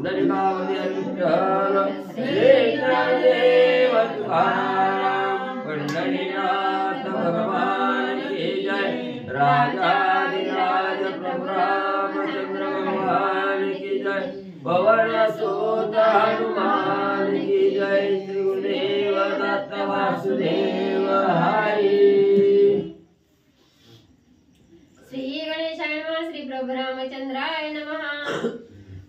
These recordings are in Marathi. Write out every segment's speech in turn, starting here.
विठ्ठल श्री ज्ञानदेव तुकाराम पंढरीनाथ भगवान की जय राजाधिराज प्रभु रामचंद्र भगवान की जय पवन सुत हनुमान की जय श्री गुरुदेव दत्त वासुदेव हरी श्री गणेशाय नमः श्री प्रभु रामचंद्राय नमः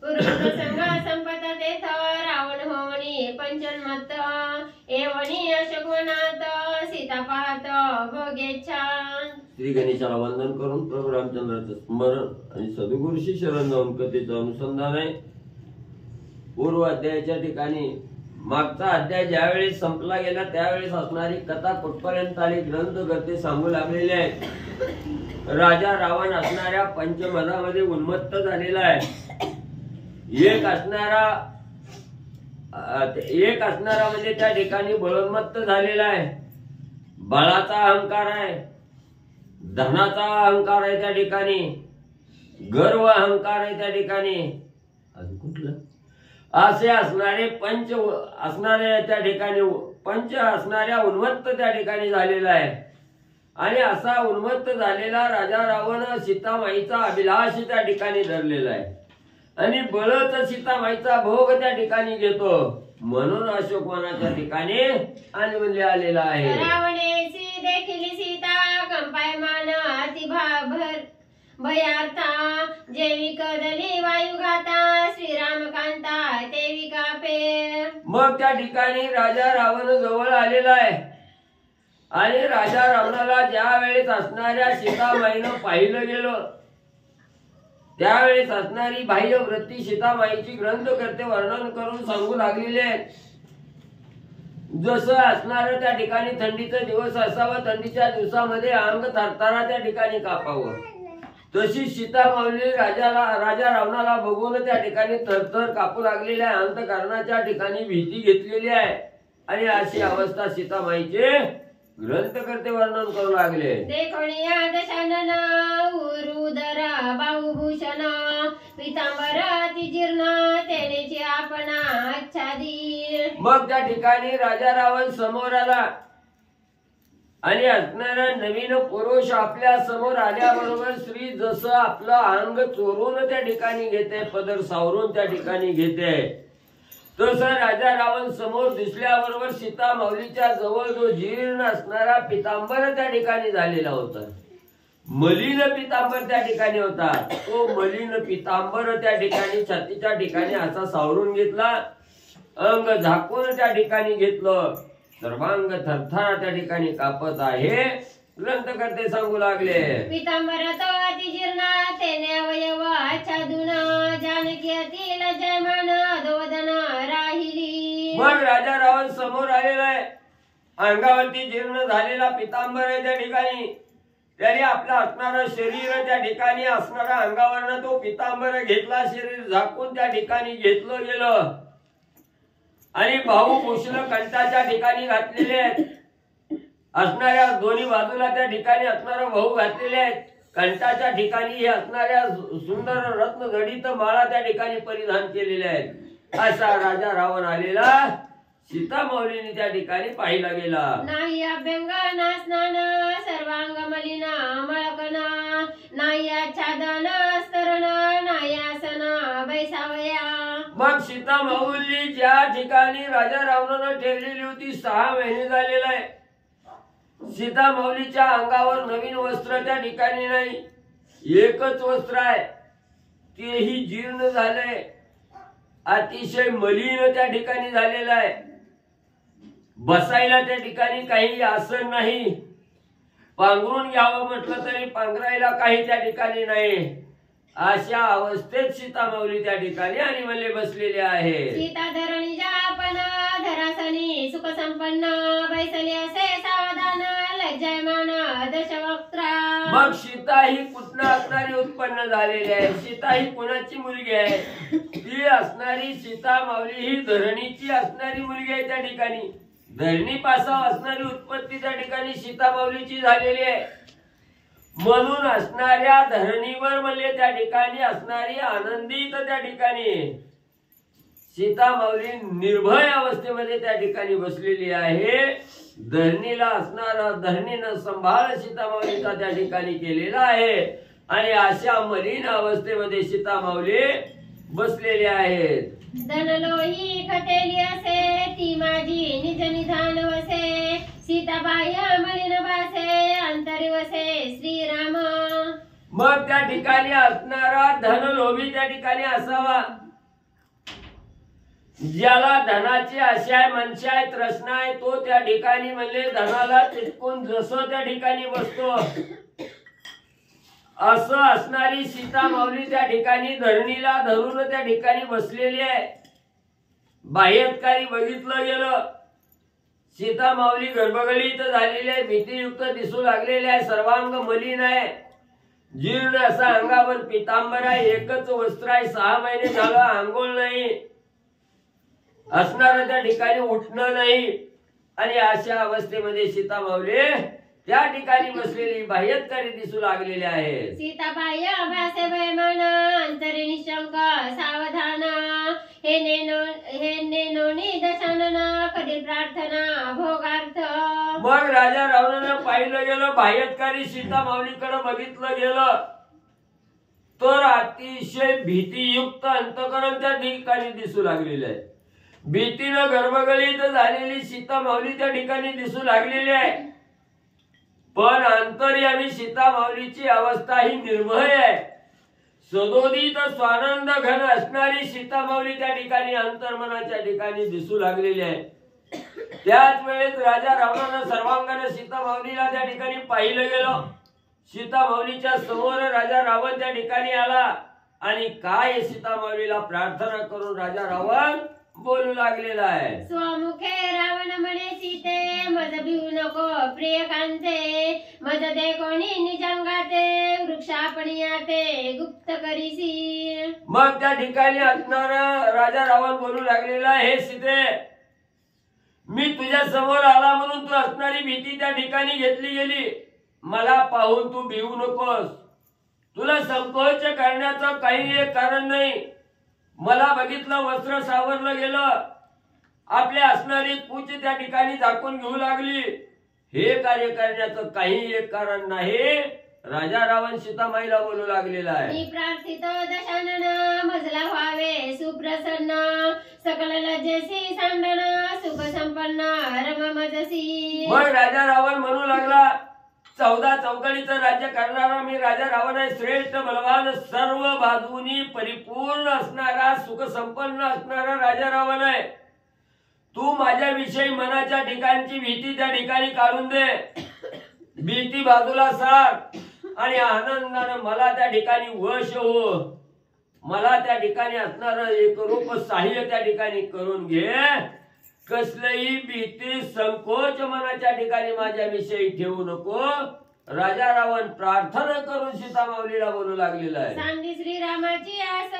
पूर्वप्रसंग संपत तेथ रावण होवणी पंचन्मत्त एवणी अशोकवनात सीता पाहत भोगेच्छा। श्री गणेशाला वंदन करून प्रभू रामचंद्राचं स्मरण आणि सद्गुरूशी शरण जाऊन कथेचं अनुसंधान आहे। पूर्व अध्यायाच्या ठिकाणी मागचा अध्याय ज्यावेळेस संपला गेला त्यावेळेस असणारी कथा कुठपर्यंत आली ग्रंथकर्ते सांगू लागलेले आहेत। राजा रावण असणाऱ्या पंचमधामध्ये उन्मत्त झालेला आहे। एक असणारा म्हणजे त्या ठिकाणी बलोन्मत्त झालेला आहे। बळाचा अहंकार आहे, धनाचा अहंकार आहे त्या ठिकाणी, गर्व अहंकार आहे त्या ठिकाणी, अजून कुठलं असे असणारे पंच असणारे त्या ठिकाणी पंच असणाऱ्या उन्मत्त त्या ठिकाणी झालेला आहे। आणि असा उन्मत्त झालेला राजा रावण सीतामाईचा अभिलाष त्या ठिकाणी धरलेला आहे आणि बळच सीतामाईचा भोग त्या ठिकाणी घेतो म्हणून अशोकवनाच्या ठिकाणी अन्वल्य आलेला आहे। रावणेसी देखील सीता कंपायमान अति भाभर भयार्था जेवी कदली वायुघाता श्रीरामकांता तेवी कापे। मग त्या ठिकाणी राजा रावण जवळ आलेला आहे आणि राजा रावणाला ज्या वेळेस असणाऱ्या सीतामाईनं पाहिलं गेलं त्यावेळेस असणारी बाह्य वृत्ती सीतामाईची ग्रंथकर्ते वर्णन करून सांगू लागलेले आहेत। जसं असणार त्या ठिकाणी थंडीचा दिवस असावा, थंडीच्या दिवसामध्ये अंग थरथरा त्या ठिकाणी कापावं, तशी सीतामाई राजा रावणाला बघून त्या ठिकाणी थरथर कापू लागलेल्या अंतःकरणाच्या ठिकाणी भीती घेतलेली आहे आणि अशी अवस्था सीतामाईचे ग्रंथकर्ते वर्णन करू लागले। देखोनिया दशानन उरुदर बाहुभूषण पीतांबर अतिजीर्ण तेनेची आपणा आच्छादी। मग त्या ठिकाणी राजा रावण समोर आला आणि असणारा नवीन पुरुष आपल्या समोर आल्याबरोबर स्त्री जसं आपलं अंग चोरून त्या ठिकाणी घेते, पदर सावरून त्या ठिकाणी घेते, तसं राजा रावण समोर दिसल्याबरोबर सीता माऊलीच्या जवळ जो जीर्ण असणारा पितांबर त्या ठिकाणी झालेला होता, मलिन पितांबर त्या ठिकाणी होता, तो मलिन पितांबर त्या ठिकाणी छातीच्या ठिकाणी असा सावरून घेतला, अंग झाकून त्या ठिकाणी घेतलं, सर्वांग थरथरा त्या ठिकाणी कापत आहे। ग्रंथकर्ते सांगू लागले पीतांबर तो अतिजीर्ण तेने अवयव आच्छादून जानकी अति लज्जायमान दोदन राहिली। मग राजा रावण समोर आलेला आहे, अंगावरती जीर्ण झालेला पितांबर आहे त्या ठिकाणी, त्याने आपलं असणारं शरीर त्या ठिकाणी असणारा अंगावरनं तो पितांबर घेतला, शरीर झाकून त्या ठिकाणी घेतलं गेलं आणि भाऊभूषण कंठाच्या ठिकाणी घातलेले आहेत, असणाऱ्या दोन्ही बाजूला त्या ठिकाणी असणारा भाऊ घातलेले आहेत, कंठाच्या ठिकाणी हे असणाऱ्या सुंदर रत्न जडित माळा त्या ठिकाणी परिधान केलेल्या आहेत। असा राजा रावण आलेला सीता माऊलीने त्या ठिकाणी पाहिला गेला। नाही अभ्यंग ना स्नान सर्वांग मलिन मळकना नाही आच्छादन स्तरण नाही आसन बैसावया। मग सीता माऊली ज्या ठिकाणी राजा रावणानं ठेवलेली होती 6 महिने झालेला आहे, सीता माऊलीच्या अंगावर नवीन वस्त्र त्या ठिकाणी नाही, एकच वस्त्र आहे, तेही जीर्ण झालंय, अतिशय मलिन त्या ठिकाणी झालेलं आहे, बसायला त्या ठिकाणी काही आसन नाही, पांघरून घ्यावं म्हटलं तरी पांघरायला काही त्या ठिकाणी नाही, अशा अवस्थेत सीता माऊली त्या ठिकाणी आणि मले बसलेले आहे। सीता धरणीच्या आपण धरासनी सुख संपन्न बैसली असे सावधान लज्जायमान दशवक्त्रा। मग सीता ही कुठनं असणारी उत्पन्न झालेली आहे, सीता ही कोणाची मुलगी आहे, ती असणारी सीता माऊली ही धरणीची असणारी मुलगी आहे त्या ठिकाणी, धरणी पासून असणारी उत्पत्ती त्या ठिकाणी सीता माऊलीची झालेली आहे, म्हणून असणाऱ्या धरणीवर म्हणजे त्या ठिकाणी असणारी आनंदित त्या ठिकाणी सीता माऊली निर्भय अवस्थेमध्ये त्या ठिकाणी बसलेली आहे. धरणीला असणारा धरणीनं संभाळ सीता माऊलीचा त्या ठिकाणी केलेला आहे आणि अशा मलिन अवस्थेमध्ये सीता माऊली बसलेल्या आहेत. धनलोही खतेली असे ती माझी निज निधान वसे सीताबाई मलिन वासे अंतरी वसे श्रीराम. मग त्या ठिकाणी असणारा धनलोभी त्या ठिकाणी असावा. ज्याला धनाची आशा आहे, मनशा आहे, तृष्णा आहे, तो त्या ठिकाणी म्हणजे धनाला चिटकून जसं त्या ठिकाणी बसतो असं असणारी सीता माऊली त्या ठिकाणी धरणीला धरून त्या ठिकाणी बसलेली आहे. बाह्यकारी बघितलं गेलं, सीता माऊली गर्भगळीत झालेली आहे, भीतीयुक्त दिसू लागलेली आहे, सर्वांग मलिन आहे, जीर्ण असा अंगावर पितांबर आहे, एकच वस्त्र आहे, 6 महिने झालं आंघोळ नाही, असणार त्या ठिकाणी उठणं नाही. आणि अशा अवस्थेमध्ये सीता माऊली त्या ठिकाणी बसलेली बाह्यकारी दिसू लागलेली आहे. सीताबाई भासे वैमान अंतरी निशंक सावधान हे नेनोनी दशानन कधी प्रार्थना भोगार्थ. मग राजा रावणानं पाहिलं गेलं, बाह्यकारी सीता माऊलीकडे बघितलं गेलं तर अतिशय भीतीयुक्त अंतःकरण त्या ठिकाणी दिसू लागलेलं आहे. भीतीनं गर्भगळीत झालेली सीता माऊली त्या ठिकाणी दिसू लागलेली आहे. पण अंतर्यामी सीता माऊलीची अवस्था ही निर्भय आहे. सदोदित स्वानंद घन असणारी सीता माऊली त्या ठिकाणी अंतर्मनाच्या ठिकाणी दिसू लागलेली आहे. त्याच वेळेस राजा रावणानं सर्वांगाने सीता माऊलीला त्या ठिकाणी पाहिलं गेलं. सीता माऊलीच्या समोर राजा रावण त्या ठिकाणी आला आणि काय सीता माऊलीला प्रार्थना करून राजा रावण बोलू लागलेला आहे. स्वमुखे रावण म्हणे सीते मज भिवू नको प्रिय कांते मज दे कोणी निजंगाते वृक्षापणियाते गुप्त करीसी. मग त्या ठिकाणी असणारा राजा रावण बोलू लागलेला आहे, हे सीते मी तुझ्या समोर आला म्हणून तू असणारी भीती त्या ठिकाणी घेतली गेली. मला पाहून तू भिवू नकोस. तुला संकोच करण्याचं काही एक कारण नाही. मला बघितलं वस्त्र सावरलं गेलं, आपले असणारी पूच त्या ठिकाणी झाकून घेऊ लागली. हे कार्य करण्याचं काही एक कारण नाही. राजा रावण सीतामाईला बोलू लागलेला आहे. मी प्रार्थितो दशानन मजला व्हावे सुप्रसन्न सकल लज्जेसी सांडन सुख संपन्न रम मजसी. मग राजा रावण म्हणू लागला, 14 चौकडीचं राज्य करणारा मी राजा रावण आहे. श्रेष्ठ बलवान सर्व बाजूनी परिपूर्ण असणारा सुख संपन्न असणारा राजा रावण आहे. तू माझ्याविषयी मनाच्या ठिकाणची भीती त्या ठिकाणी काढून दे. भीती बाजूला सार आणि आनंदानं मला त्या ठिकाणी वश हो. मला त्या ठिकाणी असणारं एक रूप सहाय्य त्या ठिकाणी करून घे. कसलही भीती संकोच मनाच्या ठिकाणी माझ्याविषयी ठेवू नको. राजा रावण प्रार्थना करून सीता माऊलीला बोलू लागलेला आहे. सांगी श्रीरामाची आस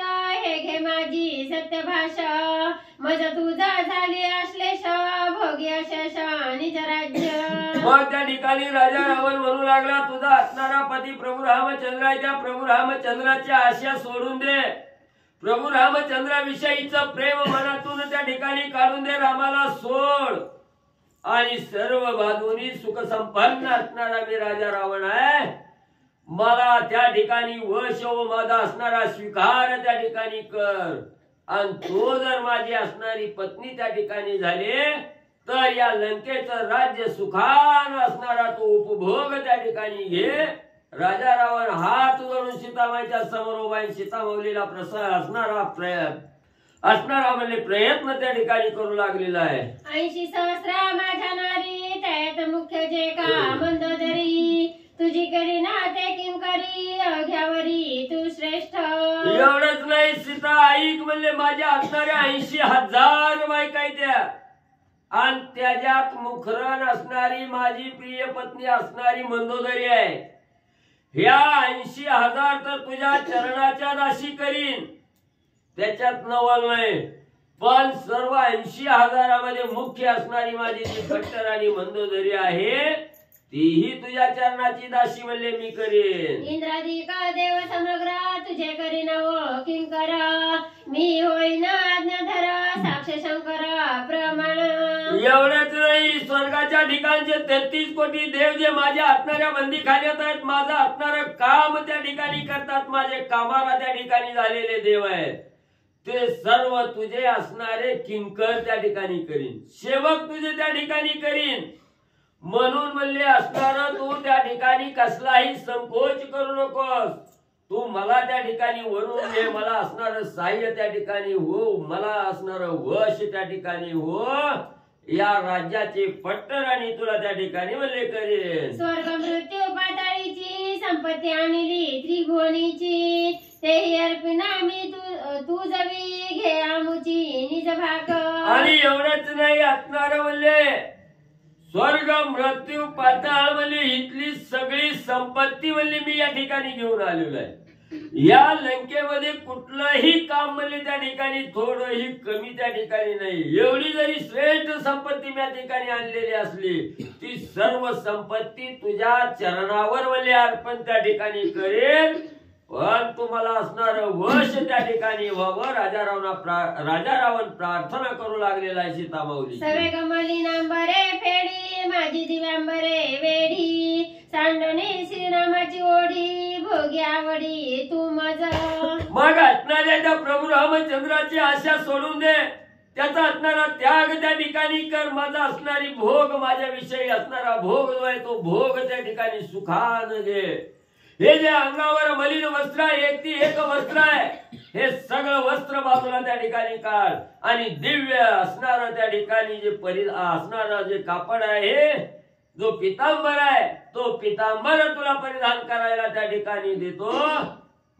हे घे माझी सत्य भाषा मज तुझा झाली आश्लेष भोगी अशेष निज राज्य. मग त्या ठिकाणी राजा रावण म्हणू लागला, तुझा असणारा पती प्रभू रामचंद्राच्या प्रभू रामचंद्राची आशा सोडून दे. प्रभू रामचंद्राविषयीचं प्रेम मनातून त्या ठिकाणी काढून दे. रामाला सोड आणि सर्व बाजूनी सुख संपन्न असणारा मी राजा रावण आहे. मला त्या ठिकाणी वश हो. माझा असणारा स्वीकार त्या ठिकाणी कर. आणि तो जर माझी असणारी पत्नी त्या ठिकाणी झाले तर या लंकेचं राज्य सुखान असणारा तो उपभोग त्या ठिकाणी घे. राजा रावण हात वरून सीतामाईच्या समोर उभा आहे. सीता माऊलीला असणारा म्हणजे प्रयत्न त्या ठिकाणी करू लागलेला आहे. 80 सहस्र माझ्या नारी त्यात मुख्य जे का मंदोदरी तुझी करी ना ते किम करी अघ्यावरी तू श्रेष्ठ. एवढंच नाही, सीता ऐक म्हणले माझ्या असणाऱ्या 80,000 बायका आहेत त्या. आणि त्याच्यात मुखरण असणारी माझी प्रिय पत्नी असणारी मंदोदरी आहे. ह्या 80,000 तर तुझ्या चरणाच्या दासी करीन, त्याच्यात नवल नाही. पण सर्व 80,000मध्ये मुख्य असणारी माझी जी खट्टराणी मंदोदरी आहे तीही तुझ्या चरणाची दासी म्हणले मी करीन. इंद्रादिक देव समग्र तुझे करीन किंकर मी होईन आज्ञाधर शंकर प्रमाण. एवढंच नाही, स्वर्गाच्या ठिकाणचे 33 कोटी देव जे माझ्या असणाऱ्या बंदी खाण्यात आहेत, माझं असणारं काम त्या ठिकाणी करतात, माझे कामाला त्या ठिकाणी झालेले देव आहेत, ते सर्व तुझे असणारे किंकर त्या ठिकाणी करीन, सेवक तुझे त्या ठिकाणी करीन. म्हणून म्हणले असणार तू त्या ठिकाणी कसलाही संकोच करू नकोस. तू मला त्या ठिकाणी वरून घे, मला असणार सहाय्य त्या ठिकाणी हो, मला असणार वश त्या ठिकाणी हो, या राज्याचे पट्टराणी तुला त्या ठिकाणी म्हणले करेन. स्वर्ग मृत्यू पाताळीची संपत्ती आणली त्रिभुवनीची, तेही अर्पिना मी तू जवी घे आमुची निज भाग. आणि एवढंच नाही, असणार म्हणले स्वर्ग मृत्यू पाताळ म्हणले इथली सगळी संपत्ती म्हणले मी या ठिकाणी घेऊन आलेलो आहे. या लंकेमध्ये कुठलंही काम म्हणले त्या ठिकाणी थोडंही कमी त्या ठिकाणी नाही. एवढी जरी श्रेष्ठ संपत्ती मी या ठिकाणी आणलेली असली, ती सर्व संपत्ती तुझ्या चरणावर म्हणले अर्पण त्या ठिकाणी करेल. पण तुम्हाला असणार वश त्या ठिकाणी व्हावं. राजा रावण प्रार्थना करू लागलेला आहे सीतामाऊली. सवे कमलिनांबरे फेडी माझी दिव्यांबरे वेढी, सांडणे श्रीरामाची ओढी भोगी आवडी तू मज. मग असणाऱ्या त्या प्रभू रामचंद्राची आशा सोडून दे, त्याचा असणारा त्याग त्या ठिकाणी कर. माझा असणारी भोग, माझ्याविषयी असणारा भोग जो आहे तो भोग त्या ठिकाणी सुखानं घे. हे जे अंगावर मलिन वस्त्र आहे, एक वस्त्र आहे, हे सगळं वस्त्र बाजूला त्या ठिकाणी काढ आणि दिव्य असणार त्या ठिकाणी जे असणार जे कापड आहे, जो पितांबर आहे, तो पितांबर तुला परिधान करायला त्या ठिकाणी देतो.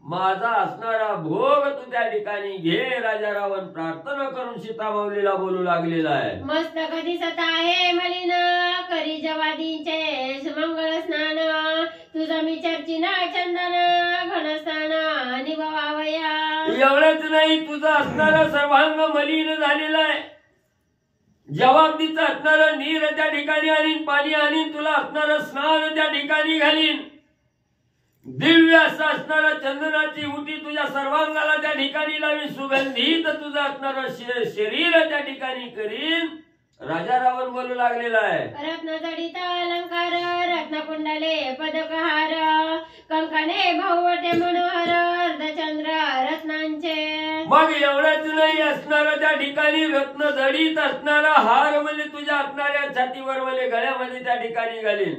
माझा असणारा भोग तू त्या ठिकाणी घे. राजा रावण प्रार्थना करून सीतामाऊलीला बोलू लागलेला आहे. मस्तक दिसत आहे मलिन करी जवादींचे मंगळ स्नान, तुझं मी चर्चिन चंदन घनस्नान निभवावया. एवढंच नाही, तुझा असणारा सर्वांग मलिन झालेला आहे. जबाबदीचं असणारं नीर त्या ठिकाणी आणीन, पाणी आणीन, तुला असणारं स्नान त्या ठिकाणी घालीन. दिव्य असं असणारं चंदनाची उटी तुझ्या सर्वांगाला त्या ठिकाणी लावीन. सुगंधित तुझं असणारं शरीर त्या ठिकाणी करीन. राजा रावण बोलू लागलेला आहे. रत्न जडित अलंकार रत्न कुंडले पदकहार, कंकणे भाऊवटे मनोहर अर्धचंद्र रत्नांचे. मग एवढंच नाही, असणारं त्या ठिकाणी रत्न जडित असणारा हार म्हणजे तुझ्या असणाऱ्या छातीवर म्हणजे गळ्यामध्ये त्या ठिकाणी घालीन.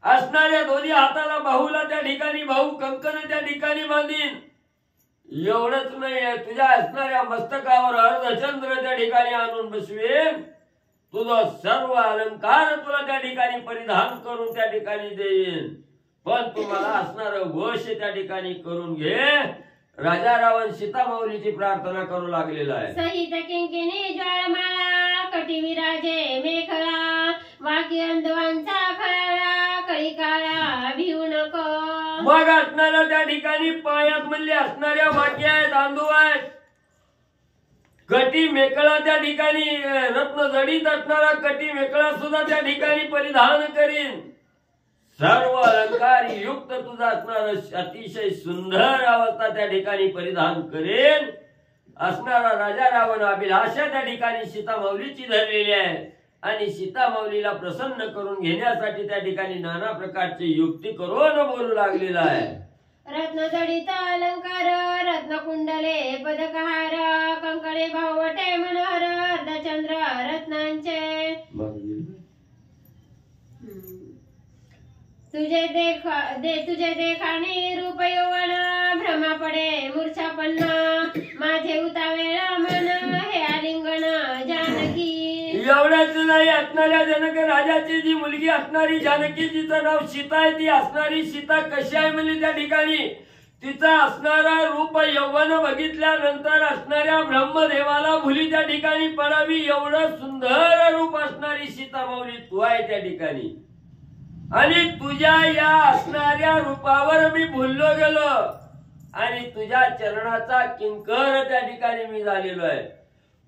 असणाऱ्या दोन्ही हाताला बाहूला त्या ठिकाणी भाऊ कंकण त्या ठिकाणी बांधीन. एवढंच नाही, तुझ्या असणाऱ्या मस्तकावर अर्धचंद्र त्या ठिकाणी आणून बसवेन. तुझं सर्व अलंकार तुला त्या ठिकाणी परिधान करून त्या ठिकाणी देईन. पण तुम्हाला असणार वश त्या ठिकाणी करून घे. राजा रावण सीतामाऊलीची प्रार्थना करू लागलेला आहे. सहित किंकिणी ज्वाळमाळा कटी विराजे मेखळा, वाकी अंधवांचा खळाळा कळी काळा भिवू नको. मग असणाऱ्या त्या ठिकाणी पायात म्हणले असणाऱ्या वाक्या आहेत, तांदूळ आहेत, कटी मेकळा त्या ठिकाणी रत्न जडीत असणारा कटी मेकळा सुद्धा त्या ठिकाणी परिधान करीन. सर्व अलंकार युक्त तुझा असणार अतिशय सुंदर अवस्था त्या ठिकाणी परिधान करेन. असणारा राजा रावण अभिलाषा त्या ठिकाणी सीतामाऊलीची धरलेली आहे आणि सीतामाऊलीला प्रसन्न करून घेण्यासाठी त्या ठिकाणी नाना प्रकारची युक्ती करून बोलू लागलेला आहे. रत्न जडित अलंकार रत्न कुंडले पदकहार, कंकणे भाऊवटे मनोहर अर्धचंद्र रत्नांचे. तुझे देखाने रूप यौवन भ्रमा पडे मूर्छापन्न, माझे उतावेळ मन हे आलिंगन जानकी. एवढंच नाही, असणाऱ्या जनक राजाची जी मुलगी असणारी जानकी, जिचं नाव सीता आहे, ती असणारी सीता कशी आहे म्हणजे त्या ठिकाणी तिचा असणारा रूप यौवन बघितल्यानंतर असणाऱ्या ब्रह्मदेवाला भुली त्या ठिकाणी पडावी एवढं सुंदर रूप असणारी सीतामाऊली तू आहे त्या ठिकाणी. आणि तुझ्या या असणाऱ्या रूपावर मी भुललो गेलो आणि तुझ्या चरणाचा किंकर त्या ठिकाणी मी झालेलो आहे.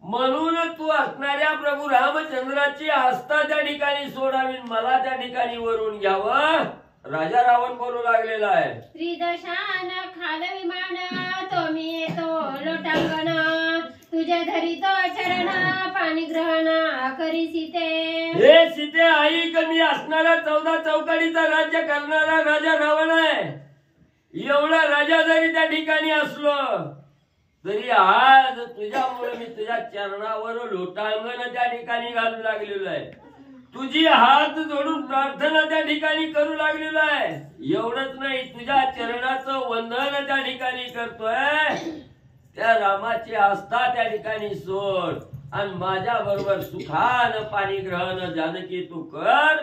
म्हणून तू असणाऱ्या प्रभू रामचंद्राची आस्था त्या ठिकाणी सोडावी, मला त्या ठिकाणी वरून घ्यावं. राजा रावण बोलू लागलेला आहे. त्रिदशान खाल विमान तो मी येतो लोटांगण, तुझ्या धरी तो चरण पाणी ग्रहण करी सीते. हे सीते ऐक, मी असणारा 14 चौकडीचा राज्य करणारा राजा रावण आहे. एवढा राजा जरी त्या ठिकाणी असलो तरी आज तुझ्यामुळे मी तुझ्या चरणावर लोटांगण त्या ठिकाणी घालू लागलेलो आहे. तुझी हात जोडून प्रार्थना त्या ठिकाणी करू लागलेलो आहे. एवढंच नाही, तुझ्या चरणाचं वंदन त्या ठिकाणी करतोय. त्या रामाची आस्था त्या ठिकाणी सोड आणि माझ्या बरोबर सुखान पाणी ग्रहण जानकी तू कर.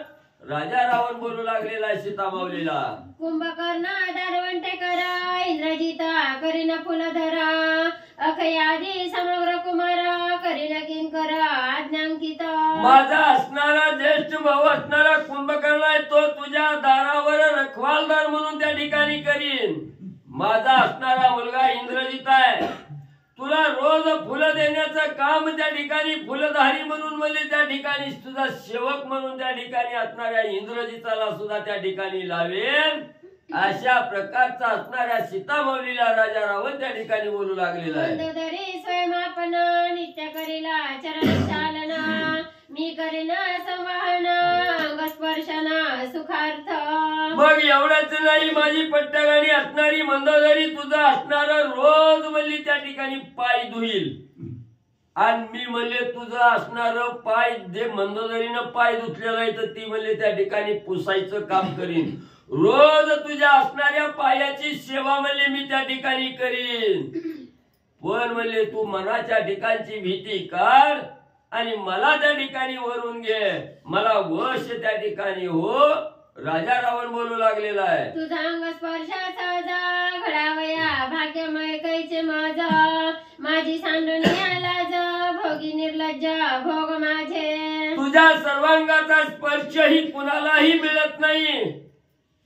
राजा रावण बोलू लागलेला आहे सीता माऊलीला. कुंभकर्ण दारवंटे करा इंद्रजित करीन फुलधर अखयादी समग्र कुमार करीन किंकर आज्ञांकित. माझा असणारा ज्येष्ठ भाऊ असणारा कुंभकर्ण आहे, तो तुझ्या दारावर रखवालदार म्हणून त्या ठिकाणी करीन. माझा असणारा मुलगा इंद्रजित आहे, तुला रोज फुलं देण्याचं काम त्या ठिकाणी फुलधारी म्हणून म्हणजे त्या ठिकाणी तुझा सेवक म्हणून त्या ठिकाणी असणाऱ्या इंद्रजिताला सुद्धा त्या ठिकाणी लावेल. अशा प्रकारचा असणाऱ्या सीतामाऊलीला राजा रावण त्या ठिकाणी बोलू लागलेला आहे. मंदोदरी स्वयंमापन नित्य करीला चरण चालना मी करीन संवाहन अंगस्पर्शन सुखार्थ. मग एवढंच नाही, माझी पट्टगाडी असणारी मंदोदरी तुझा असणारा रोज म्हणली त्या ठिकाणी पाय धुईल आणि मी म्हणले तुझं असणार पाय जे मंदोदरीनं पाय धुतलेला आहे तर ती म्हणले त्या ठिकाणी पुसायचं काम करीन. रोज तुझ्या असणाऱ्या पायाची सेवा म्हणले मी त्या ठिकाणी करीन. पण म्हणले तू मनाच्या ठिकाणची भीती काढ आणि मला त्या ठिकाणी वरून घे, मला वश त्या ठिकाणी हो. राजा रावण बोलू लागलेला आहे. तुझा अंग स्पर्शाचा जा घडावया भाग्यमय कैचे माझा माझी सांडून लाज भोगी निर्लज्ज भोग माझे. तुझ्या सर्वांगाचा स्पर्श ही कुणालाही मिळत नाही.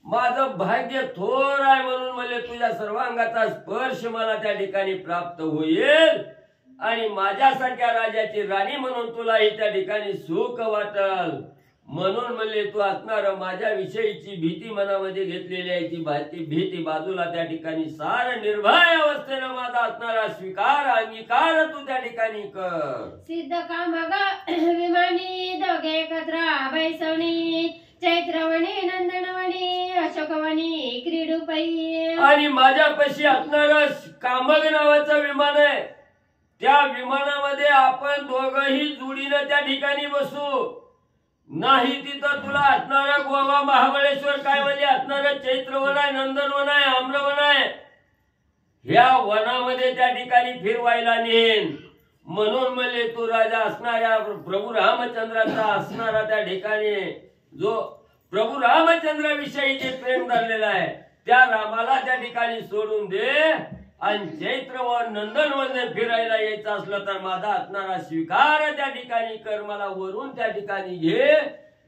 माझं भाग्य थोर आहे म्हणून मला तुझ्या सर्वांगाचा स्पर्श मला त्या ठिकाणी प्राप्त होईल आणि माझ्यासारख्या राजाची राणी म्हणून तुलाही त्या ठिकाणी सुख वाटल. म्हणून म्हणले तू असणार माझ्या विषयीची भीती मनामध्ये घेतलेली आहे ती भीती बाजूला त्या ठिकाणी सार निर्भय अवस्थेनं माझा असणारा स्वीकार अंगीकार तू त्या ठिकाणी कर. सिद्ध कामग विमानी दोघे एकत्र बैसवणी चैत्रवणी नंदनवणी अशोकवणी क्रीडूपई. आणि माझ्यापाशी असणारं कामग नावाचं विमान आहे, त्या विमानामध्ये आपण दोघही जोडीनं त्या ठिकाणी बसू. नाही तिथं तुला असणारा गोवा महाबळेश्वर काय म्हणजे असणारं चैत्रवन आहे, नंदनवन आहे, आम्रवन आहे, ह्या वनामध्ये त्या ठिकाणी फिरवायला नेन. म्हणून म्हणले तू राजा असणाऱ्या प्रभू रामचंद्राचा असणारा त्या ठिकाणी जो प्रभू रामचंद्राविषयी जे प्रेम धरलेला आहे त्या रामाला त्या ठिकाणी सोडून दे आणि चैत्रवन नंदनवन फिरायला यायचं असलं तर माझा असणारा स्वीकार त्या ठिकाणी कर, मला वरून त्या ठिकाणी घे.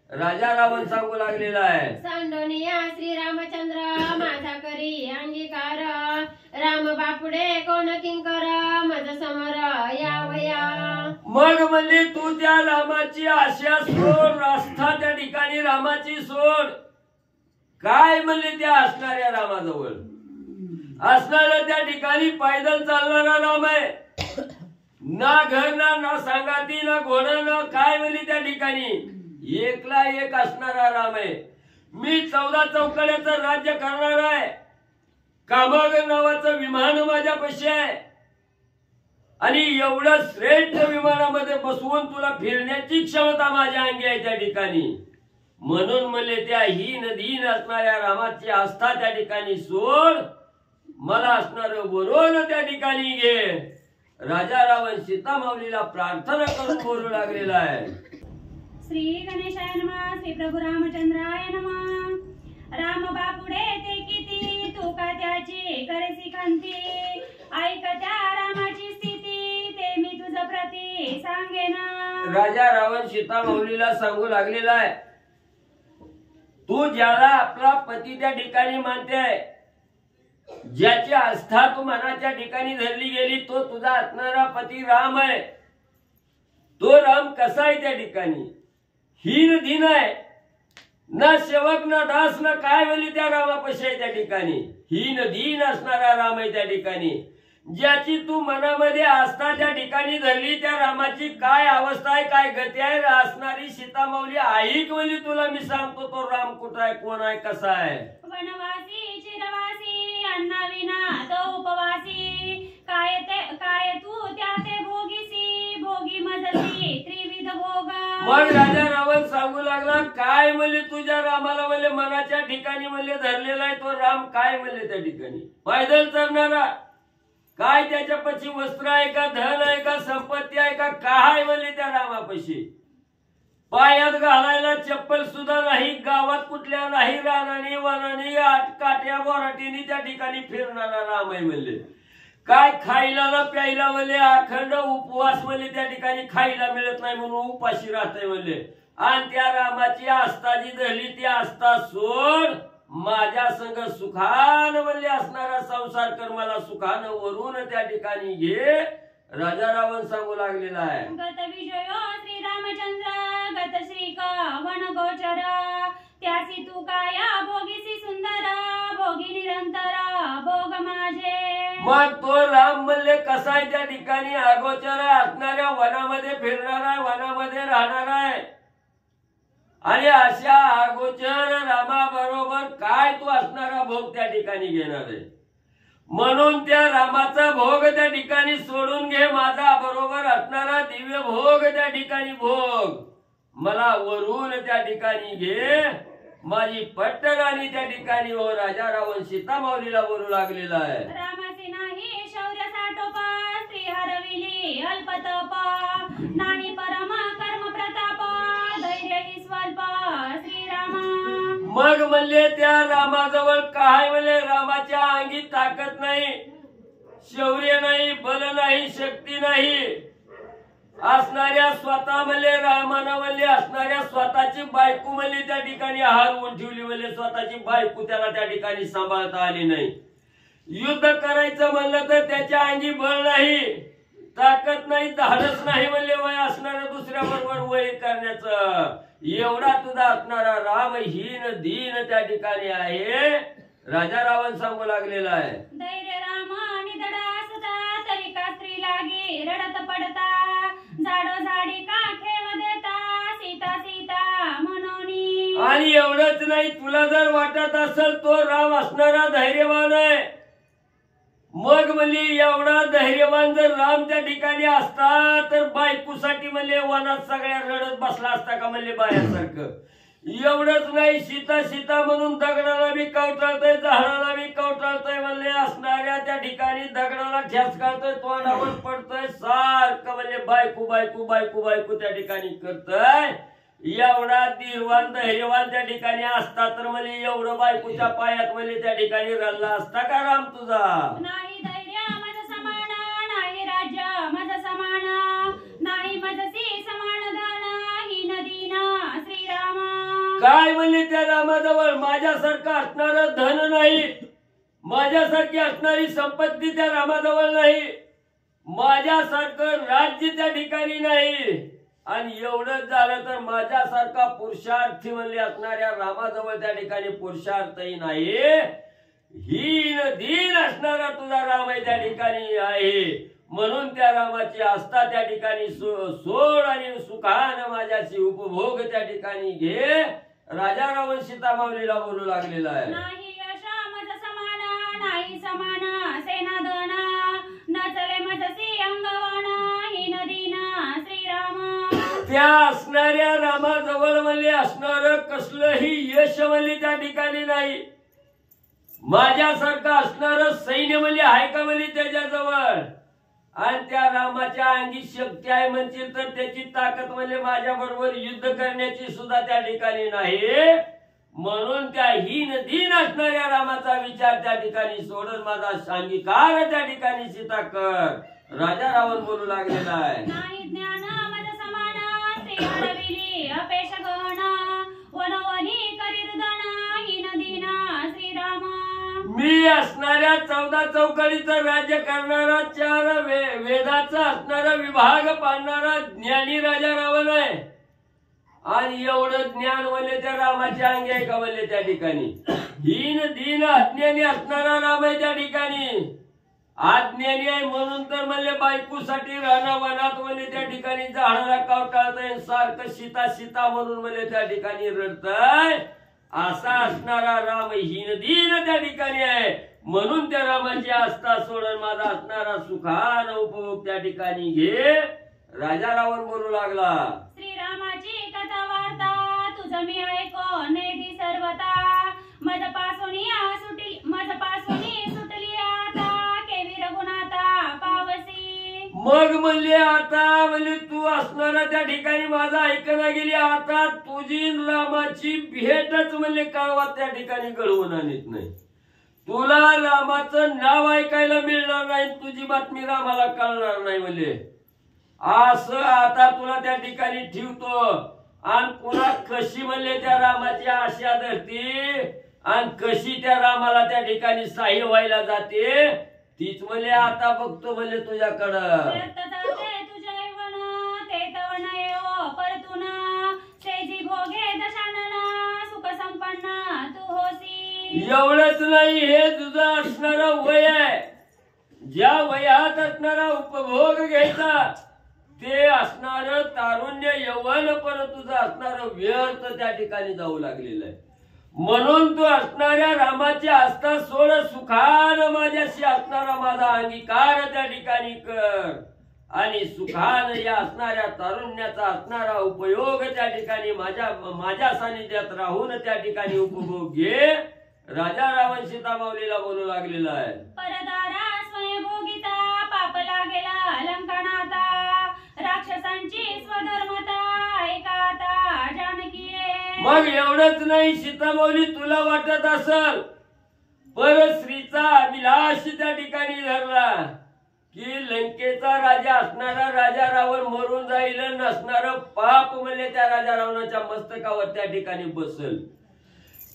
राजा रावण सांगू लागलेला आहे. सांडोनिया श्री रामचंद्र माझा करी अंगीकार राम बापुडे कोण किंकर मज समोर यावया. मग म्हणजे तू त्या रामाची आशा सोड, आस्था त्या ठिकाणी रामाची सोड. काय म्हणले त्या असणाऱ्या रामाजवळ असणारा त्या ठिकाणी पैदल चालणारा राम आहे. ना घर ना सांगाती ना घोडा ना काय म्हणली त्या ठिकाणी एकला एक असणारा राम आहे. मी 14 चौकड्याचं राज्य करणार आहे. कामग नावाचं विमान माझ्यापाशी आहे आणि एवढं श्रेष्ठ विमानामध्ये बसवून तुला फिरण्याची क्षमता माझ्या अंगी आहे त्या ठिकाणी. म्हणून म्हणले त्या हीन दीन असणाऱ्या रामाची आस्था त्या ठिकाणी सोड, मला असणार वरून त्या ठिकाणी घे. राजा रावण सीता माऊलीला प्रार्थना करून बोलू लागलेला आहे. श्री गणेशाय नमः. श्री प्रभू रामचंद्राय नमः. राम बापुडे ते किती तू का त्याची करेसी खांती ऐक त्या रामाची स्थिती ते मी तुझ प्रती सांगेना. राजा रावण सीता माऊलीला सांगू लागलेला आहे, तू ज्याला आपला पती त्या ठिकाणी मानते, ज्याची आस्था तू मनाच्या ठिकाणी धरली गेली तो तुझा असणारा पती राम आहे. तो राम कसा आहे त्या ठिकाणी हीन दीन आहे, ना सेवक ना दास ना काय बोली त्या रामापाशी आहे त्या ठिकाणी. हीन दीन असणारा राम आहे त्या ठिकाणी. ज्याची तू मनामध्ये आस्था त्या ठिकाणी धरली त्या रामाची काय अवस्था आहे, काय गती आहे, असणारी सीतामाऊली ऐक म्हणजे तुला मी सांगतो तो राम कुठं आहे, कोण आहे, कसा आहे. वनवासी चिरवासी अन्नाविना तो उपवासी काय तू त्या ते भोगीसी भोगी मजसी त्रिविध भोग. मग राजा रावण सांगू लागला काय म्हणले तुझ्या रामाला, म्हणले मनाच्या ठिकाणी म्हणले धरलेला आहे तो राम. काय म्हणले त्या ठिकाणी पैदल चालणारा, काय त्याच्यापाशी वस्त्र आहे का, धन आहे का, संपत्ती आहे का, काय म्हणले त्या रामापाशी. पायात घालायला चप्पल सुद्धा नाही, गावात कुठल्या नाही, रानानी वनानी काट्या बोराटीनी त्या ठिकाणी फिरणारा राम आहे म्हणले. काय खायला प्यायला म्हणले अखंड उपवास म्हणले त्या ठिकाणी खायला मिळत नाही म्हणून उपाशी राहतय म्हणले. आणि त्या रामाची आस्था जी धरली ती आस्था सोड, माझ्या संग सुखान म्हणले असणारा संसार कर, मला सुखानं वरून त्या ठिकाणी घे. राजा रावण सांगू लागलेला आहे. गत विजयो श्री रामचंद्र गत श्री वन गोचर त्यासी तू काया भोगीसी सुंदर भोगी निरंतर भोग माझे. मग तो राम म्हणले कसा आहे त्या ठिकाणी अगोचर असणाऱ्या वनामध्ये फिरणार आहे, वनामध्ये राहणार आहे. आणि अशा अगोचर रामाबरोबर काय तू असणारा भोग त्या ठिकाणी घेणार आहे. म्हणून त्या रामाचा भोग त्या ठिकाणी सोडून घे, माझा बरोबर असणारा दिव्य भोग त्या ठिकाणी भोग, मला वरून त्या ठिकाणी घे. माझी पट्टराणी त्या ठिकाणी हो. राजा रावण सीतामाऊलीला बोलू लागलेला आहे. रामाचे नाही शौर्य साटोपा श्री हरविली अल्पतप नाही परम कर्म प्रताप धैर्य ही स्वल्प श्रीरामा. मग म्हणले त्या रामाजवळ काय म्हणले, रामाच्या अंगी ताकद नाही, शौर्य नाही, बल नाही, शक्ती नाही. असणाऱ्या स्वतः म्हणले रामानं म्हणले असणाऱ्या स्वतःची बायको म्हणले त्या ठिकाणी हारवून ठेवली म्हणले, स्वतःची बायको त्याला त्या ठिकाणी सांभाळता आली नाही. युद्ध करायचं म्हणलं तर त्याच्या अंगी बळ नाही, ताकद नाही, धाडस नाही म्हणले वय असणाऱ्या दुसऱ्या बरोबर वय करण्याचं. एवढा तुझा असणारा राम हीन दीन त्या ठिकाणी आहे. राजा रावण सांगू लागलेला आहे. धैर्य राम निधडा सुता तरी का स्त्री लागी रडत पडता झाडो झाडी का खेव देता सीता सीता म्हणोनी. आणि एवढंच नाही, तुला जर वाटत असेल तो राम असणारा धैर्यवान आहे, मग म्हणले एवढा धैर्यवान जर राम त्या ठिकाणी असता तर बायकोसाठी म्हणले वनात सगळ्या रडत बसला असता का म्हणले बायासारखं. एवढंच नाही, सीता सीता म्हणून दगडाला बी कवटाळतोय, झाडाला बी कवटाळतोय म्हणले असणाऱ्या त्या ठिकाणी दगडाला ठेस काढतोय, तोंडावर पडतोय, सारखं म्हणले बायको बायको बायको बायको त्या ठिकाणी करतोय. एवढा धीरवान धैर्यवान त्या ठिकाणी असता तर म्हणजे एवढं बायकोच्या पायात म्हणजे त्या ठिकाणी रडला असता का राम तुझा. नाही धैर्य माझ समान नाही राज्य माझ समान नाही मजसी समान धन ही नदीना श्रीरामा. काय म्हणले त्या रामाजवळ माझ्यासारखं असणारं धन नाही, माझ्यासारखी असणारी संपत्ती त्या रामाजवळ नाही, माझ्यासारखं राज्य त्या ठिकाणी नाही. आणि एवढंच झालं तर माझ्यासारखा पुरुषार्थी म्हणले असणाऱ्या रामाजवळ त्या ठिकाणी पुरुषार्थही नाही. हीन दीन असणारा तुझा राम आहे त्या ठिकाणी आहे. म्हणून त्या रामाची आस्था त्या ठिकाणी सोड आणि सुखानं माझ्याशी उपभोग त्या ठिकाणी घे. राजा रावण सीतामाऊलीला बोलू लागलेला आहे. नाही यश मज समान नाही समान सेनाधन नचले मजसी अंगवान ही नदीना श्रीरामा. त्या असणाऱ्या रामाजवळ म्हणले असणार कसलंही यश म्हणले त्या ठिकाणी नाही, माझ्यासारखं असणार सैन्य म्हणले आहे का म्हणले त्याच्याजवळ. आणि त्या रामाच्या अंगी शक्ती आहे म्हणतील तर त्याची ताकद म्हणजे माझ्या बरोबर युद्ध करण्याची सुद्धा त्या ठिकाणी नाही. म्हणून त्या हीन दीन असणाऱ्या रामाचा विचार त्या ठिकाणी सोडून माझा अंगीकार त्या ठिकाणी सीता कर. राजा रावण बोलू लागलेला आहे. नाही ज्ञान मज समान श्री हरविली अपेश गण वनवनी करी रुदन ही नदीना श्रीरामा. मी असणाऱ्या 14 चौकडीचं राज्य करणारा 4 वेदाचा असणारा विभाग पाडणारा ज्ञानी राजा रावण आहे. आणि एवढं ज्ञान म्हणले त्या रामाच्या अंगी आहे का म्हणले त्या ठिकाणी. हीन दीन अज्ञानी असणारा राम आहे त्या ठिकाणी. आज्ञानी आहे म्हणून तर म्हणले बायकोसाठी रानावनात म्हणले त्या ठिकाणी झाडाला कावटाळतय सारखं सीता सीता म्हणून म्हणले त्या ठिकाणी रडतय. असा असणारा राम हीनदीन त्या ठिकाणी आहे म्हणून त्या रामाची आस्था सोडून माझा असणारा सुखान उपभोग त्या ठिकाणी घे. राजा रावण बोलू लागला. श्रीरामाची कथा वार्ता तुझं मी ऐको नेदी सर्वता मजपासून सुटली आता केवी रघुनाथा पावसी. मग म्हणले आता म्हणले तू असणारा त्या ठिकाणी माझा ऐकणा गेली. आता तुझी रामाची भेटच म्हणले कळवा त्या ठिकाणी घडवून आणत नाही. तुला रामाचं नाव ऐकायला मिळणार नाही. तुझी बातमी रामाला कळणार नाही म्हणले. असं आता तुला त्या ठिकाणी ठेवतो आणि पुन्हा कशी म्हणले त्या रामाची आशा धरती आणि कशी त्या रामाला त्या ठिकाणी साह्य व्हायला जाते तीच म्हणले आता बघतो म्हणले तुझ्याकडं. एवढंच नाही हे तुझं असणारं वय आहे. ज्या वयात असणारा उपभोग घ्यायचा ते असणार तारुण्य यौवन पण तुझं असणार व्यर्थ त्या ठिकाणी जाऊ लागलेलं आहे. म्हणून तू असणाऱ्या रामाची आस्था सोड सुखान माझ्याशी असणारा माझा अंगीकार त्या ठिकाणी कर आणि सुखान या असणाऱ्या तारुण्याचा असणारा उपयोग त्या ठिकाणी माझ्या सानिध्यात राहून त्या ठिकाणी उपभोग घे. राजा रावण सीता माऊलीला बोलू लागलेला आहे. परदारा स्वयंभोगिता पाप लागेला लंकनाता राक्षसांची स्वधर्मता ऐकाता जानकी. मग एवढंच नाही सीता माऊली तुला वाटत असल परस्त्रीचा अभिलाष त्या ठिकाणी धरला की लंकेचा राजा असणारा राजा रावण मरून जाईल नसणार पाप म्हणले त्या राजा रावणाच्या मस्तकावर त्या ठिकाणी बसल.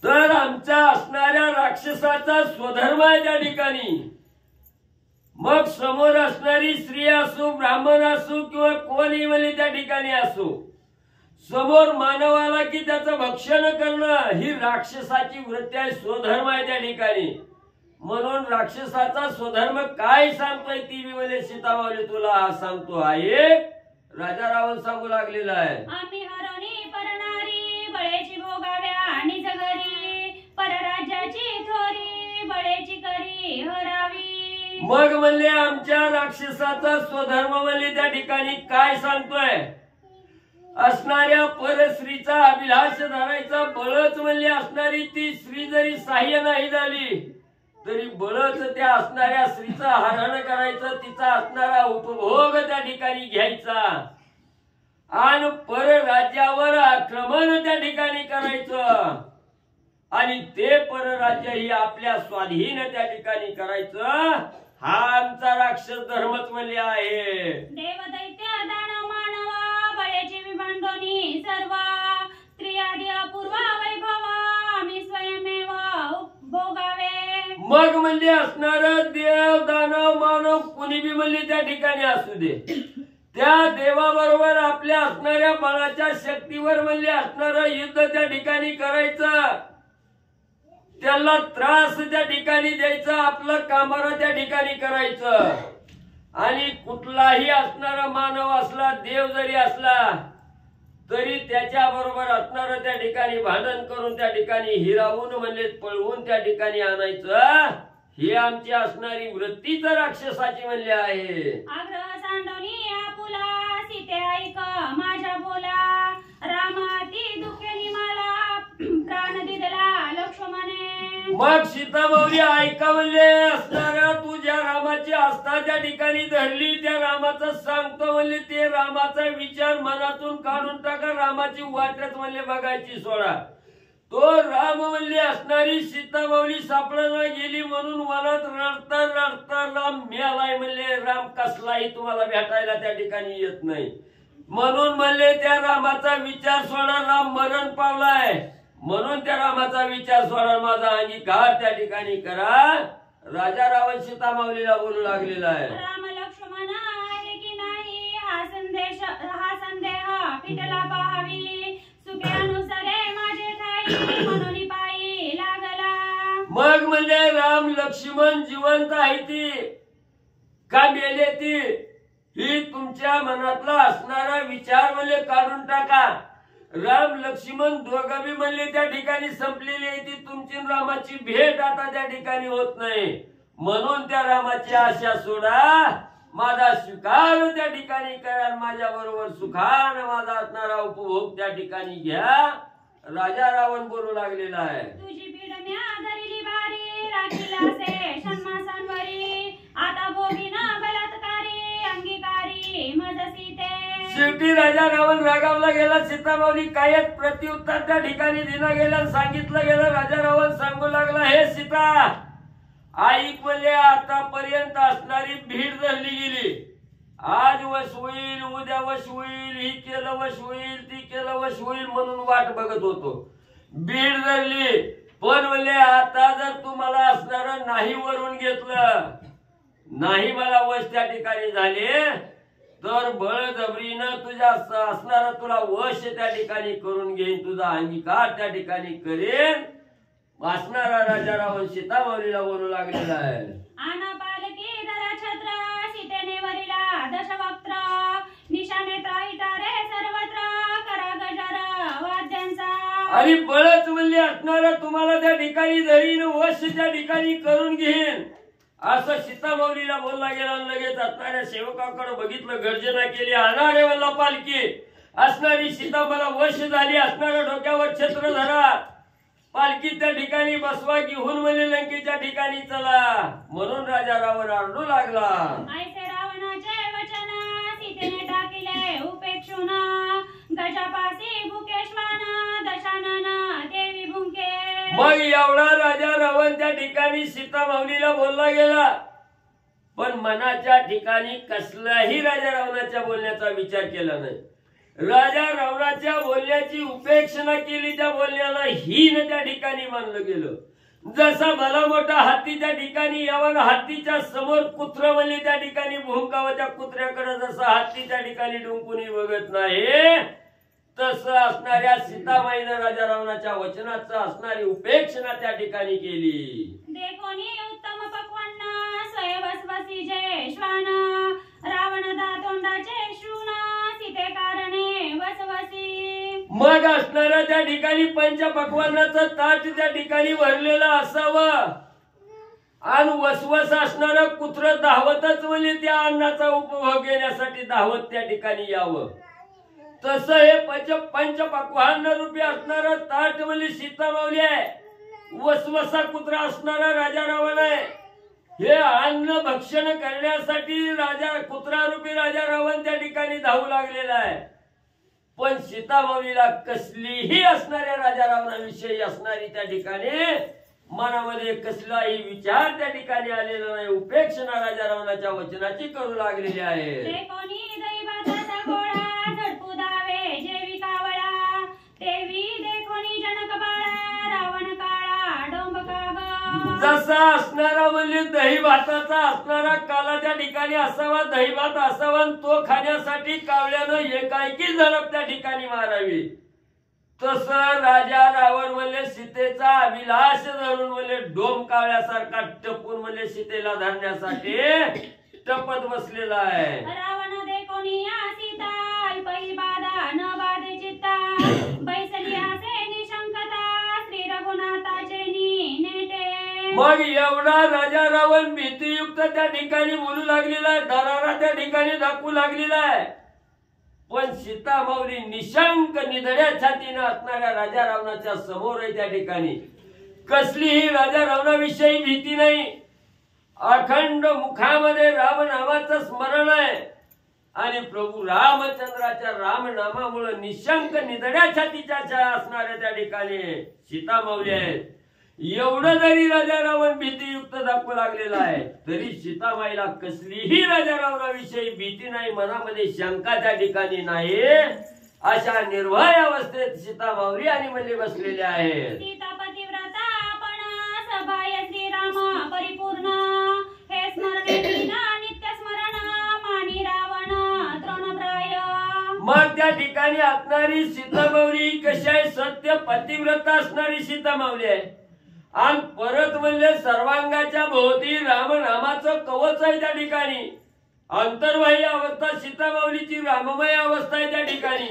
तर आमच्या असणाऱ्या राक्षसाचा स्वधर्म आहे त्या ठिकाणी. मग समोर असणारी स्त्री असो ब्राह्मण असो किंवा कोणी म्हणले त्या ठिकाणी असो समोर मानवाला की त्याचं भक्षण करणं ही राक्षसाची वृत्ती आहे स्वधर्म आहे त्या ठिकाणी. म्हणून राक्षसाचा स्वधर्म काय सांगतोय ती मी म्हणजे सीता माऊली तुला सांगतो आहे. राजा रावण सांगू लागलेला आहे. आम्ही हरणी परणारी बळेची भोगाव्या निज घरी परराज्याची थोरी बळेची करी हरावी. मग म्हणले आमच्या राक्षसाचा स्वधर्म म्हणले त्या ठिकाणी काय सांगतोय असणाऱ्या परस्त्रीचा अभिलाष धरायचा बळच म्हणले असणारी ती स्त्री जरी सहाय्य नाही झाली तरी बळच त्या असणाऱ्या स्त्रीचं हरण करायचं तिचा असणारा उपभोग त्या ठिकाणी घ्यायचा आणि परराज्यावर आक्रमण त्या ठिकाणी करायचं आणि ते परराज्य ही आपल्या स्वाधीन त्या ठिकाणी करायचं. हा आमचा राक्षस धर्मच म्हणले आहे. देव दैत्य दानव मानवा बळेची विभांडोनी सर्व स्त्रियादी अपूर्व वैभव आम्ही स्वयमेव भोगावे. मग म्हणजे असणार देव दानव मानव कुणी बी म्हणले त्या ठिकाणी असू दे त्या देवाबरोबर आपल्या असणाऱ्या बळाच्या शक्तीवर म्हणले असणार युद्ध त्या ठिकाणी करायचं. त्याला त्रास त्या ठिकाणी द्यायचा आपलं कामाला त्या ठिकाणी करायचं आणि कुठलाही असणारा मानव असला देव जरी असला तरी त्याच्या बरोबर असणार त्या ठिकाणी भांडण करून त्या ठिकाणी हिरावून म्हणजे पळवून त्या ठिकाणी आणायचं. ही आमची असणारी वृत्तीच राक्षसाची म्हणले आहे. आग्रह सांडोनी आपुला सीते ऐक माझ्या बोला रामाती दुःखेनी मला प्राण दिला लक्ष्मणे. मग सीता माऊली ऐका म्हणले असणाऱ्या तू ज्या रामाची आस्था त्या ठिकाणी धरली त्या रामाचं सांगतो म्हणले ते रामाचा विचार मनातून काढून टाका. रामाची वाटच म्हणले बघायची सोडा. तो राम म्हणले असणारी सीता माऊली सापडायला गेली म्हणून वनात रडता रडता राम मिळालाय म्हणले. राम कसलाही तुम्हाला भेटायला त्या ठिकाणी येत नाही म्हणून म्हणले त्या रामाचा विचार सोडा. राम मरण पावलाय म्हणून त्या रामाचा विचार सोडा माझा अंगीकार त्या ठिकाणी करा. राजा रावण सीता माऊलीला बोलू लागलेला आहे. राम लक्ष्मण आहे की नाही हा संदेह पिटला पाहावी सुखे अनुसारे माझे ठाई म्हणून पायी लागला. मग म्हणजे राम लक्ष्मण जिवंत आहे ती का मेले ती ही तुमच्या मनातला असणारा विचार म्हणले काढून टाका. राम लक्ष्मण दोघं बी म्हणले त्या ठिकाणी संपलेली आहे ती तुमची रामाची भेट आता त्या ठिकाणी होत नाही. म्हणून त्या रामाची आशा सोडा, माझा स्वीकार त्या ठिकाणी करा, माझ्या बरोबर सुखाने माझा असणारा उपभोग त्या ठिकाणी घ्या. राजा रावण बोलू लागलेला आहे. तुझी पीड म्या धरिली भारी, राखीला से षण्मासांवरी, आता भोगीना बलात्कारी, अंगीकारी मज सीते. शेवटी राजा रावण रागावला गेला. सीतामाऊली काय प्रत्युत्तर त्या ठिकाणी दिला गेला, सांगितलं गेलं. राजा रावण सांगू लागला, हे सीता ऐक म्हणले, आतापर्यंत असणारी भीड धरली गेली. आज वश होईल, उद्या वश होईल, ही केलं वश होईल, ती केलं वश होईल म्हणून वाट बघत होतो. भीड धरली. पण म्हणले आता जर तुम्हाला असणार नाही वरून घेतलं, नाही मला वश त्या ठिकाणी झाले, तर बळजबरीनं तुझ्या असणारा तुला वश त्या ठिकाणी करून घेईन, तुझा अंगीकार त्या ठिकाणी करेन. असणारा राजा रावण सीतामाऊलीला बोलू लागलेला आहे. आना पालकी धरा छत्र, सीतेने वरिला दशवक्त्र, निशाने त्राहिता रे सर्वत्र, करा गजर वाद्यांचा. आणि बळच म्हणले असणारा तुम्हाला त्या ठिकाणी धरीन, वश त्या ठिकाणी करून घेईन, असं सीतामाऊलीला बोलला गेला. लगेच असणाऱ्या सेवकाकडे बघितलं, गर्जना केली, आणणारे वल्ला पालखी. असणारी सीता मला वश झाली, असणाऱ्या डोक्यावर छत्र धरा, पालखी त्या ठिकाणी बसवा, घेऊन म्हणले लंकेच्या ठिकाणी चला. म्हणून राजा रावण आरडू लागला. ऐसे रावणाचे वचन, सीतेने टाकिले उपेक्षून, गजापासी भुकेश्वान, दशानन देवी भुंके. मग एवढा राजा रावण त्या ठिकाणी सीतामाऊलीला बोलला गेला, पण मनाच्या ठिकाणी कसलाही राजा रावणाच्या बोलण्याचा विचार केला नाही. राजा रावणाच्या बोलण्याची उपेक्षणा केली, त्या बोलण्याला हीन त्या ठिकाणी मानलं गेलं. जसा भला मोठा हत्ती त्या ठिकाणी यावं, हत्तीच्या समोर कुत्र म्हणले त्या ठिकाणी भुंकावं, त्या कुत्र्याकडे जसा हत्ती त्या ठिकाणी डुंकुनी बघत नाही, तसं असणाऱ्या सीतामाईनं राजा रावणाच्या वचनाचं असणारी उपेक्षणा त्या ठिकाणी केली. देखोनी उत्तम पक्वान, स्वयंवस्वसी जयश्वान, रावण दातोंडाचे शृण, सीते कारणे वसवसी. मग असणाऱ्या त्या ठिकाणी पंचपक्वान्नाचं ताट त्या ठिकाणी भरलेलं असावं, आणि वसवस असणारं कुत्र धावतच म्हणजे त्या अन्नाचा उपभोग घेण्यासाठी धावत त्या ठिकाणी यावं. तसं हे पंचपक्वान्न रूपी असणारं ताट म्हणजे सीतामाऊली आहे, वसवसा कुत्रा असणारा राजा रावण आहे. हे अन्न भक्षण करण्यासाठी राजा कुत्रा रूपी राजा रावण त्या ठिकाणी धावू लागलेला आहे. पण सीतामाऊलीला कसलीही असणाऱ्या राजा रावणाविषयी असणारी त्या ठिकाणी मनामध्ये कसलाही विचार त्या ठिकाणी आलेला नाही. उपेक्षणा राजा रावणाच्या वचनाची करू लागलेली आहे. देखोनी दैवाचा गोळा, झडपू दावे जेवी कावळा, तेवी देखोनी जनक बाळा, रावण काळा डोंबकाग. जसा असणारा म्हणजे दही भाताचा असणारा काला त्या ठिकाणी असावा, दही भात असावा, तो खाण्यासाठी कावळ्यानं एकाएकी झडप त्या ठिकाणी मारावी. तस राजा रावण म्हणले सीतेचा अभिलाष धरून म्हणले डोम कावळ्यासारखा टपून म्हणले सीतेला धरण्यासाठी टपत बसलेला आहे. रावण देखोनी सीता, अल्पही बाधा न बाधे चित्ता, बैसली आसे निशंकता, श्री रघुनाथाचे नेटे. मग एवढा राजा रावण भीतीयुक्त त्या ठिकाणी बोलू लागलेला आहे, दरारा त्या ठिकाणी दाखवू लागलेला आहे. पण सीतामाऊली निशंक निधड्या छातीनं असणाऱ्या राजा रावणाच्या समोर आहे. त्या ठिकाणी कसलीही राजा रावणाविषयी भीती नाही. अखंड मुखामध्ये राम नामाचं स्मरण आहे, आणि प्रभू रामचंद्राच्या रामनामामुळे निशंक निधड्या छातीच्या असणाऱ्या त्या ठिकाणी सीतामाऊली आहेत. एवढं जरी राजा रावण भीतीयुक्त दाखवू लागलेला आहे, तरी सीतामाईला कसलीही राजा रावणाविषयी भीती नाही, मनामध्ये शंका त्या ठिकाणी नाही. अशा निर्भय अवस्थेत सीतामाऊली आणि मल्ली बसलेल्या आहेत. सीता पतिव्रता आपण, सभाय श्रीराम परिपूर्ण, हे स्मरणे नित्य स्मरण, मानी रावण तृणप्राय. मग त्या ठिकाणी असणारी सीतामाऊली कशी आहे, सत्य पतिव्रता असणारी सीतामाऊली आहे. आणि परत म्हणले सर्वांगाच्या भोवती रामनामाचं कवच आहे. त्या ठिकाणी अंतर्बाह्य अवस्था सीतामाऊलीची राममय अवस्था आहे त्या ठिकाणी.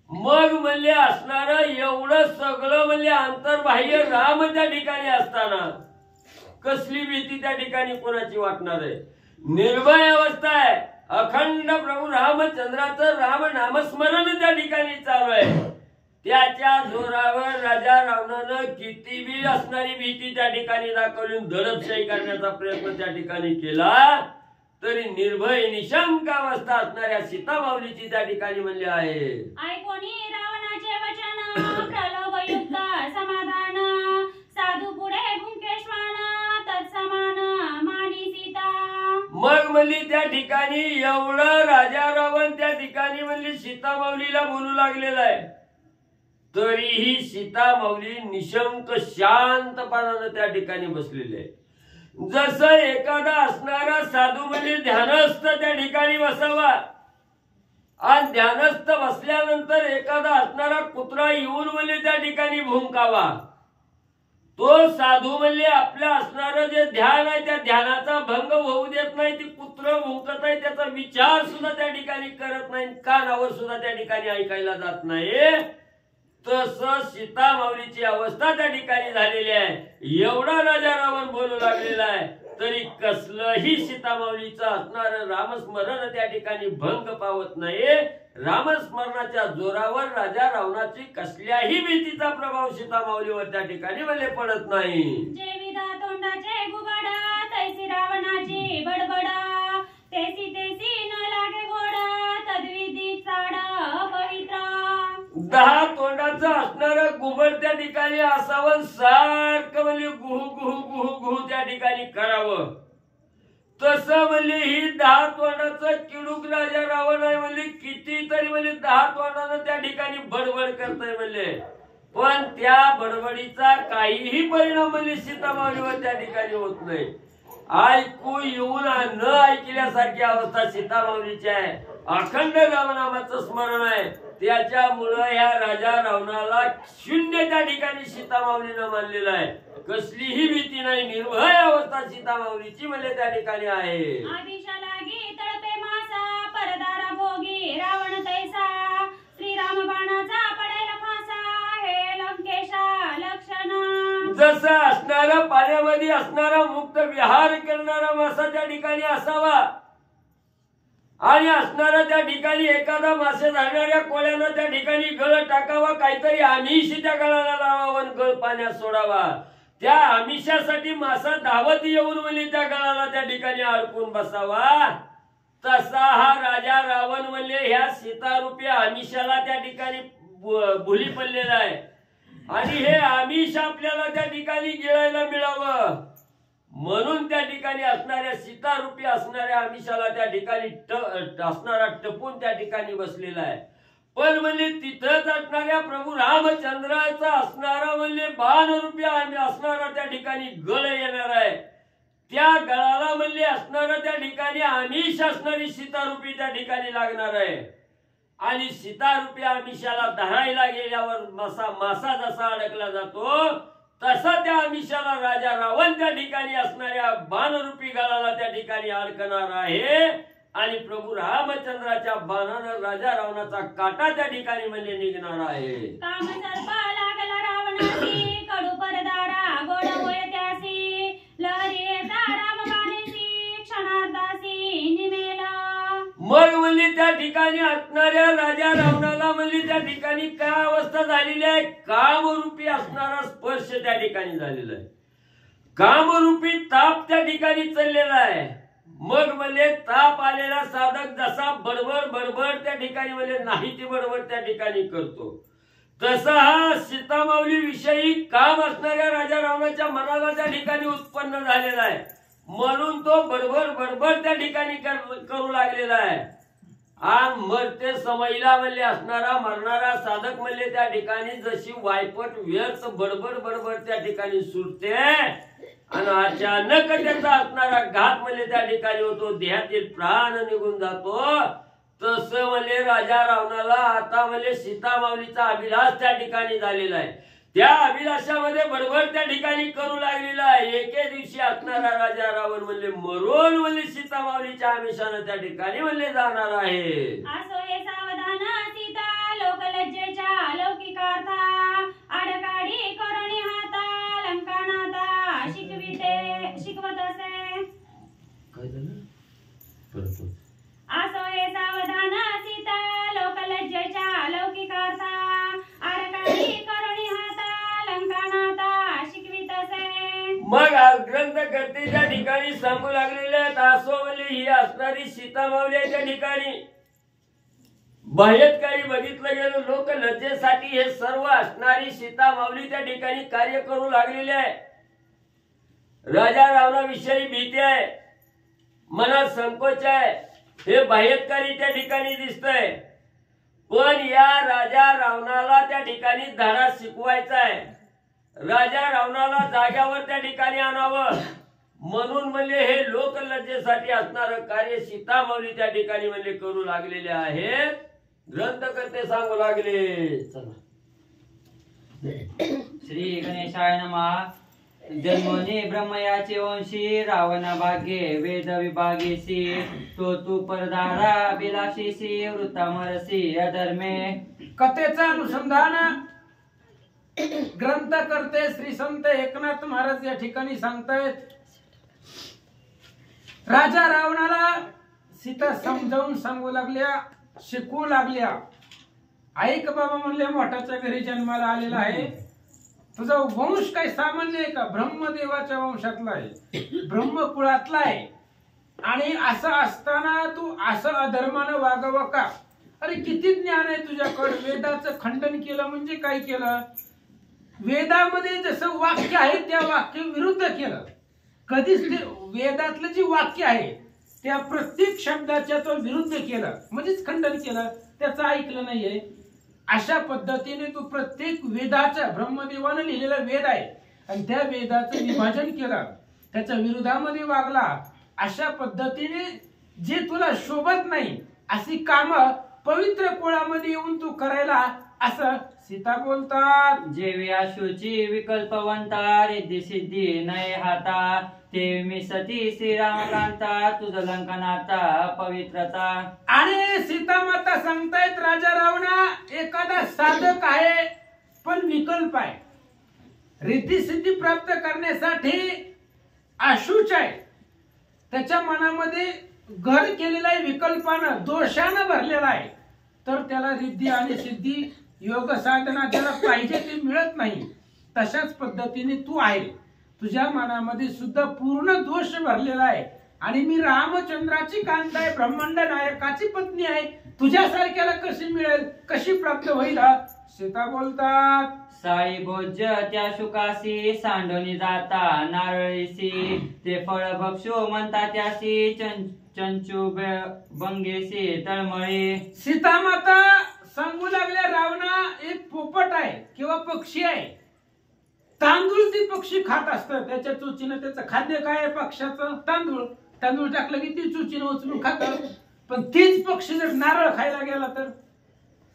मग म्हणले असणार एवढं सगळं म्हणले अंतर्बाह्य राम त्या ठिकाणी असताना कसली भीती त्या ठिकाणी कोणाची वाटणार आहे. निर्भय अवस्था आहे. अखंड प्रभू रामचंद्राचं राम नामस्मरण त्या ठिकाणी चालू आहे. त्याच्या जोरावर राजा रावणानं किती बी असणारी भीती त्या ठिकाणी दाखवली, दडपशाही करण्याचा प्रयत्न त्या ठिकाणी केला, तरी निर्भय निशंक अवस्था असणाऱ्या सीतामाऊलीची त्या ठिकाणी म्हणले आहे. ऐकोनी रावणाचे वचन प्रलोभयुक्त समाधान साधू पुढे भुंकेश्वान तत्समान मानी सीता. मग म्हणली त्या ठिकाणी एवढं राजा रावण त्या ठिकाणी म्हणली सीतामाऊलीला बोलू लागलेला आहे, तरीही सीतामाऊली निशंक शांतपणानं त्या ठिकाणी बसलेली आहे. जसं एखादा असणारा साधू म्हणजे ध्यानस्थ त्या ठिकाणी बसावा आणि ध्यानस्थ बसल्यानंतर एखादा असणारा कुत्रा येऊन म्हणजे त्या ठिकाणी भुंकावा, तो साधू म्हणजे आपल्या असणारं जे ध्यान आहे त्या ध्यानाचा भंग होऊ देत नाही. ती कुत्र भुंकत आहे त्याचा विचार सुद्धा त्या ठिकाणी करत नाही, कानावर सुद्धा त्या ठिकाणी ऐकायला जात नाही. तसं सीतामाऊलीची अवस्था त्या ठिकाणी झालेली आहे. एवढा राजा रावण बोलू लागलेला आहे, तरी कसलंही सीतामाऊलीचं असणारं रामस्मरण त्या ठिकाणी भंग पावत नाही. रामस्मरणाच्या जोरावर राजा रावणाची कसल्याही भीतीचा प्रभाव सीतामाऊलीवर त्या ठिकाणी भले पडत नाही. जे विधा तोंडाचे घुबड तैसी रावणाची बडबड तेसी तेसी न लागे गोड तद्विधी चाड पवित्र. 10 तोंडाचं असणारं घुबड त्या ठिकाणी असावं, सारखं म्हणजे गुहू गुहू गुहू गुहू त्या ठिकाणी करावं. तसं म्हणजे ही 10 तोंडाचं किडूक राजा रावण आहे. म्हणजे कितीतरी म्हणजे 10 तोंडानं त्या ठिकाणी बडबड करताय म्हणले, पण त्या बडबडीचा काहीही परिणाम म्हणजे सीतामाऊलीवर त्या ठिकाणी होत नाही. ऐकू येऊन न ऐकल्यासारखी अवस्था सीतामाऊलीची आहे. अखंड रामनामाचं स्मरण आहे. त्याच्यामुळं ह्या राजा रावणाला शून्य त्या ठिकाणी सीतामाऊलीनं मानलेलं आहे. कसलीही भीती नाही, निर्भय अवस्था सीतामाऊलीची म्हणजे त्या ठिकाणी आहे. आदिशा लागी तळपे मासा परदारा भोगी रावण तैसा श्रीराम बाणाचा पडेल फासा हे लंकेशा लक्षण. जसं असणारा पाण्यामध्ये असणारा मुक्त विहार करणारा मासा त्या ठिकाणी असावा आणि असणारा त्या ठिकाणी एखादा मासे धरणाऱ्या कोळ्यानं त्या ठिकाणी गळ टाकावा, काहीतरी आमिष त्या गळाला लावावा आणि गळ पाण्यात सोडावा. त्या आमिषासाठी मासा धावत येऊन म्हणजे त्या गळाला त्या ठिकाणी अडकून बसावा. तसा हा राजा रावण म्हणजे ह्या सीतारूपी आमिषाला त्या ठिकाणी भुली पडलेला आहे आणि हे आमिष आपल्याला त्या ठिकाणी गिळायला मिळावं म्हणून त्या ठिकाणी असणाऱ्या सीतारूपी असणाऱ्या आमिषाला त्या ठिकाणी असणारा टपून त्या ठिकाणी बसलेला आहे. पण म्हणजे तिथंच असणाऱ्या प्रभू रामचंद्राचा असणारा म्हणजे बाणरूपी असणारा त्या ठिकाणी गळ येणार आहे. त्या गळाला म्हणजे असणारा त्या ठिकाणी आमिष असणारी सीतारूपी त्या ठिकाणी लागणार आहे आणि सीतारूपी आमिषाला धरायला गेल्यावर मासा जसा अडकला जातो तसा त्या आमिषाला राजा रावण त्या ठिकाणी असणाऱ्या बाणरूपी गळाला त्या ठिकाणी अडकणार आहे आणि प्रभू रामचंद्राच्या बाणानं राजा रावणाचा काटा त्या ठिकाणी म्हणजे निघणार आहे. काम सर्पा लागला रावणासी कडू परदारा गोड होय त्यासी लहरी येता राम बाणेसी क्षणार्धासी निमेला. मग म्हणजे त्या ठिकाणी असणाऱ्या राजा रावणाला म्हणजे त्या ठिकाणी काय अवस्था झालेली आहे, कामरूपी असणारा स्पर्श त्या ठिकाणी झालेला आहे. कामरूपी ताप त्या ठिकाणी चाललेला आहे. मग म्हणजे ताप आलेला साधक जसा बडबड बडबड त्या ठिकाणी म्हणजे नाही ती बडबड त्या ठिकाणी करतो, तसा हा सीतामाऊली विषयी काम असणाऱ्या राजा रावणाच्या मनाला त्या ठिकाणी उत्पन्न झालेला आहे म्हणून तो बडबड बडबड त्या ठिकाणी करू लागलेला आहे. आणि मरते समयला म्हणले असणारा मरणारा साधक म्हणले त्या ठिकाणी जशी वायपट व्यर्थ बडबड बडबड त्या ठिकाणी सुटते आणि अचानक त्याचा असणारा घात म्हणजे त्या ठिकाणी होतो, देहातील प्राण निघून जातो. तसं म्हणजे राजा रावणाला आता म्हणजे सीतामाऊलीचा अभिलाष त्या ठिकाणी झालेला आहे. त्या अभिलाषामध्ये बरोबर त्या ठिकाणी करू लागलेला आहे. एके दिवशी असणारा राजा रावण म्हणले मरून म्हणले सीता माऊलीच्या आमिषानं त्या ठिकाणी म्हणले जाणार आहे. असो हे सावधान सीता लोकलज्जेच्या लौकिकार्था आडकाडी करुणी हाता लंकानाथा शिकवत असे. काय झालं परत असो हे सावधान सीता लोकलज्जेच्या लौकिकार्था आडकाडी करुणी हाता लंकानाथा शिकवित असे. मग ग्रंथकर्ते त्या ठिकाणी सांगू लागलेले आहेत. असो म्हणले ही असणारी सीता माऊली आहे त्या ठिकाणी. बाह्यकारी बघितलं गेलं लोक लज्जेसाठी हे सर्व असणारी सीता माऊली त्या ठिकाणी कार्य करू लागलेले आहे. राजा रावणाविषयी भीती आहे, मनात संकोच आहे, हे बाह्यकारी त्या ठिकाणी दिसतंय. पण या राजा रावणाला त्या ठिकाणी धडा शिकवायचा आहे. राजा रावणाला जाग्यावर त्या ठिकाणी आणावं म्हणून म्हणले हे लोकलज्जेसाठी असणारं कार्य सीता माऊली त्या ठिकाणी म्हणले करू लागलेले आहेत. ग्रंथकर्ते सांगू लागले. चला श्री गणेशाय नमः. जन्मोनी ब्रह्मयाचे वंशी रावण भाग्ये वेद विभागेसी तो तू परदारा अभिलाषीसी वृत्तामरसी अधर्मे. कथेचं अनुसंधान ग्रंथकर्ते श्री संत एकनाथ महाराज या ठिकाणी सांगतायत. राजा रावणाला सीता समजावून सांगू लागल्या, शिकवू लागल्या. ऐक बाबा म्हणले, मोठाच्या घरी जन्माला आलेला आहे, तुझा वंश काही सामान्य आहे का? ब्रह्मदेवाच्या वंशातला आहे, ब्रह्मकुळातला आहे. आणि असं असताना तू असं अधर्मानं वागावं का? अरे किती ज्ञान आहे तुझ्याकडे. वेदाचं खंडन केलं म्हणजे काय केलं? वेदामध्ये जसं वाक्य आहे त्या वाक्य विरुद्ध केलं. कधीच ते वेदातलं जे वाक्य आहे त्या प्रत्येक शब्दाच्या तो विरुद्ध केलं म्हणजेच खंडन केलं, त्याचं ऐकलं नाहीये. अशा पद्धतीने तू प्रत्येक वेदाचं, ब्रह्मदेवानं लिहिलेला वेद आहे आणि त्या वेदाचं विभाजन केलं, त्याच्या विरोधामध्ये वागला. अशा पद्धतीने जे तुला शोभत नाही अशी कामं पवित्र कुळामध्ये येऊन तू करायला, असं सीता बोलतात. जेवी आशुची विकल्पवंता रिद्धी सिद्धी नय हाता ते मी सती श्रीरामकांता तुझं लंकनाता पवित्रता. आणि सीता माता सांगतायत राजा रावणा एखादा साधक आहे पण विकल्प आहे. रिद्धी सिद्धी प्राप्त करण्यासाठी आशुच आहे, त्याच्या मनामध्ये घर केलेला आहे, विकल्पानं दोषानं भरलेला आहे, तर त्याला रिद्धी आणि सिद्धी योग साधना ज्याला पाहिजे ते मिळत नाही. तशाच पद्धतीने तू आहे, तुझ्या मनामध्ये सुद्धा पूर्ण दोष भरलेला आहे. आणि मी रामचंद्राची कांता आहे, ब्रह्मांड नायकाची पत्नी आहे, तुझ्यासारख्याला कशी मिळेल, कशी प्राप्त होईल? सीता बोलतात. साई भोज त्या शुकासी सांडोनी जाता नारळीसी ते फळ भक्षो म्हणता त्यासी चंचू बंगेसी तळमळी. सीता माता सांगू लागल्या रावणा एक पोपट आहे किंवा पक्षी आहे. तांदूळ ती पक्षी खात असतं, त्याच्या चोचीनं त्याचं खाद्य काय आहे? पक्षाचं तांदूळ. तांदूळ टाकलं की ती चोचीनं उचलून खात. पण तीच पक्षी जर नारळ खायला गेला तर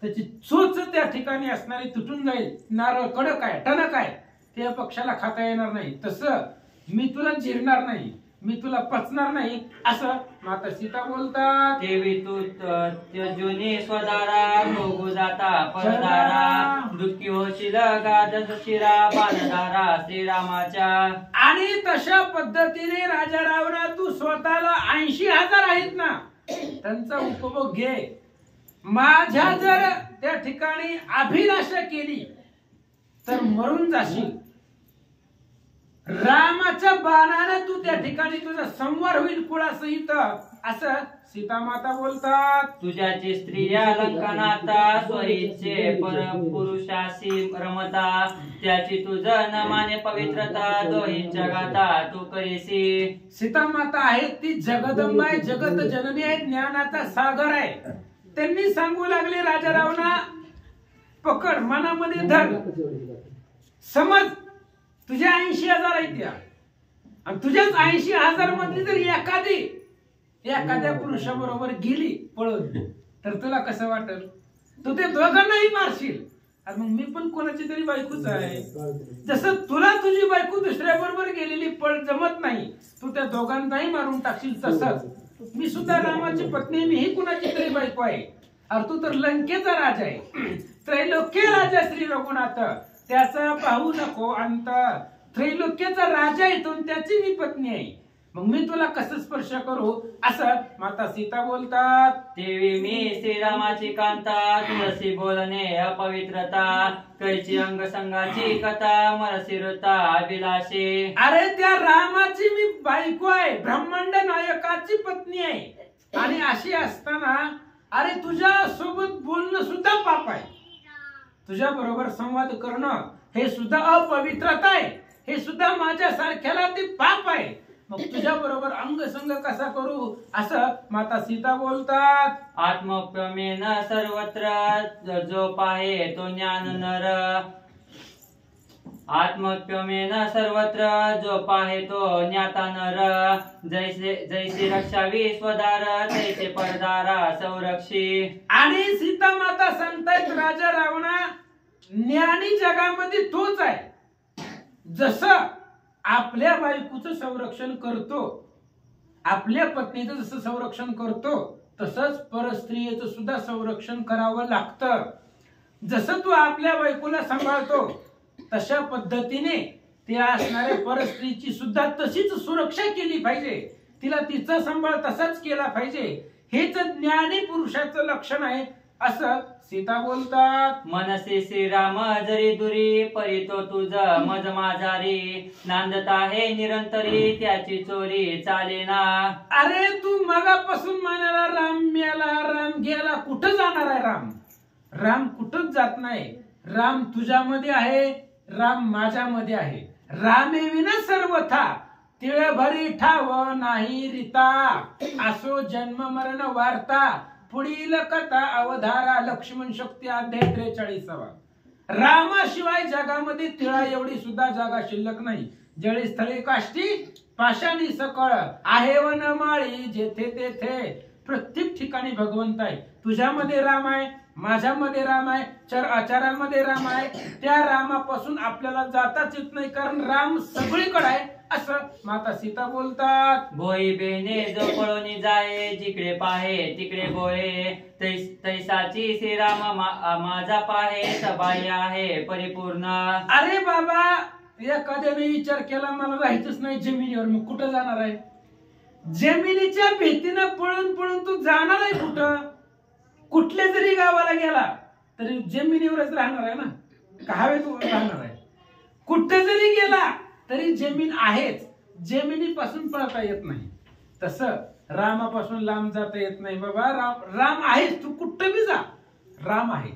त्याची चोच त्या ठिकाणी असणारी तुटून जाईल. नारळ कडक आहे, टणक आहे, त्या पक्षाला खाता येणार नाही. तसं मी तुला जिरणार नाही, मी तुला पचणार नाही, असं माता सीता बोलतात. देवी तू त्यजूनी स्वदारा भोगू जाता परदारा दुःखी होशील गाद शिरा पानदारा श्रीरामाच्या. आणि तशा पद्धतीने राजा रावणा तू स्वतःला 80,000 आहेत ना, त्यांचा उपभोग घे. माझ्या जर त्या ठिकाणी अभिलाषा केली तर मरून जाशील. रामाच्या बाणानं तू त्या ठिकाणी तुझा संवार होईल कुळासहित, असं सीता माता बोलतात. तुझ्याची स्त्रिया लंकनाता स्वरीचे परपुरुषाशी रमता त्याची तुझं न माने पवित्रता दोहींच्या गाता तू करीसी. सीता माता आहेत ती जगदंबा आहे, जगत जननी आहे, ज्ञानाचा सागर आहे. त्यांनी सांगू लागले राजा रावणा पकड, मनामध्ये धर, समज तुझ्या 80,000 आहेत त्या, आणि तुझ्याच 80,000 मधली जर एखाद्या पुरुषाबरोबर गेली पळून तर तुला कसं वाटेल? तू ते दोघांनाही मारशील, अरे मग मी पण कोणाची तरी बायकोच आहे. जसं तुला तुझी बायको दुसऱ्या बरोबर गेलेली पळ जमत नाही, तू त्या दोघांनाही मारून टाकशील, तसंच मी सुद्धा रामाची पत्नी, मी ही कुणाची तरी बायको आहे. अरे तू तर लंकेचा राजा आहे, त्रैलोक्य राजा श्री रघुनाथ, त्याचा पाहू नको अंत. त्रैलोक्याचा राजा आहे तो, त्याची मी पत्नी आहे, मग मी तुला कसं स्पर्श करू, असं माता सीता बोलतात. देवी मी श्रीरामाची कांता, तुळसी बोलणे अपवित्रता, कैची अंग संगाची कथा, मरसिरता अभिलाषे. अरे त्या रामाची मी बायको आहे, ब्रह्मांड नायकाची पत्नी आहे, आणि अशी असताना अरे तुझ्या सोबत बोलणं सुद्धा पाप आहे, तुझ्या बरोबर संवाद करणं हे सुद्धा अपवित्रता आहे, हे सुद्धा माझ्या सारख्याला ते पाप आहे, मग तुझ्या बरोबर अंगसंग कसा करू, असं माता सीता बोलतात. आत्मप्यमेन सर्वत्र जो पाहे तो ज्ञान नर, आत्मप्यमेन सर्वत्र जो पाहे तो ज्ञाता नर, जैसे रक्षावी स्वदार तैसे परदारा संरक्षी. आणि सीता माता सांगतायत राजा रावणा, ज्ञानी जगामध्ये तोच आहे, जसं आपल्या बायकोचं संरक्षण करतो, आपल्या पत्नीचं जसं संरक्षण करतो, तसंच परस्त्रियेचं सुद्धा संरक्षण करावं लागतं. जसं तू आपल्या बायकोला सांभाळतो तशा पद्धतीने त्या असणाऱ्या परस्त्रीची सुद्धा तशीच सुरक्षा केली पाहिजे, तिला तिचा सांभाळ तसाच केला पाहिजे, हेच ज्ञानी पुरुषाचं लक्षण आहे, असं सीता बोलतात. मनसे श्रीराम जरी दुरी, परितो तुझ मज माझारी, नांदता हे निरंतरी त्याची चोरी चालेना. अरे तू मगापासून म्हणाला राम मेला, राम गेला, कुठं जाणार आहे राम? राम कुठंच जात नाही, राम तुझ्यामध्ये आहे, राम माझ्यामध्ये आहे. रामे विना सर्वथा तिळ भरी ठाव नाही रीता, असो जन्म मरण वार्ता, पुढील कथा अवधारा. लक्ष्मण शक्ती अध्याय 43. रामाशिवाय जगामध्ये तिळा एवढी सुद्धा जागा शिल्लक नाही. जळी स्थळी काष्टी पाषाणी सकळ, आहे वनमाळी जेथे तेथे. प्रत्येक ठिकाणी भगवंत आहे. तुझ्यामध्ये राम आहे, माझ्यामध्ये राम आहे, आचारांमध्ये राम आहे. त्या रामापासून आपल्याला जाताच येत नाही, कारण राम सगळीकडे आहे, असं माता सीता बोलतात. भोई बेने जो पळून जाये, जिकडे पाहे तिकडे गोळे, तैसाची श्रीराम माझा पाहे, सबाई आहे परिपूर्ण. अरे बाबा, एखाद्याने विचार केला मला राहायचंच नाही जमिनीवर, मग कुठं जाणार आहे? जमिनीच्या भीतीनं पळून पळून तू जाणार आहे कुठं? कुठल्या जरी गावाला गेला तरी जमिनीवरच राहणार आहे ना, का हवेत राहणार आहे? कुठं जरी गेला तरी जमीन आहेच, जमिनीपासून पळता येत नाही. तसं रामापासून लांब जाता येत नाही बाबा. राम आहेच, तू कुठं बी जा, राम आहे.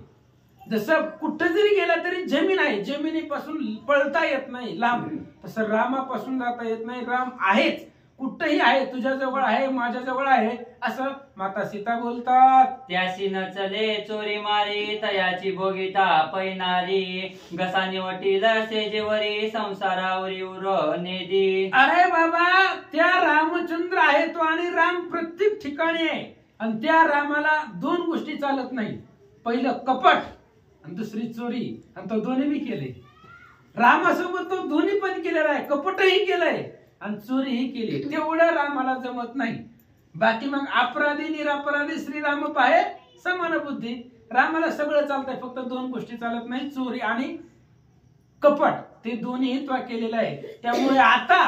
जसं कुठं जरी गेला तरी जमीन आहे, जमिनीपासून पळता येत नाही लांब, तसं रामापासून जाता येत नाही. राम आहेच, कुठंही आहे, तुझ्या जवळ आहे, माझ्या जवळ आहे, असं माता सीता बोलतात. त्याशी न चले चोरी मारी, तयाची भोगिता पैनारी, घसा निवटील सेजेवरी, संसारावरी उर नेदी. अरे बाबा, त्या रामचंद्र आहे तो, आणि राम प्रत्येक ठिकाणी आहे, आणि त्या रामाला दोन गोष्टी चालत नाही. पहिलं कपट आणि दुसरी चोरी, आणि तो दोन्ही बी केले. रामासोबत तो दोन्ही पण केलेला आहे, कपटही केलंय आणि चोरीही केली. तेवढं रामाला जमत नाही. बाकी मग अपराधी निरपराधी श्रीराम पाहे समान बुद्धी. रामाला सगळं चालतंय, फक्त दोन गोष्टी चालत नाही, चोरी आणि कपट. ते दोन्ही तो केलेलं आहे. त्यामुळे आता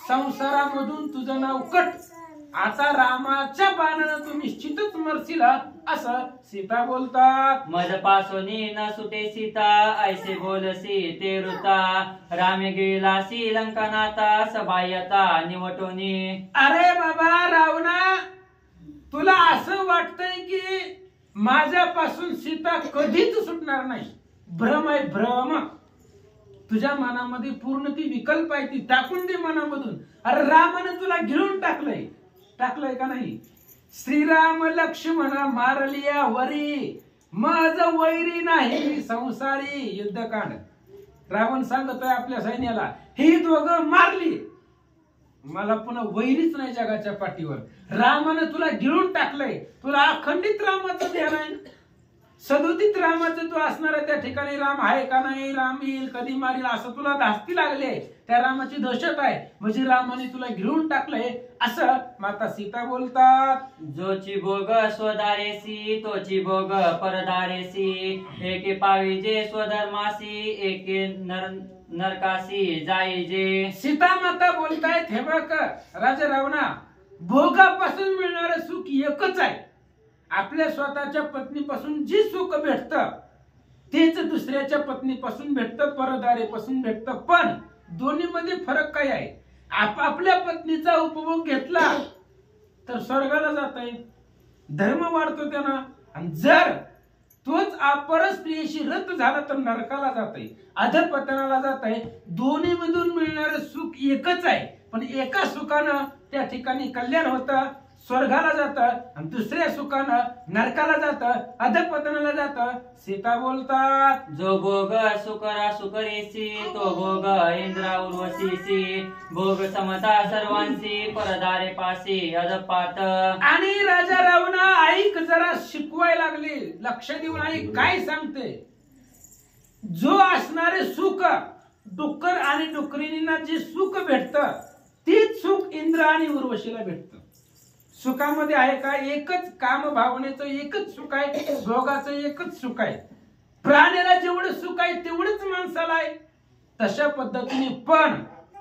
संसारामधून तुझं नाव कट. आता रामाच्या बाणानं तू निश्चितच मरशील, असं सीता बोलतात. मज पासोनी न सुटे सीता, ऐसे बोलसी ते ऋता, रामे गेलासी लंकानाता, सबायता निवटोनी. अरे बाबा रावणा, तुला असं वाटतंय की माझ्यापासून सीता कधीच सुटणार नाही. भ्रम आहे, भ्रम. तुझ्या मनामध्ये पूर्ण ती विकल्प आहे, ती टाकून दे मनामधून. अरे रामाने तुला गिळून टाकलंय का नाही? श्रीराम लक्ष्मण मारलिया वरी, माझ वैरी नाही संसारी. युद्धकांड. रावण सांगतोय आपल्या सैन्याला, ही दोघं मारली, मला पुन्हा वैरीच नाही जगाच्या पाठीवर. रामानं तुला गिळून टाकलंय, तुला अखंडित रामाचं ध्यान आहे. सदोदित रामाचं तू असणार त्या ठिकाणी राम आहे का नाही, राम येईल कधी मारील असं तुला धास्ती लागले, त्या रामाची दहशत आहे, म्हणजे रामाने तुला घेऊन टाकलंय असं माता सीता बोलतात. जोची भोग स्वदारेसी तोची भोग परदारेसी, एके पाविजे स्वधर्मासी एके नरकासी जाईजे. सीता माता बोलतायत हे बघ राजा रावणा, भोगापासून मिळणारं सुख एकच आहे. आपल्या स्वतःच्या पत्नीपासून जी सुख भेटतं तेच दुसऱ्याच्या पत्नीपासून भेटतं, परदारेपासून भेटतं. पण दोन्ही मध्ये फरक काय आहे? आपापल्या पत्नीचा उपभोग घेतला तर स्वर्गाला जात आहे, धर्म वाढतो त्यानं. आणि जर तोच परस्त्रियेशी रत झाला तर नरकाला जात आहे, अधपतनाला जात आहे. दोन्ही मधून मिळणारं सुख एकच आहे, पण एका सुखानं त्या ठिकाणी कल्याण होतं, स्वर्गाला जातं, आणि दुसऱ्या सुखानं नरकाला जातं, अधपतनाला जातं. सीता बोलतात, जो भोग सुकरा सुकरेसी तो भोग इंद्रा उर्वशीसी, भोग समता सर्वांसी परदारे पासी अधपात. आणि राजा रावणा ऐक जरा, शिकवायला लागले, लक्ष देऊन ऐक काय सांगते. जो असणारे सुख डुक्कर आणि डुकरींना जे सुख भेटतं तेच सुख इंद्र आणि उर्वशीला भेटतं. सुखामध्ये आहे का? एकच काम भावनेचं एकच सुख आहे, भोगाचं एकच सुख आहे. प्राण्याला जेवढं सुख आहे तेवढंच माणसाला आहे. तशा पद्धतीने पण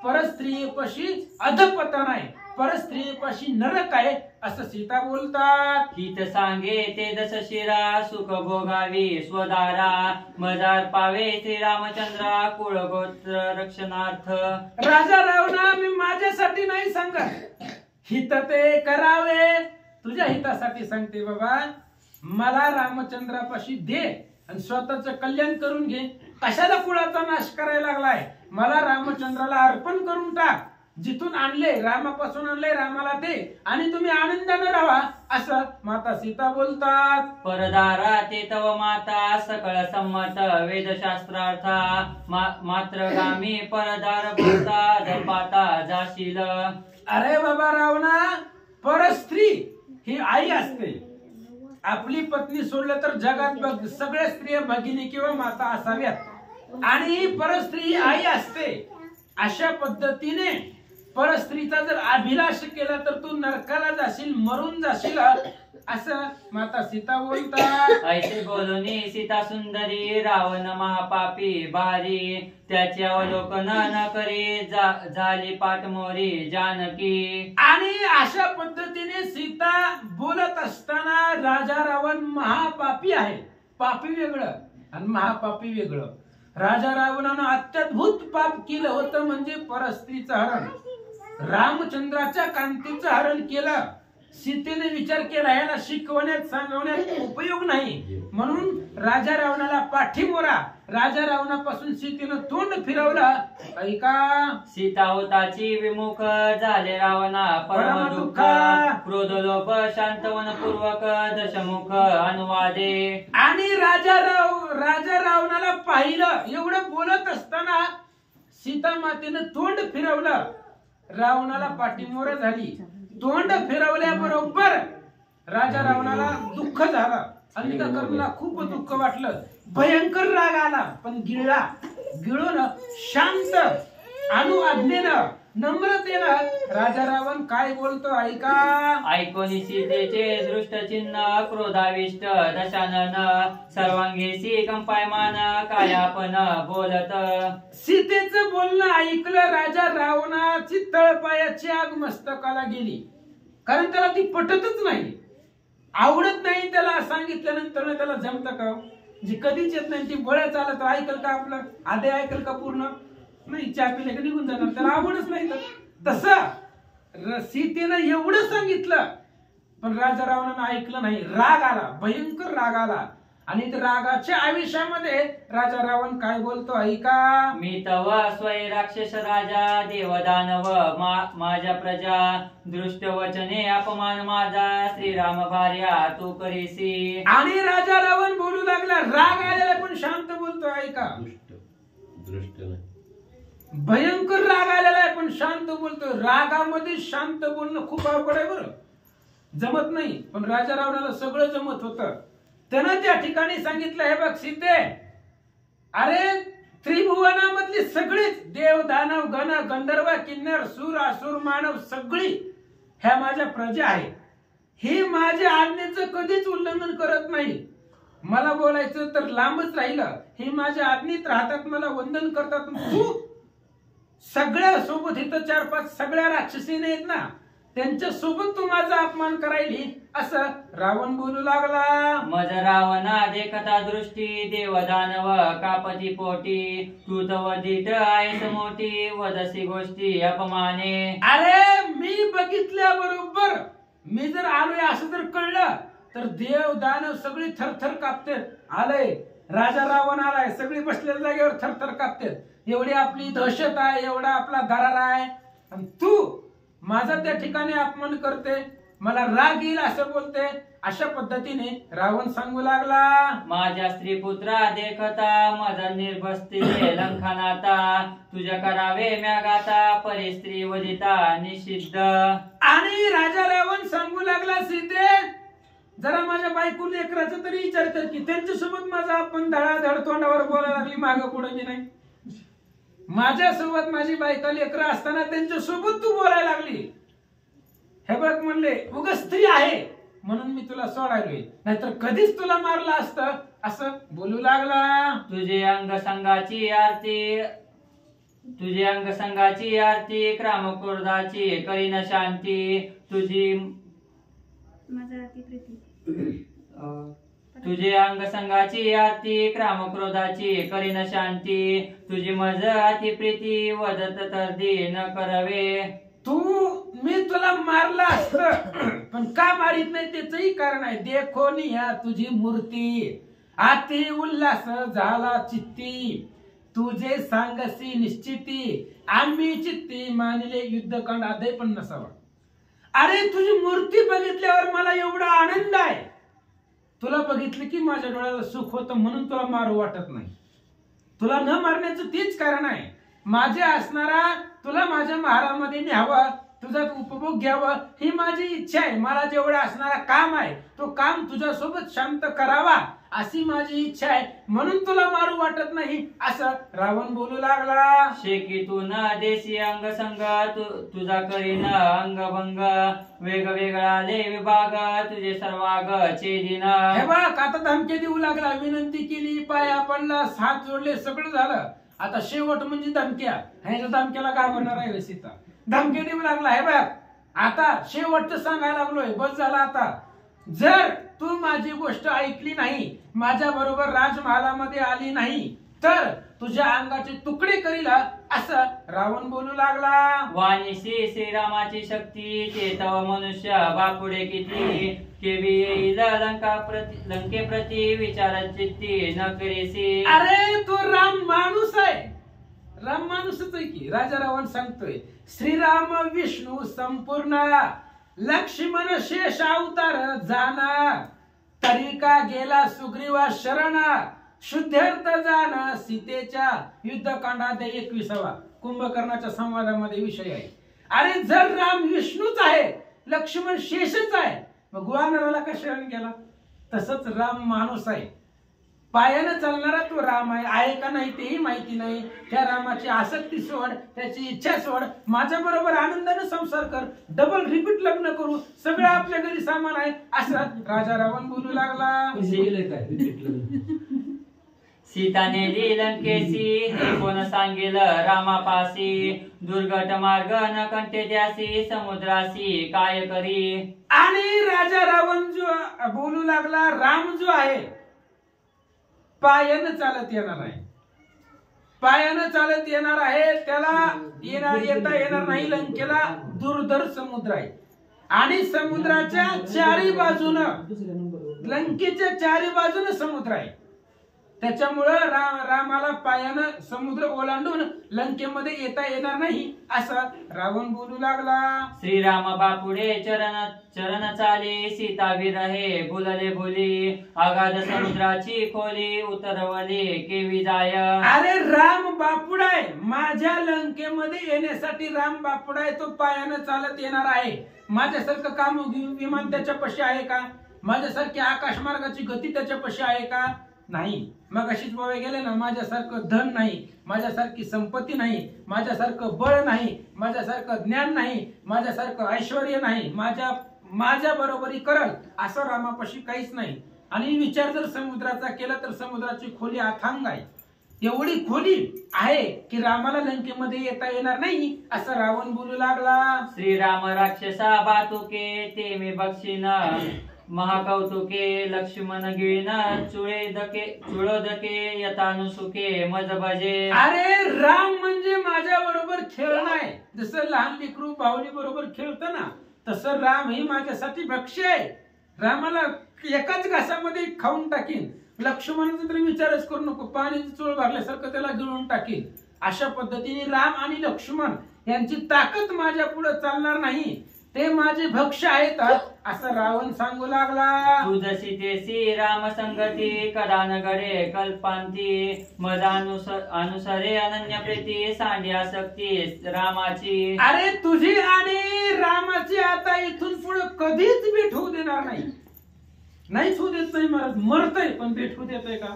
परस्त्रियेपाशी अधपतन आहे, परस्त्रियेपाशी नरक आहे असं सीता बोलतात. हित सांगे ते दश शिरा सुख भोगावी स्वदारा, मजार पावे श्रीरामचंद्रा कुळ गोत्र रक्षणार्थ. राजा रावणा, मी माझ्यासाठी नाही सांगत, हित ते करावे तुझ्या हितासाठी सांगते. बाबा मला रामचंद्रापाशी दे आणि स्वतःच कल्याण करून घे. कशाला कुळाचा नाश करायला लागलाय? मला रामचंद्राला अर्पण करून टाक. जिथून आणले रामापासून आणले रामाला दे आणि तुम्ही आनंदाने राहा असं माता सीता बोलतात. परदारा ते तव माता सकळ संमत वेदशास्त्रार्था, मात्र गामी परदार बोलता धर्पाता जाशील. अरे बाबा रावणा, परस्त्री ही आई असते. आपली पत्नी सोडलं तर जगात बघ सगळ्या स्त्रिया भगिनी किंवा माता असाव्यात, आणि परस्त्री ही आई असते. अशा पद्धतीने परस्त्रीचा जर अभिलाष केला तर तू नरकाला जाशील, मरून जाशील असं माता सीता बोलतात. ऐसे बोलूनी सीता सुंदरी रावण महापापी भारी, त्याचे अवलोकन न करी झाली पाठमोरी जानकी. आणि अशा पद्धतीने सीता बोलत असताना राजा रावण महापापी आहे. पापी वेगळं आणि महापापी वेगळं. राजा रावणानं अत्याद्भुत पाप केलं होतं, म्हणजे परस्त्रीचं हरण, रामचंद्राच्या कांतीचं हरण केलं. सीतेने विचार केला याला शिकवण्यात सांगवण्यात उपयोग नाही, म्हणून राजा रावणाला पाठीमोरा. राजा रावणापासून सीतेनं तोंड फिरवलं. ऐका, सीता होताची विमुख झाले रावणा परम दुःख, क्रोध लोभ शांतवन पूर्वक दशमुख अनुवादे. आणि राजा रावणाला पाहिलं. एवढं बोलत असताना सीता मातेनं तोंड फिरवलं, रावणाला पाठीमोर झाली. तोंड फिरवल्याबरोबर राजा रावणाला दुःख झालं, अंतःकरणाला खूप दुःख वाटलं, भयंकर राग आला. पण गिळून शांत अनुआज्ञेनं नम्रतेनं राजा रावण काय बोलतो ऐका. ऐकोनी सीतेचे दृष्ट चिन्ह क्रोधाविष्ट दशानन, सर्वांगीसी कंपायमान कायापन बोलत. सीतेचं बोलणं ऐकलं राजा रावणाची तळपायाची आग मस्तकाला गेली, कारण त्याला ती पटतच नाही, आवडत नाही. त्याला सांगितल्यानंतर त्याला जमतं का? जी कधीच येत नाही ती बळ्या चालत ऐकल का? आपलं आधी ऐकल का? पूर्ण नाही, चहा पिल्या का निघून जाणार, त्याला आवडच नाही. तर तसं सीतेनं एवढं सांगितलं पण राजा रावणानं ऐकलं नाही. राग आला, भयंकर राग आला. आणि त्या रागाच्या आयुष्यामध्ये राजा रावण काय बोलतो ऐका. मी तव स्वय राक्षस राजा देवदानव माझ्या प्रजा, दृष्ट वचने अपमान माझा श्रीराम भार्या तू करीसी. आणि राजा रावण बोलू लागला, राग आलेला पण शांत बोलतो ऐका. भयंकर राग आलेला आहे पण शांत बोलतो. रागामध्ये शांत बोलणं खूप अवघड आहे बरं, जमत नाही. पण राजा रावणाला सगळं जमत होतं. त्यानं त्या ठिकाणी सांगितलं, हे बघ सीते, अरे त्रिभुवनामधली सगळीच देव दानव गण गंधर्व किन्नर सूर असुर मानव सगळी ह्या माझ्या प्रजा आहे. ही माझ्या आज्ञेचं कधीच उल्लंघन करत नाही. मला बोलायचं तर लांबच राहिलं. ही माझ्या आज्ञेत राहतात, मला वंदन करतात. तू सगळ्या सोबत इथं 4-5 सगळ्या राक्षसीने आहेत ना, त्यांच्या सोबत तू माझा अपमान करायली असं रावण बोलू लागला. मज रावणा देखता दृष्टी देव दानव कापती पोटी तू तव दीट आहेस मोठी वदसी गोष्टी अपमाने. अरे मी बघितल्या बरोबर मी जर आलोय असं जर कळलं तर देव दानव सगळी थरथर कापते. आलंय राजा रावण आलाय, सगळी बसलेल्या जागेवर थरथर कापते. एवढी आपली दहशत आहे, एवढा आपला दरार आहे, आणि तू माझा त्या ठिकाणी अपमान करते, मला राग येईल असं बोलते. अशा पद्धतीने रावण सांगू लागला. माझ्या स्त्री पुत्रा देखता माझा निर्भस्ती लंखनाता तुझ्या करावे म्या गाता परी स्त्री वदिता निषिद्ध. आणि राजा रावण सांगू लागला, सीते जरा माझ्या बायको लेकराचं तरी विचार कर की त्यांच्यासोबत माझा आपण धडाधड तोंडावर बोलायला लागली, मागं पुढे मी नाही. माझ्यासोबत माझी बायका लेकरं असताना त्यांच्यासोबत तू बोलायला लागली. हे बघ म्हणले उगाच स्त्री आहे म्हणून मी तुला सोडायलोय, नाहीतर कधीच तुला मारलं असतं असं बोलू लागला. तुझे अंगसंगाची आरती क्रामक्रोधाची करीन शांती तुझी माझा अतिप्रीती. तुझे अंगसंगाची आरती क्रामक्रोधाची करीन शांती तुझी मज अतिप्रीती वदत तरदी न करवे. तू मी तुला मारला असतं पण का मारित नाही त्याचंही कारण आहे. देखो निया तुझी मूर्ती अति उल्हास झाला चित्ती तुझे सांगसी निश्चिती आम्ही चित्ती मानिले युद्धकांड अध्याय 50. अरे तुझी मूर्ती बघितल्यावर मला एवढा आनंद आहे. तुला बघितलं की माझ्या डोळ्याला सुख होतं म्हणून तुला मारू वाटत नाही. तुला न मारण्याचं तेच कारण आहे. माझ्या असणारा तुला माझ्या महारामध्ये न्यावं, तुझा उपभोग घ्यावं ही माझी इच्छा आहे. मला जेवढा असणारा काम आहे तो काम तुझ्यासोबत शांत करावा अशी माझी इच्छा आहे, म्हणून तुला मारू वाटत नाही असं रावण बोलू लागला. शेकीतून देशी अंगसंग तुझा करीन अंगभंग वेगवेगळा ले विभाग तुझे सर्वाग छेदीन. हे बघ आता धमकी देऊ लागला. विनंती केली, पाया पडला, हात जोडले, सगळं झालं. आता शेवट म्हणजे धमक्या. ह्या धमक्याला घाबरणार आहे सीता. धमकी देऊ लागला. हे बघ आता शेवटचं सांगायला लागलोय, बस झाला आता. जर तू माझी गोष्ट ऐकली नाही, माझ्या बरोबर राजमहालामध्ये आली नाही तर तुझ्या अंगाचे तुकडे करील असं रावण बोलू लागला. वाणीशी श्रीरामाची शक्ती ते तव मनुष्य बापुडे किती केवी येईल लंके प्रती विचार चित्ती न करेसी. अरे तो राम माणूस आहे, राम माणूसच आहे की. राजा रावण सांगतोय श्रीराम विष्णू संपूर्ण लक्ष्मण शेष अवतार जाना तरी का गेला सुग्रीवा शरण शुद्धार्थ जाण सीतेच्या युद्धकांडात 21 कुंभकर्णाच्या संवादामध्ये विषय आहे. अरे जर राम विष्णूच आहे, लक्ष्मण शेषच आहे, मग वानराला का शरण गेला? तसंच राम माणूस आहे, पायानं चालणारा तो राम आहे का नाही तेही माहिती नाही. त्या रामाची आसक्ती सोड, त्याची इच्छा सोड, माझ्या बरोबर आनंदाने संसार कर, डबल रिपीट लग्न करू, सगळं आपल्या घरी सामान आहे असं राजा रावण बोलू लागला. सीता नेली लंकेसी हे कोण सांगेल रामापासी दुर्गट मार्ग न कंटे द्यासी समुद्रासी काय करी. आणि राजा रावण जो बोलू लागला, राम जो आहे पायानं चालत येणार आहे, पायानं चालत येणार आहे, त्याला येता येणार नाही. लंकेला दुर्धर समुद्र आहे आणि समुद्राच्या चारी बाजूनं, लंकेच्या चारी बाजूनं समुद्र आहे. त्याच्यामुळं रामाला पायानं समुद्र ओलांडून लंकेमध्ये येता येणार नाही असं रावण बोलू लागला. श्रीराम बापुडे चरण चाले सीता विरहे भुलले भुली आगाध समुद्राची खोली उतरवली केवी जाय. अरे राम बापुडाय, माझ्या लंकेमध्ये येण्यासाठी राम बापुडाय, तो पायानं चालत येणार आहे. माझ्यासारखं काम विमान त्याच्या पशी आहे का? माझ्यासारखी आकाश मार्गाची गती त्याच्यापाशी आहे का? नाही. मग अशीच बाबा गेले ना, माझ्यासारखं धन नाही, माझ्यासारखी संपत्ती नाही, माझ्यासारखं बळ नाही, माझ्यासारखं ज्ञान नाही, माझ्यासारखं ऐश्वर्य नाही, माझ्या बरोबरी करल असं रामापाशी काहीच नाही. आणि विचार जर समुद्राचा केला तर समुद्राची खोली अथांग आहे. एवढी खोली आहे की रामाला लंकेमध्ये येता येणार नाही असं रावण बोलू लागला. श्रीराम राक्षसा बातुके ते मी बक्षीन महाकौतुके लक्ष्मण गिळीन चुळदके यतानुसुके मज बजे. अरे राम म्हणजे माझ्या बरोबर खेळणं आहे. जसं लहान लेकरू बाहुली बरोबर खेळतं ना, तसं राम ही माझ्यासाठी भक्ष्य आहे. रामाला एकाच घासामध्ये खाऊन टाकीन. लक्ष्मणाचा तरी विचारच करू नको, पाण्याची चोळ भरल्यासारखं त्याला गिळून टाकीन. अशा पद्धतीने राम आणि लक्ष्मण यांची ताकद माझ्या पुढे चालणार नाही, ते माझे भक्ष्य आहेत असं रावण सांगू लागला. तुझसी तेसी राम संगती कदान गडे कल्पांती अनुसरे अनन्य प्रीती सांड्या सक्ती रामाची. अरे तुझी आणि रामाची आता इथून पुढे कधीच भेट होऊ देणार नाही. नाहीच होऊ देत नाही. मरतय पण भेट होऊ देतय का?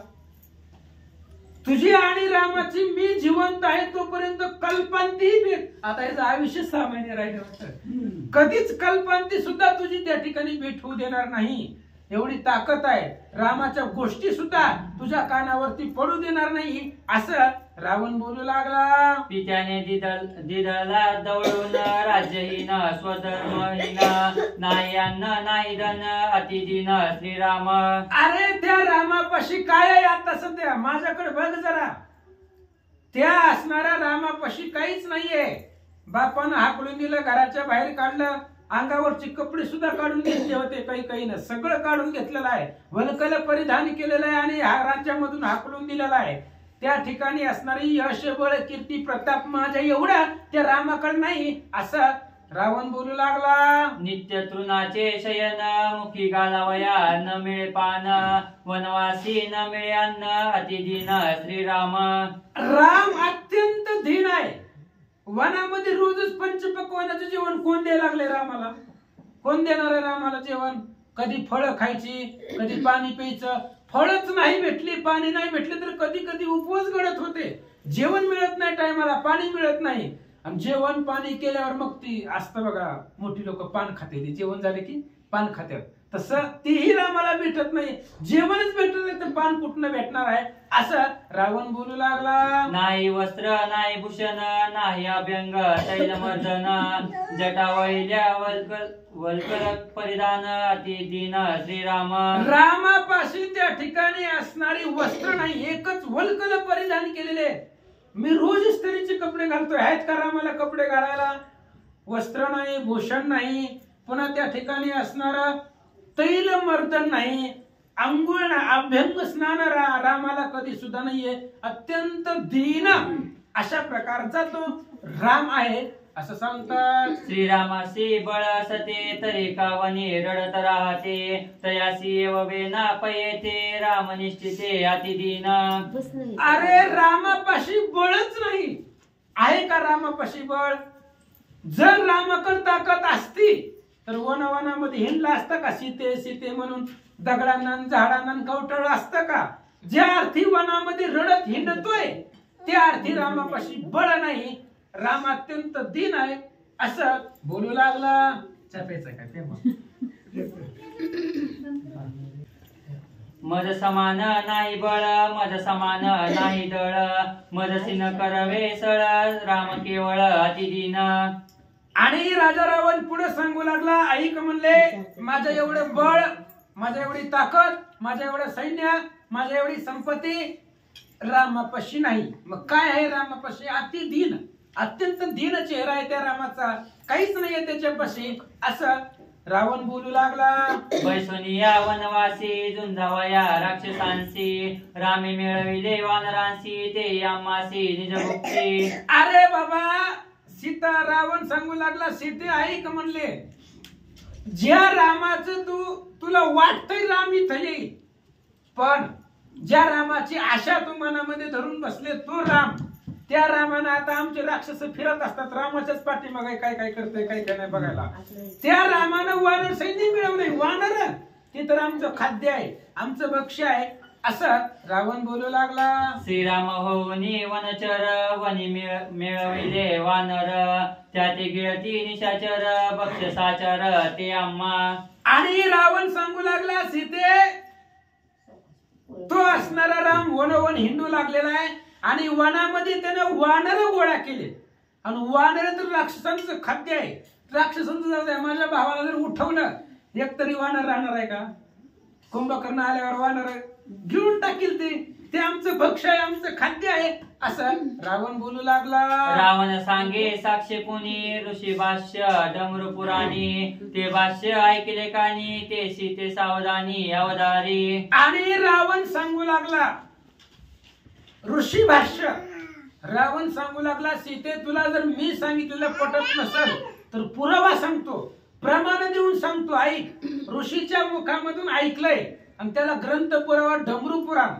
तुझी आणि रामाची मी जिवंत आहे तोपर्यंत कल्पांती भेट. आता याचं आयुष्य 6 महिने राहिले वाटतं. कधीच कल्पांती सुद्धा तुझी त्या ठिकाणी भेट होऊ देणार नाही. एवढी ताकद आहे. रामाच्या गोष्टी सुद्धा तुझ्या कानावरती पडू देणार नाही असं रावण बोलू लागला. पित्याने दिदला दवळून राज्यहीन स्वधर्महीन नाही अन्न नाही धन अतिदीन श्रीराम. अरे त्या रामापाशी काय आहे आता सध्या? माझ्याकडे बघ जरा. त्या असणाऱ्या रामापाशी काहीच नाहीये. बापानं हाकलून दिलं, घराच्या बाहेर काढलं, अंगावरचे कपडे सुद्धा काढून घेतले होते, काही ना सगळं काढून घेतलेलं आहे, वल्कल परिधान केलेलं आहे आणि राज्यामधून हाकलून दिलेलं आहे. त्या ठिकाणी असणारी यश बळ कीर्ती प्रताप माझ्या एवढा त्या रामाकडे नाही असं रावण बोलू लागला. नित्य तृणाचे शयन मुखी घालावया न मिळे पान वनवासी न मिळे अन्न अतिदीन श्रीराम. राम अत्यंत दीन आहे. वनामध्ये रोजच पंचपक्वानाचं जेवण कोण द्यायला लागले रामाला? कोण देणार आहे रामाला जेवण? कधी फळं खायची, कधी पाणी प्यायचं. फळच नाही भेटली, पाणी नाही भेटले तर कधी कधी उपवास गळत होते. जेवण मिळत नाही, टायमाला पाणी मिळत नाही. आणि जेवण पाणी केल्यावर मग ती असतं बघा, मोठी लोक पान खाते, जेवण झाले की पान खात्यात. तसं तीही रामाला भेटत नाही. जेवणच भेटत नाही तर पान कुठनं भेटणार आहे असं रावण बोलू लागला. नाही वस्त्र नाही भूषण नाही अभ्यंग तैलमर्दन जटावैल्या वल्कल परिधान अतिदीन श्रीराम. रामापाशी त्या ठिकाणी असणारी वस्त्र नाही, एकच वल्कल परिधान केलेले. मी रोज इस्त्रीचे कपडे घालतोय, आहेत का रामाला कपडे घालायला? वस्त्र नाही, भूषण नाही, पुन्हा त्या ठिकाणी असणारा तैल मर्दन नाही, अंघोळ नाही, अभ्यंग स्नान रामाला कधी सुद्धा नाहीये. अत्यंत दीन अशा प्रकारचा तो राम आहे असं सांगतात. श्रीरामासी बळ असते तरी कावनी रडत राहते तयासी एव वेना पयेते राम निश्चिते अतिदीन. अरे रामापाशी बळच नाही. आहे का रामापाशी बळ? जर रामाकडे ताकद असती तर वनावनामध्ये हिंडला असतं का? सीते सीते म्हणून दगडांना झाडांना कवटळ असतं का? ज्या अर्थी वनामध्ये रडत हिंडतोय त्या अर्थी रामापाशी बळ नाही. राम अत्यंत दीन आहे असं बोलू लागला. चपेचा काय ते मज समान नाही बळ मज समान नाही दळ मजसीन करवे सळ राम केवळ अतिदीन. आणि राजा रावण पुढे सांगू लागला, ऐक म्हणले, माझं एवढं बळ, माझ्या एवढी ताकद, माझ्या एवढं सैन्य, माझ्या एवढी संपत्ती रामापाशी नाही. मग काय आहे रामापाशी? अति दीन, अत्यंत दीन चेहरा आहे त्या रामाचा, काहीच नाहीये त्याच्यापाशी असं रावण बोलू लागला. बैसोनिया वनवासी झुंजावया राक्षसांशी रामे मिळविले वानरांशी ते आम्हासी निजभुक्ती. अरे बाबा, सीता रावण सांगू लागला, सीते ऐक म्हणले, ज्या रामाचं तुला वाटतंय राम इथं येईल, पण ज्या रामाची आशा तू मनामध्ये धरून बसले तो राम, त्या रामानं आता आमचे राक्षस फिरत असतात रामाच्याच पाठीमागे काय काय करतोय काय काय नाही बघायला. त्या रामानं वानर सैन्य मिळवलंय. वानर ते तर आमचं खाद्य आहे, आमचं भक्ष्य आहे, असं रावण बोलू लागला. श्रीराम होनी वनचर वनी मिळविले वानर, त्याते गिळती निशाचर भक्ष साचर ते आम्हा. आणि रावण सांगू लागला, सीते तो असणारा राम वनवन हिंडू लागलेला आहे आणि वनामध्ये त्यानं वानर गोळा केले आणि वानर तर राक्षसांचं खाद्य आहे. राक्षसांचं जाऊ द्या, माझ्या भावाला जर उठवलं एक तरी वानर राहणार आहे का? कुंभकर्ण आल्यावर वानर घेऊन टाकील, ते आमचं भक्ष्य आहे, आमचं खाद्य आहे, असं रावण बोलू लागला. रावण सांगे साक्षी पुनी ऋषी भाष्य डमरू पुराणी, ते भाष्य ऐकले कानी ते सीते सावधानी अवधारी. आणि रावण सांगू लागला ऋषी भाष्य. रावण सांगू लागला, सीते तुला जर मी सांगितलेलं पटत नसेल तर पुरावा सांगतो, प्रमाण देऊन सांगतो, ऐक. ऋषीच्या मुखामधून ऐकलंय आणि त्याला ग्रंथ पुरावा डमरू पुराण,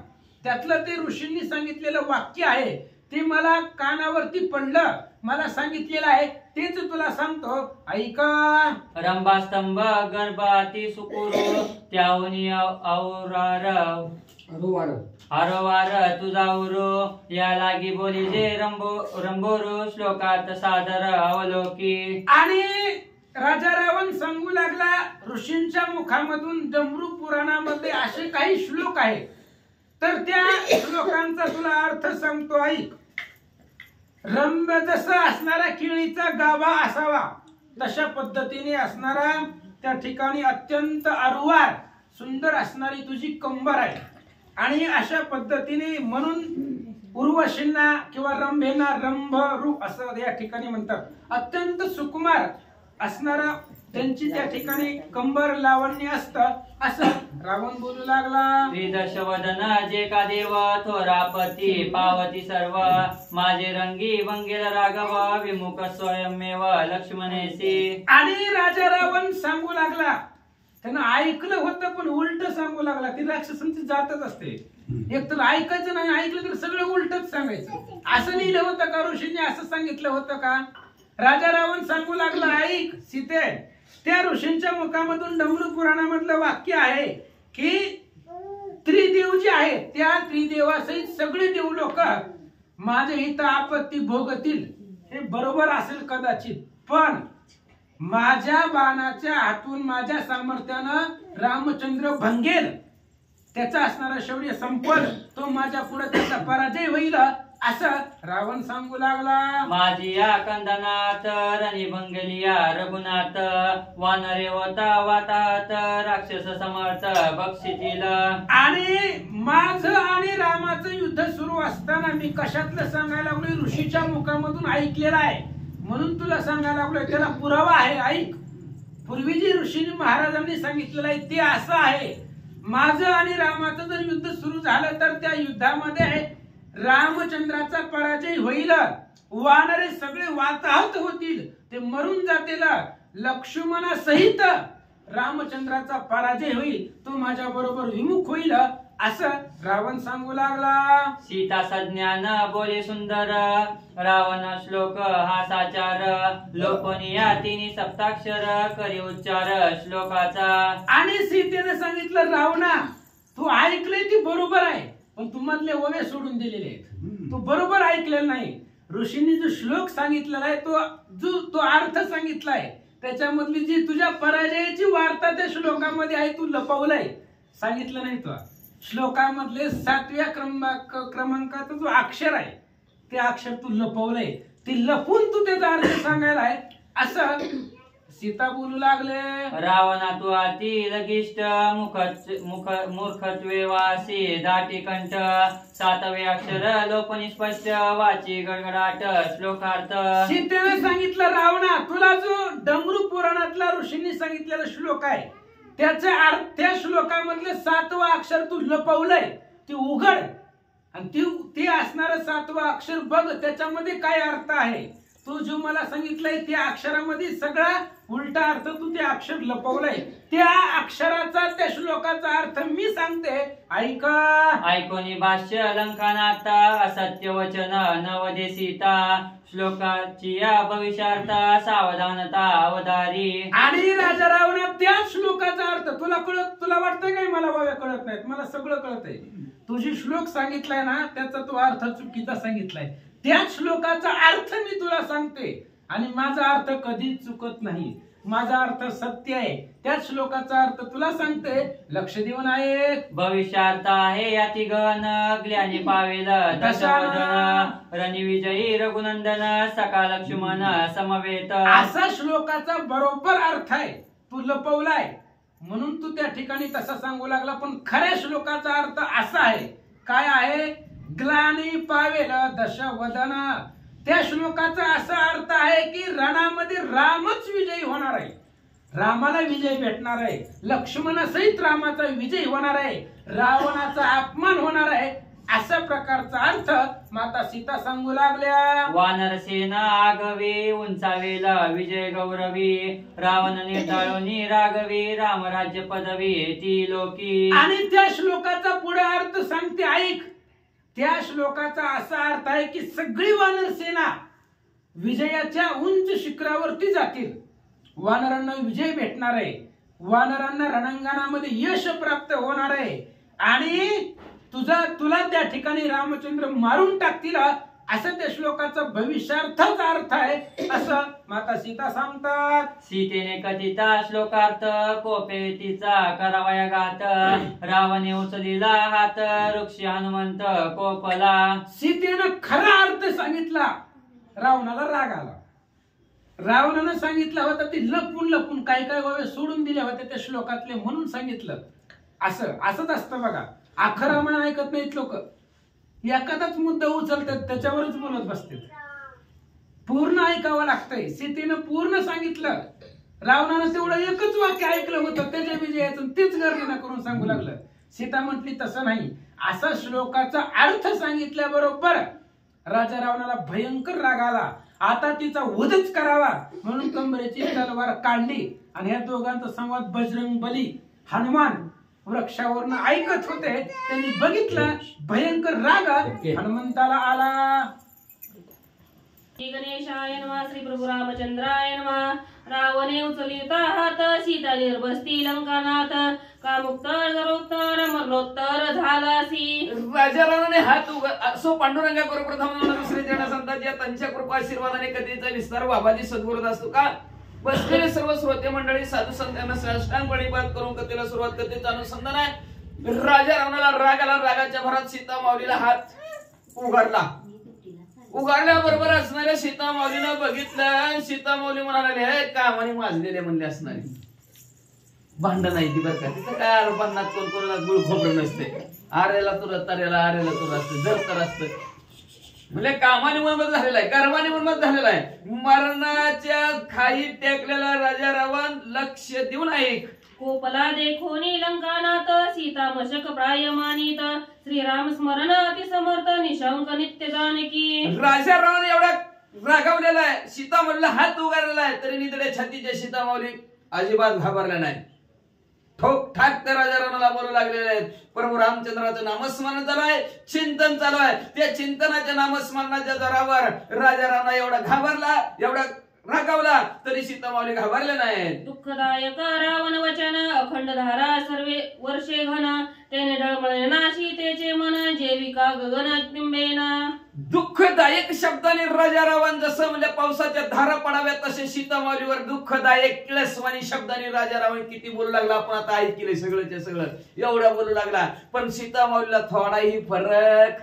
त्यातलं ते ऋषींनी सांगितलेलं वाक्य आहे, ते मला कानावरती पडलं, मला सांगितलेलं आहे, तेच तुला सांगतो, ऐका. रंभास्तंभ गर्भाती सुकुरु, त्याहुनी औरार हरवार तुझा उरो, या लागी बोली जे रंभोरू श्लोकात सादर अवलोकी. आणि राजा रावण सांगू लागला, ऋषींच्या मुखामधून डमरू पुराणामध्ये असे काही श्लोक आहेत, तर त्या श्लोकांचा तुला अर्थ सांगतो, ऐक. रंभ जसा असणारा केळीचा गाभा असावा तशा पद्धतीने असणारा त्या ठिकाणी अत्यंत अरुवार सुंदर असणारी तुझी कंबर आहे. आणि अशा पद्धतीने म्हणून उर्वशींना किंवा रंभेना रंभरू असं या ठिकाणी म्हणतात. अत्यंत सुकुमार असणारा त्यांची त्या ठिकाणी कंबर लावण्य असतं, असं रावण बोलू लागला. त्रिदशवदन जे का देव थोरापती पावती सर्व, माझे रंगी वंगेल राघव विमुख स्वयंमेव लक्ष्मणेसी. आणि राजा रावण सांगू लागला, त्यानं ऐकलं होतं पण उलट सांगू लागला. ती राक्षसांची जातच असते, एक तर ऐकायचं नाही, ऐकलं तर सगळं उलटच सांगायचं. असं लिहिलं होतं का ऋषींनी? असं सांगितलं होतं का? राजा रावण सांगू लागला, ऐक सीते, त्या ऋषींच्या मुखामधून डमरू पुराणामधलं वाक्य आहे की त्रिदेव जे आहेत त्या त्रिदेवासहित सगळे देव लोक माझे हित आपत्ती भोगतील. हे बरोबर असेल कदाचित, पण माझ्या बाणाच्या हातून माझ्या सामर्थ्यानं रामचंद्र भंगेल, त्याचा असणारा शौर्य संपल, तो माझ्या पुढे त्याचा पराजय होईल, असं रावण सांगू लागला. माझी या कंदनात रणी भंगलिया रघुनाथ, वानरे होता वातात राक्षस समर्थ बक्षितील. आणि माझं आणि रामाचं युद्ध सुरू असताना मी कशातलं सांगायला लागलोय? ऋषीच्या मुखामधून ऐकलेलं आहे म्हणून तुला सांगायला लागलोय, त्याला पुरावा आहे, ऐक. पूर्वी जी ऋषींनी महाराजांनी सांगितलेलं आहे ते असं आहे, माझं आणि रामाचं जर युद्ध सुरू झालं तर त्या युद्धामध्ये रामचंद्राचा पराजय होईल, वानरे सगळे वाताहत होतील, ते मरून जातील, लक्ष्मणासहित रामचंद्राचा पराजय होईल, तो माझ्या बरोबर विमुख होईल, असं रावण सांगू लागला. सीता सज्ञान बोले सुंदर, रावण श्लोक हा साचार, लोपनिया तिन्ही सप्ताक्षर करी उच्चार श्लोकाचा. आणि सीतेने सांगितलं, रावणा तू ऐकलंय ती बरोबर आहे, पण तू मधले ओवे सोडून दिलेले आहेत, तू बरोबर ऐकलेलं नाही. ऋषींनी जो श्लोक सांगितलेला आहे तो अर्थ सांगितलाय, त्याच्यामधली जी तुझ्या पराजयाची वार्ता त्या श्लोकामध्ये आहे, तू लपवलंय, सांगितलं नाही. तो श्लोकामधले 7व्या क्रमांकाचा जो अक्षर आहे ते अक्षर तू लपवलंय, ते लपून तू त्याचा अर्थ सांगायला आहे, असं सीता बोलू लागले. रावणा तू अति लगिष्ट मूर्खत्वे वासी दाटी कंठ, 7वे अक्षर लोपनी स्पष्ट वाची गडगडाट श्लोकार्थ. सीतेने सांगितलं, रावणा तुला जो डमरू पुराणातला ऋषींनी सांगितलेला श्लोक आहे त्याचा अर्थ, त्या श्लोकामधले 7वं अक्षर तू लपवलंय, ते उघड आणि ते असणारं 7वं अक्षर बघ, त्याच्यामध्ये काय अर्थ आहे. तू जो मला सांगितलंय त्या अक्षरामध्ये सगळा उलटा अर्थ तू ते अक्षर लपवलंय. त्या अक्षराचा त्या श्लोकाचा अर्थ मी सांगते, ऐका. ऐकोनी भाष्य अलंकानार्थ असत्य वचन नवदे सीता श्लोकाची या भविष्यार्थ सावधानता अवधारी. आणि राजा रावणा त्या श्लोकाचा अर्थ तुला वाटतं काय मला बाबा कळत नाहीत? मला सगळं कळतंय. तुझी श्लोक सांगितलाय ना त्याचा तो अर्थ चुकीचा सांगितलाय. त्या श्लोकाचा अर्थ मी तुला सांगते आणि माझा अर्थ कधीच चुकत नाही. माझा अर्थ सत्य आहे. त्या श्लोकाचा अर्थ तुला सांगते, लक्ष देऊन ऐक. भविष्यार्थ आहे याती गण ग्ल्यानी पावेल दशवदन रणविजयी रघुनंदन सका लक्ष्मण समवेत. असा श्लोकाचा बरोबर अर्थ आहे. तू लपवलाय म्हणून तू त्या ठिकाणी तसा सांगू लागला, पण खऱ्या श्लोकाचा अर्थ असा आहे. काय आहे? ग्लानी पावेल दशवदन. त्या श्लोकाचा असा अर्थ आहे की रणामध्ये रामच विजयी होणार आहे. रामाला विजय भेटणार आहे. लक्ष्मणासहित रामाचा विजय होणार आहे. रावणाचा अपमान होणार आहे. अशा प्रकारचा अर्थ माता सीता सांगू लागल्या. वानर सेना आगवी उंचावेल विजय गौरवी रावण निर्दाळोनी रागवी रामराज्य पदवी ती लोकी. आणि त्या श्लोकाचा पुढे अर्थ सांगते, ऐक. त्या श्लोकाचा असा अर्थ आहे की सगळी वानर सेना विजयाच्या उंच शिखरावरती जातील. वानरांना विजय भेटणार आहे. वानरांना रणांगणामध्ये यश प्राप्त होणार आहे आणि तुला त्या ठिकाणी रामचंद्र मारून टाकतील, असं त्या श्लोकाचा भविष्यार्थच अर्थ आहे असं माता सीता सांगतात. सीतेने कथिता श्लोकार्थ कोपे तिचा करावया घात रावणे उचलिला हात वृक्ष हनुमंत कोपला. सीतेनं खरा अर्थ सांगितला. रावणाला राग आला. रावणानं सांगितलं होतं ते लपून लपून काय काय गोवे सोडून दिले होते त्या श्लोकातले म्हणून सांगितलं. असंच असतं बघा. अख्खं रामायण ऐकत नाहीत लोक. एखादाच मुद्दा उचलतात त्याच्यावरच बोलत बसतात. पूर्ण ऐकावं लागतंय. सीतेनं पूर्ण सांगितलं. रावणानं तेवढं एकच वाक्य ऐकलं होतं त्याच्या विजयाचं, तेच गर्जना करून सांगू लागलं. सीता म्हटली तसं नाही. असा श्लोकाचा अर्थ सांगितल्याबरोबर राजा रावणाला भयंकर राग आला. आता तिचा वधच करावा म्हणून कंबरेची तलवार काढली आणि या दोघांचा संवाद बजरंग बली हनुमान वृक्षावरून ऐकत होते. त्यांनी बघितलं भयंकर राग हनुमंताला आला. श्री गणेशाय नमः. श्री प्रभू रामचंद्राय नमः. रावणे उचलिता हात सीता निर्बसती लंकानाथ कामुत्तर गरोत्तर मरणोत्तर झालासी. राजा रावणाने हात असो पांडुरंगा करू प्रथम दुसरे जण संतात या त्यांच्या कृपा आशीर्वादाने कधीचा विस्तार बाबाजी सद्गुरुत असतो का. बसलेले सर्व श्रोते मंडळी साधू संतांना साष्टांग प्रणिपात करून कथेला सुरुवात कथेचं अनुसंधान आहे. राजा रावणाला राग आला. रागाच्या भरात सीता माऊलीला हात उगारल्याबरोबर असणाऱ्या सीता माऊलीनं बघितलं. सीता माऊली म्हणाले, हे कामाने माजलेले म्हणले असणारे. भांडण नाही ती बरं का. तिथं काय आरोपांना कोण कोणाला गुळ खोबरं नसते. आरेला तुला तरेला आरेला तुला असते जर तर असतं म्हणजे कामाने मनमत झालेला आहे. कर्माने मनमत झालेला आहे. मरणाच्या खाई टेकलेला राजा रावण लक्ष देऊन ऐक. कोपला देखोनी लंकानाथ सीता मशक प्रायमानित श्रीराम स्मरण अति समर्थ निशंक नित्य जानकी. राजा रावण एवढा रागावलेला आहे. सीता म्हणलं हात उगारलेला आहे तरी निधड्या छातीच्या सीता माऊली अजिबात घाबरल्या नाही. ठोक ठाक त्या राजा रावणाला बोलू लागलेले आहेत. प्रभू रामचंद्राचं नामस्मरण चालू आहे. चिंतन चालू आहे. त्या चिंतनाच्या नामस्मरणाच्या जोरावर राजा रावणा एवढा घाबरला एवढा रागावला तरी सीता माऊली घाबरले नाहीत. दुःखदायक रावण वचन अखंड धारा सर्वे वर्षे घन तेने डळमळे ना सीतेचे मन जेविका गगन बिंबेना. दुःखदायक शब्दाने राजा रावण जसं म्हणजे पावसाच्या धारा पडाव्या तसे सीता माऊलीवर दुःखदायक क्लेशवाणी शब्दाने राजा रावण किती बोलू लागला. आपण आता ऐकले सगळंच्या सगळं एवढा बोलू लागला. पण सीता माऊलीला थोडाही फरक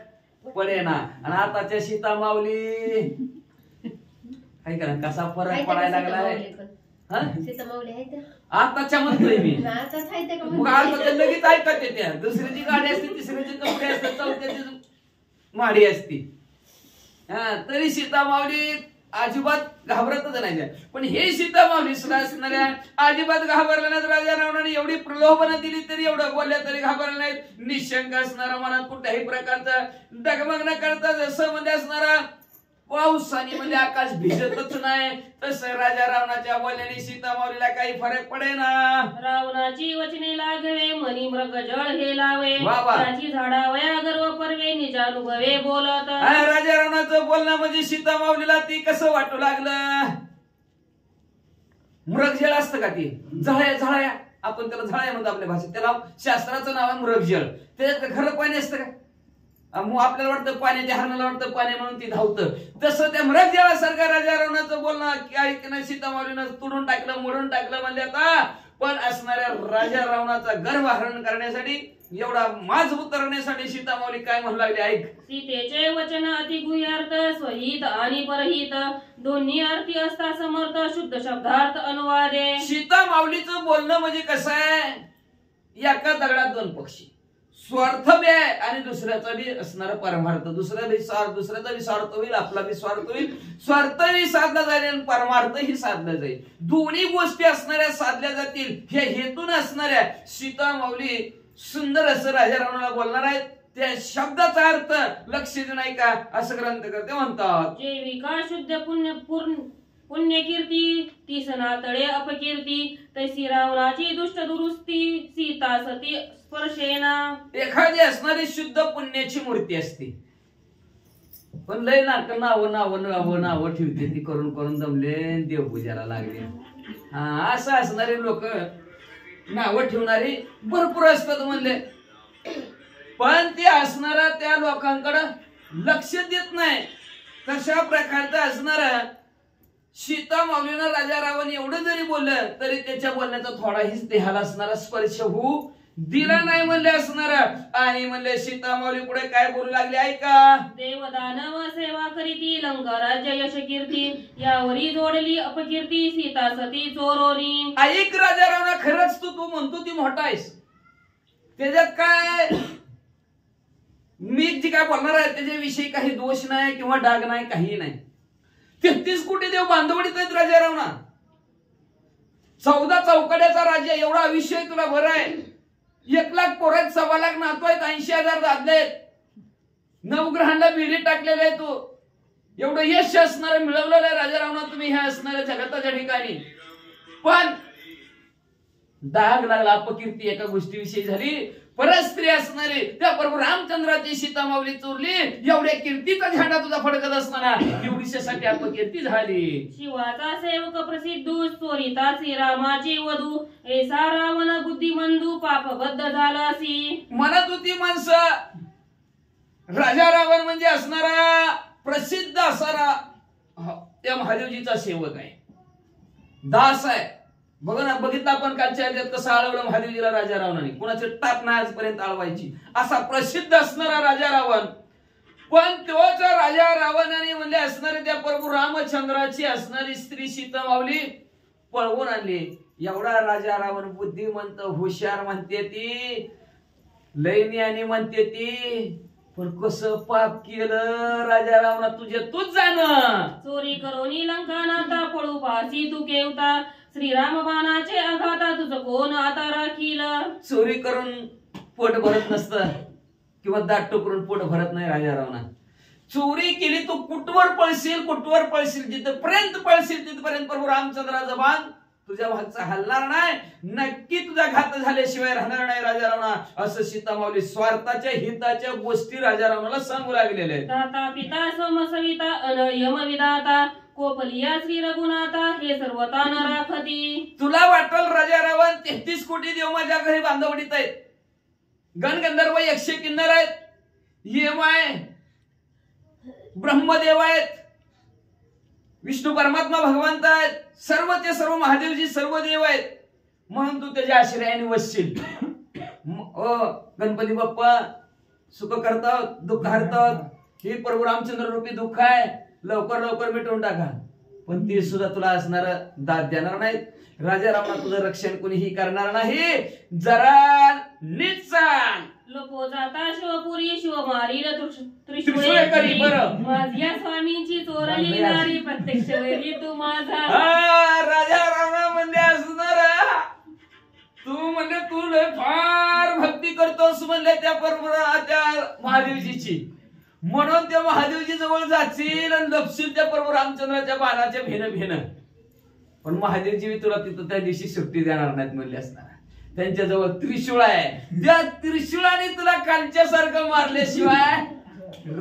पडेना. आणि आताच्या सीता माऊली ऐका ना कसा फरक पडायला लागलाय. सीता माऊली आहे त्या आताच्या म्हणतोय मी. आताच आहे त्या का मग आता लगेच ऐकत येत्या. दुसऱ्याची गाडी असते तिसऱ्याची कपडे असते चौथ्याची माडी असती. तरी सीता माऊली अजिबात घाबरतच नाही. पण हे सीता माऊली सुद्धा असणाऱ्या अजिबात घाबरल्या नाहीत. राजा रावणाने एवढी प्रलोभनं दिली तरी एवढं बोलल्या तरी घाबरल्या नाहीत. निशंक असणारा मनात कुठल्याही प्रकारचा डगमग न करता जसं म्हणजे असणारा पावसाने म्हणजे आकाश भिजतच नाही, तसं राजा रावणाच्या बोलण्याने सीता माऊलीला काही फरक पडेना. रावणाची वचने लागवे मनी मृग जळ हे लावे, वा वा. त्याची झाडावया गर्व पर्वे निजानुभवे बोलत. राजा रावणाचं बोलणं म्हणजे सीता माऊलीला ती कसं वाटू लागलं. मृगजळ असतं का ती झळाया, आपण त्याला झळाया म्हणतो आपल्या भाषेत, त्याला शास्त्राचं नाव आहे मृगजळ. त्याच्यात खरं पाणी असतं का? मग आपल्याला वाटतं पाण्याच्या हरणाला वाटतं पाणी म्हणून ती धावतं. तसं त्या मृगजळासारखं राजा रावणाचं बोलणं की ऐकणं सीता माऊलीनं तुडून टाकलं, मोडून टाकलं म्हणले आता. पण असणाऱ्या राजा रावणाचा गर्वहरण करण्यासाठी, एवढा माज उतरण्यासाठी सीता माऊली काय म्हणू लागली ऐक. सीतेचे वचन अति गुह्यार्थ स्वहित आणि परहित दोन्ही अर्थी असता समर्थ शुद्ध शब्दार्थ अनुवादे. सीता माऊलीचं बोलणं म्हणजे कसं आहे, एका दगडात दोन पक्षी. स्वार्थ बी आहे आणि दुसऱ्याचा बी असणारा परमार्थ. दुसऱ्याचा बी स्वार्थ होईल, आपला बी स्वार्थ होईल. स्वार्थही साधला जाईल आणि परमार्थही साधला जाईल. दोन्ही गोष्टी असणाऱ्या साधल्या जातील हे हेतून असणाऱ्या सीता माऊली सुंदर असं राजा रावणाला बोलणार आहेत. त्या शब्दाचा अर्थ लक्ष नाही का असं ग्रंथकर्ते म्हणतात. जे विकास शुद्ध पुण्य कीर्ती ती सनातळे अपकीर्ती तैसी रावणाची दुष्ट दुरुस्ती सीता सती स्पर्शेना. एखादी असणारी शुद्ध पुण्याची मूर्ती असते, पण लय नाव ठेवते ती, करून दमले देवपूजाला लागले. असं असणारे लोक नावं ठेवणारी भरपूर असतात म्हणले, पण ते असणारा त्या लोकांकडे लक्ष देत नाही. तशा प्रकारचं असणारा सीता माऊलीनं राजा रावण एवढं जरी बोललं तरी त्याच्या बोलण्याचा थोडाही देहाला असणारा स्पर्श होऊ दिला नाही म्हणले असणारा. आणि म्हणले सीता माऊली पुढे काय बोलू लागली ऐका. देवदानव सेवा करीती लंका राज्य यश कीर्ती यावरी जोडली अपकीर्ती सीता सती चोरोनी. ऐक राजा रावणा, खरंच तू म्हणतो ती मोठा आहेस, त्याच्यात काय मी जी काय बोलणार आहे त्याच्याविषयी काही दोष नाही किंवा डाग नाही, काही नाही. 33 कोटी देव बांधवडीत आहेत राजा रावणा. 14 चौकड्याचा राज्य, एवढा विषय तुला बरं आहे. 1 लाख पोरं आहेत, 1.25 लाख नातू आहेत, 80,000 दादले आहेत, नवग्रहांना बिडी टाकलेले आहे. तू एवढं यश असणारं मिळवलेलं आहे राजा रावणा तुम्ही ह्या असणाऱ्या जगताच्या ठिकाणी. पण डाग लागला, अपकीर्ती एका गोष्टीविषयी झाली. परत स्त्री असणारी त्याबरोबर रामचंद्राची सीता माऊली चोरली, एवढ्या कीर्तीचा झेंडा तुझा फडकत असताना एवढीशासाठी अपकीर्ती झाली. शिवाचा सेवक प्रसिद्ध चोरिता श्रीरामाची वधू ऐसा रावण बुद्धिमंदू पापबद्ध झाला असी. म्हणत होती माणसं राजा रावण म्हणजे असणारा प्रसिद्ध असणारा त्या महादेवजीचा सेवक आहे, दास आहे. बघा ना, बघितलं आपण कालच्या याच्यात कसं आळवलं महादेवजीला राजा रावणाने, कुणाचे टाप नाही आजपर्यंत आळवायची, असा प्रसिद्ध असणारा राजा रावण. पण तोच राजा रावणाने म्हणजे असणारे त्या प्रभू रामचंद्राची असणारी स्त्री सीता माऊली पळवून आणली. एवढा राजा रावण बुद्धिमंत हुशार म्हणते ती, लयनी आणि म्हणते ती, पण कसं पाप केलं राजा रावणा तुझे तूच जाण. चोरी करोनी लंका नाता पळू पासी तू केवता श्रीराम बाणाचे आघाता तुझं कोण आता राखील. चोरी करून पोट भरत नसतं किंवा दाट टोकरून पोट भरत नाही राजा रावणा. चोरी केली तू कुठवर पळशील जिथपर्यंत पळशील तिथपर्यंत प्रभू रामचंद्राचं बाण तुझ्या भागचा हलणार नाही, नक्की तुझा घात झाल्याशिवाय राहणार नाही राजा रावणा. असं सीता माऊली स्वार्थाच्या हिताच्या गोष्टी राजा रावणाला सांगू लागलेल्या आहेत. दाता पिता सोम सविता अनयम विदाता कोपलिया श्री रघुनाथा हे सर्वता न राखती. तुला वाटल राजा रावण 33 कोटी देव माझ्या घरी बांधवडीत आहेत, गणगंधर्व 100 किन्नर आहेत, यम आहे, ब्रह्मदेव आहेत, विष्णू परमात्मा भगवंत आहेत, सर्वचे सर्व महादेवजी सर्व देव आहेत, म्हणून तू त्याच्या आश्रयाने वसशील. गणपती बाप्पा सुख करतात दुःख हरतात, हे प्रभू रामचंद्र रूपी दुःख आहे, लवकर लवकर मिटवून टाका. पण ते सुद्धा तुला असणार दाद देणार नाहीत. राजा रावणा तुझं रक्षण कोणीही करणार नाही. जरा नीट सांग. लोपो जाता शिवपुरी शिव मारील त्रिशूळे करी. बरं, माझ्या स्वामींची चोरली नारी प्रत्यक्ष वैरी तू माझा. राजा रावणा म्हणजे असणार तू म्हणजे तू लय फार भक्ती करतोस म्हणले त्या महादेवजीची, म्हणून त्या महादेवजी जवळ जाशील आणि लपशील त्या प्रभू रामचंद्राच्या बाणाच्या भेन. पण महादेवजी तुला तिथं त्या दिवशी सुट्टी देणार नाहीत म्हणले असणार. त्यांच्याजवळ त्रिशूळ आहे, त्या त्रिशूळाने तुला कालच्यासारखं मारल्याशिवाय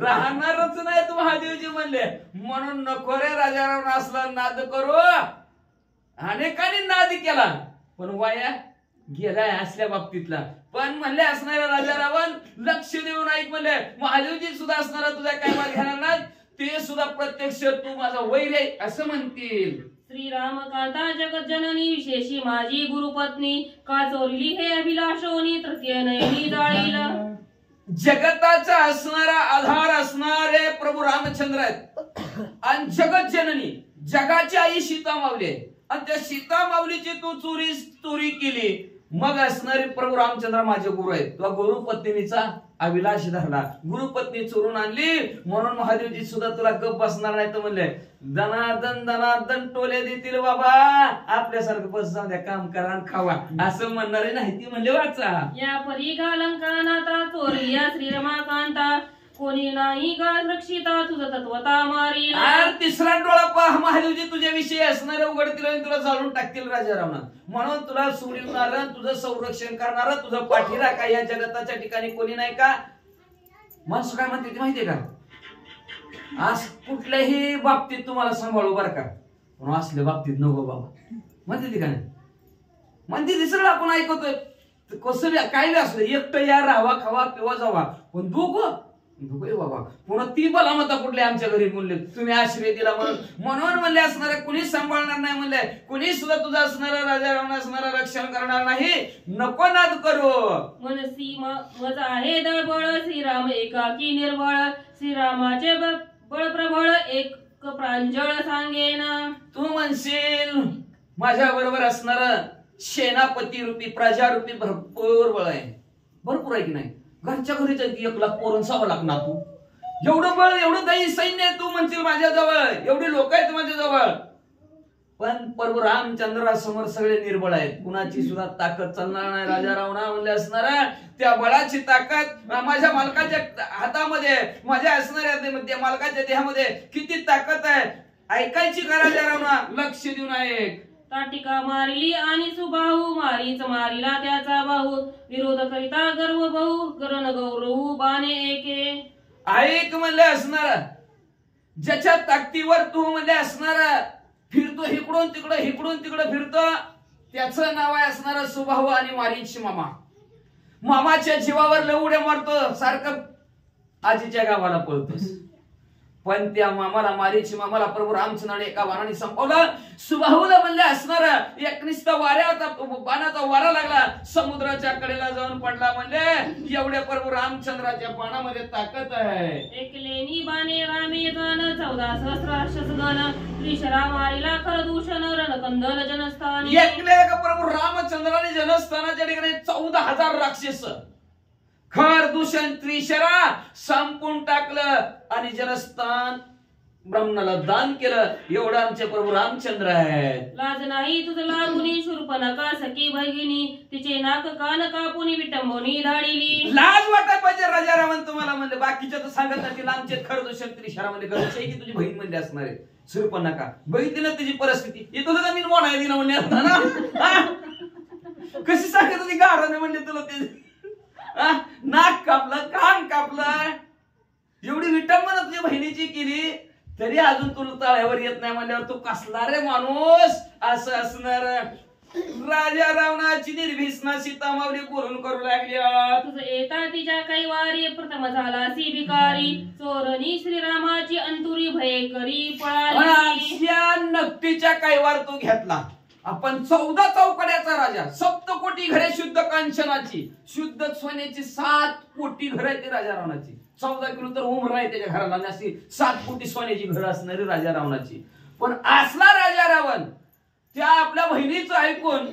राहणारच नाही तू महादेवजी म्हणले. म्हणून नको रे राजाराम असला नाद करू. अनेकांनी नाद केला पण वाया गेलाय असल्या बाबतीतला. पण म्हणले असणाऱ्या राजा रावण लक्ष देऊन ऐक म्हणले, महादेवजी सुद्धा असणारा तुझ्या काय माल घेणार नाही, ते सुद्धा प्रत्यक्ष तू माझा वैर आहे असं म्हणतील. श्रीरामकांता जगत जननी विशेषी माझी गुरुपत्नी, का चोरली हे अभिलाषोनी तृतीय नयनी जाळील. जगताचा असणारा आधार असणारे प्रभू रामचंद्र आहेत आणि जगत जननी जगाची आई सीता माऊली आहे. आणि त्या सीता माऊलीची तू चोरी केली. मग असणारे प्रभू रामचंद्र माझे गुरु आहेत. तुला गुरुपत्नीचा अभिलाष धरला, गुरुपत्नी चोरून आणली म्हणून महादेवजी सुद्धा तुला गप बसणार नाही. तर म्हणले दनादन टोले देतील बाबा, आपल्यासारखं बस जाऊ द्या, काम करा आणि खावा असं म्हणणारे नाही. ती म्हणले वाचा या परी गालंकानाता चोरलिया श्रीरमाकांता, कोणी नाही गा रक्षिता तुझं तत्वता मारी. तिसरा डोळा पहा, महादेवजी तुझ्याविषयी असणारे उघडतील आणि तुला जाळून टाकतील राजा रावणा. म्हणून तुला सोडवणार, तुझं संरक्षण करणार, तुझं पाठीला काय या जगताच्या ठिकाणी कोणी नाही का. माणसं काय म्हणते माहितीये का, आज कुठल्याही बाबतीत तुम्हाला सांभाळू बरं का, पण असल्या बाबतीत नको बाबा म्हणते ती का नाही. म्हणते ती सगळं आपण ऐकतोय कसं काय असलं, एकटं या राहावा खावा पिवा जावा, पण दोघं बाबा पुन्हा ती बला मता कुठले आमच्या घरी म्हणले तुम्ही आश्रय दिला म्हणून म्हणले असणारे कुणी सांभाळणार नाही म्हणले, कुणी सुद्धा तुझा असणारा राजा रावण असणारा रक्षण करणार नाही. नको नाद करू. मनसी मज आहे दळबळ, श्रीराम एकाकी निर्बळ, श्रीरामाचे बळ प्रबळ एक प्रांजळ सांगेन. तू म्हणशील माझ्या बरोबर असणार सेनापती रूपी प्रजारूपी भरपूर बळ आहे. भरपूर आहे की नाही. घरच्या घरीच 1 लाख पोरं 6 लाख ना. तू एवढं बळ एवढं दही सैन्य तू म्हणशील माझ्या जवळ, एवढी लोक आहेत माझ्या जवळ. पण प्रभू रामचंद्रासमोर सगळे निर्बळ आहेत, कुणाची सुद्धा ताकद चालणार नाही. राजा रावणा म्हणले असणारा त्या बळाची ताकद माझ्या मालकाच्या हातामध्ये, माझ्या असणाऱ्या मालकाच्या देहामध्ये किती ताकद आहे ऐकायची का राजा रावणा. लक्ष देऊन ऐक. ताटिका मारली आणि सुबाहू, मारीच मारिला त्याचा बाहू, विरोध करिता गर्व बहु, गरण गौरव बाणे एके. ऐक म्हणले असणारा ज्याच्या ताकदीवर तू म्हणले असणारा फिरतो इकडून तिकडं फिरतो, त्याचं नाव आहे असणारा सुबाहू आणि मारीच मामा. मामाच्या जीवावर लय उड्या मारतो, सारखं आजीच्या गावाला पळतोस. पण त्या मामाला मारीची मामाला प्रभू रामचंद्राने एका बाणाने संपवलं. सुबाहूला म्हणले असणारा एकनिष्ठ वाऱ्याचा बाणाचा वारा लागला, समुद्राच्या कडेला जाऊन पडला. म्हणले एवढ्या प्रभू रामचंद्राच्या बाणामध्ये ताकद आहे. एकलेनी बाणे रामे गान, 14 सहस्र राक्षस गण, त्रिशरा मारिला खर दूषण, रणकंदन जनस्थानी. एकले प्रभू रामचंद्राने जनस्थानाच्या ठिकाणी 14,000 राक्षस खर दूषण त्रिशरा संपून टाकलं आणि जनस्थान ब्राह्मणाला दान केलं. एवढं आमचे प्रभू रामचंद्र आहेत. लाज नाही तुझ लागुनी, शूर्पणखा सखी भगिनी, तिचे नाक कान कापुनी विटंबोनी धाडिली. लाज वाटाय पाहिजे राजा रावण तुम्हाला म्हणले. बाकीच्या तर सांगत नाही, आमचे खर दूषण त्रिशरा म्हणजे घरचे की तुझी बहीण म्हणले असणार आहे. शूर्पणखा बघितली ना तुझी परिस्थिती, येतो का मी मोना दिला म्हणले असता ना. कशी सांगत होती गाराने म्हणले तुला ते. नाक कापलं, कान कापलं, एवढी विटंबना तुझ्या बहिणीची केली तरी अजून तुला तळ्यावर येत नाही म्हणल्यावर तू कसला रे माणूस असं असणार. राजा रावणाची निर्भीसना सीता माऊली बोलून करू लागल्या. तुझं येता तिच्या काही वारी, प्रथम झाला सी भिकारी, चोरणी श्रीरामाची अंतुरी भयकरी पळाली. नक्कीच्या कैवार तू घेतला. आपण 14 चौकड्याचा राजा, 7 कोटी घरे शुद्ध कांचनाची, शुद्ध सोन्याची 7 कोटी घर आहे ते राजा रावणाची. 14 किलो तर उमरा आहे त्याच्या घराला, आणि अशी 7 कोटी सोन्याची घर असणारी राजा रावणाची. पण असला राजा रावण त्या आपल्या बहिणीचं ऐकून